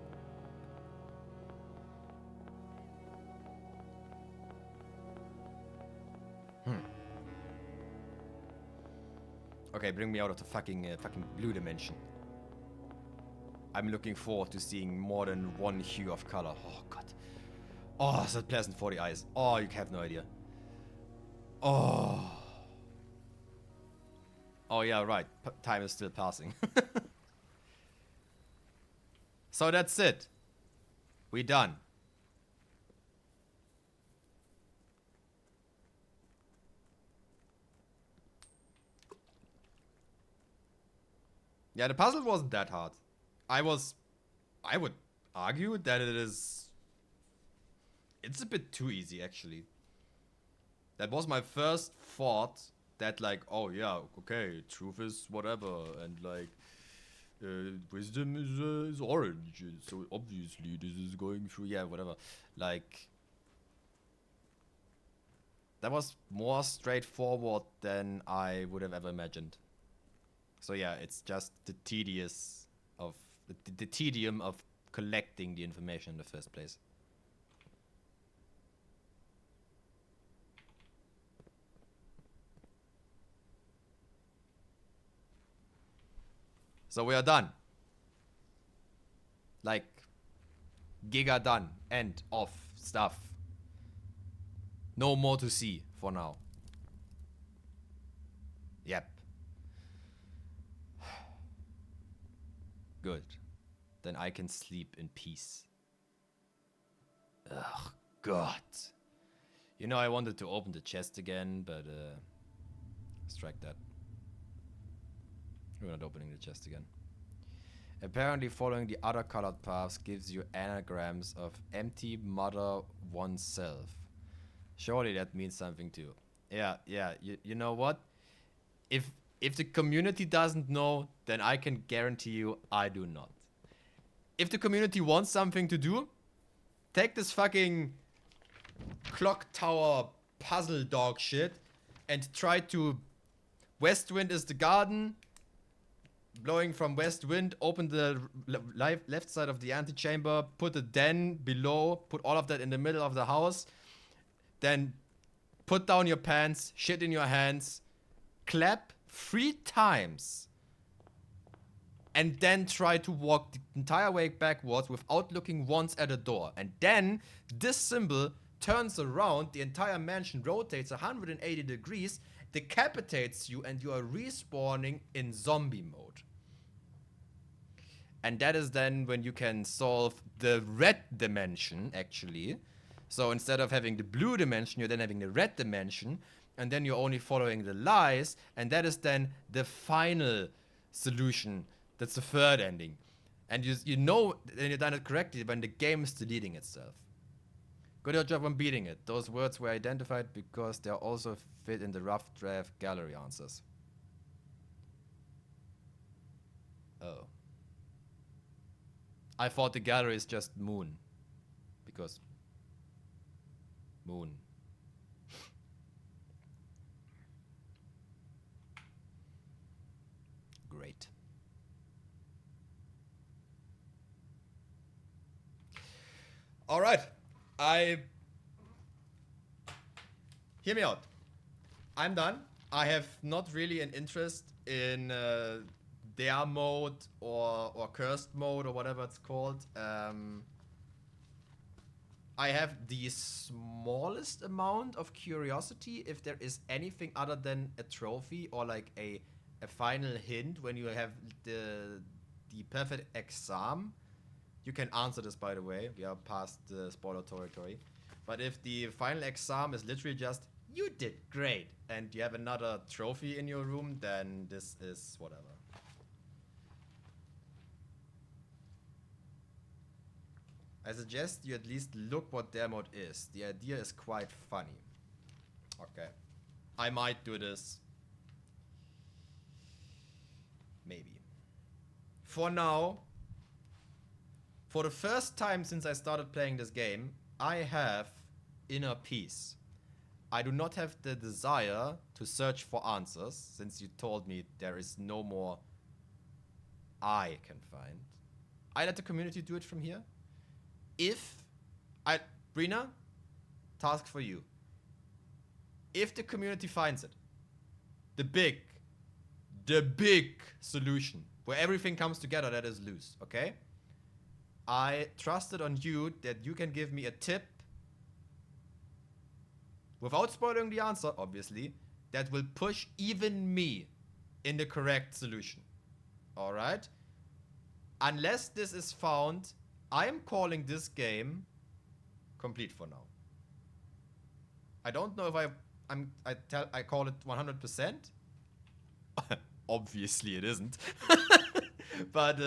Okay, bring me out of the fucking blue dimension. I'm looking forward to seeing more than one hue of color. Oh god. Oh, so pleasant for the eyes. Oh, you have no idea. Oh. Oh yeah, right. Time is still passing. So that's it. We done. Yeah, the puzzle wasn't that hard. I would argue that it's a bit too easy actually. That was my first thought that like, oh yeah, okay, truth is whatever, and like, wisdom is orange, so obviously this is going through, yeah, whatever. Like, that was more straightforward than I would have ever imagined. So yeah, it's just the tedium of collecting the information in the first place. So we are done. Like, giga done. End of stuff. No more to see for now. Yep. Good. Then I can sleep in peace. Ugh, God. You know, I wanted to open the chest again, but strike that. We're not opening the chest again. Apparently following the other colored paths gives you anagrams of empty mother oneself. Surely that means something too. Yeah. You know what? If the community doesn't know, then I can guarantee you I do not. If the community wants something to do, take this fucking clock tower puzzle dog shit and try to... West wind is the garden. Blowing from west wind, open the left side of the antechamber, put a den below, put all of that in the middle of the house, then put down your pants, shit in your hands, clap 3 times, and then try to walk the entire way backwards without looking once at a door. And then this symbol turns around, the entire mansion rotates 180 degrees, decapitates you, and you are respawning in zombie mode. And that is then when you can solve the red dimension, actually. So instead of having the blue dimension, you're then having the red dimension. And then you're only following the lies. And that is then the final solution. That's the third ending. And you know that you've done it correctly when the game is deleting itself. Good job on beating it. Those words were identified because they also fit in the rough draft gallery answers. Oh. I thought the gallery is just moon. Because... moon. Great. Alright. Hear me out. I'm done. I have not really an interest in... their mode or cursed mode or whatever it's called. I have the smallest amount of curiosity if there is anything other than a trophy or like a final hint when you have the perfect exam. You can answer this, by the way. We are past the spoiler territory. But if the final exam is literally just, you did great, and you have another trophy in your room, then this is whatever. I suggest you at least look what their mode is. The idea is quite funny. Okay. I might do this. Maybe. For now, for the first time since I started playing this game, I have inner peace. I do not have the desire to search for answers, since you told me there is no more I can find. I let the community do it from here. Brina, task for you. If the community finds it, the big solution where everything comes together that is loose, okay? I trusted on you that you can give me a tip without spoiling the answer, obviously, that will push even me in the correct solution. Alright? Unless this is found, I am calling this game complete for now. I don't know if I call it 100%. Obviously it isn't. But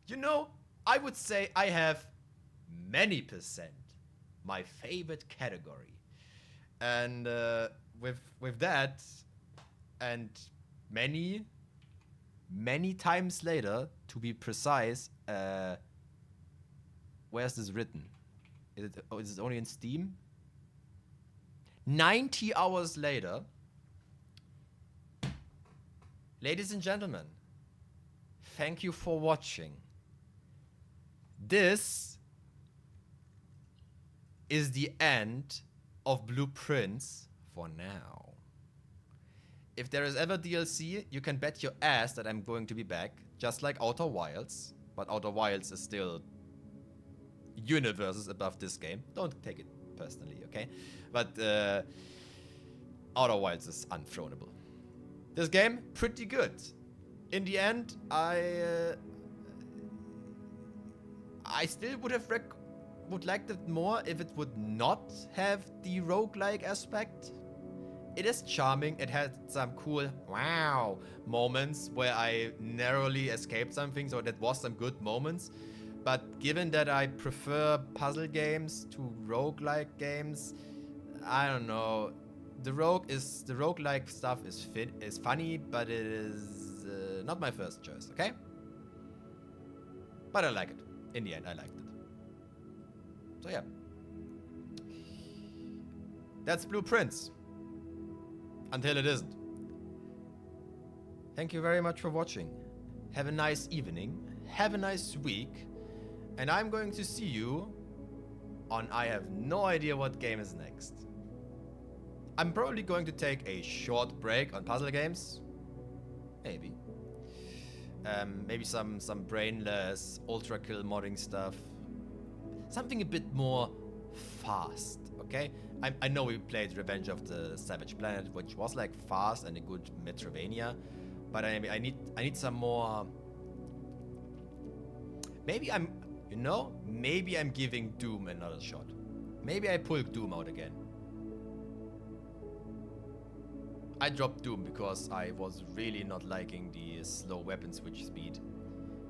you know, I would say I have many percent. My favorite category. And with that, and many times later, to be precise, where's this written? Is it only in Steam? 90 hours later, ladies and gentlemen, thank you for watching. This is the end of Blueprints for now. If there is ever DLC, you can bet your ass that I'm going to be back, just like Outer Wilds. But Outer Wilds is still universes above this game. Don't take it personally, okay? But Outer Wilds is unthronable. This game, pretty good. In the end, I still would like it more if it would not have the roguelike aspect. It is charming. It had some cool wow moments where I narrowly escaped something, so that was some good moments. But given that I prefer puzzle games to roguelike games, I don't know. The roguelike stuff is funny, but it is not my first choice, okay? But I like it. In the end, I liked it. So yeah. That's Blueprints. Until it isn't. Thank you very much for watching. Have a nice evening. Have a nice week. And I'm going to see you on I have no idea what game is next. I'm probably going to take a short break on puzzle games. Maybe. Maybe some brainless ultra kill modding stuff. Something a bit more fast, okay? I know we played Revenge of the Savage Planet, which was like fast and a good Metroidvania, but I need some more. Maybe maybe I'm giving Doom another shot. Maybe I pull Doom out again. I dropped Doom because I was really not liking the slow weapon switch speed.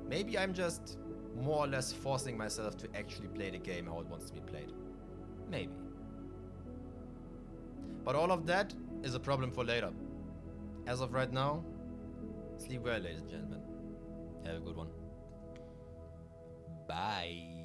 Maybe I'm just more or less forcing myself to actually play the game how it wants to be played. Maybe. But all of that is a problem for later. As of right now, sleep well, ladies and gentlemen. Have a good one. Bye.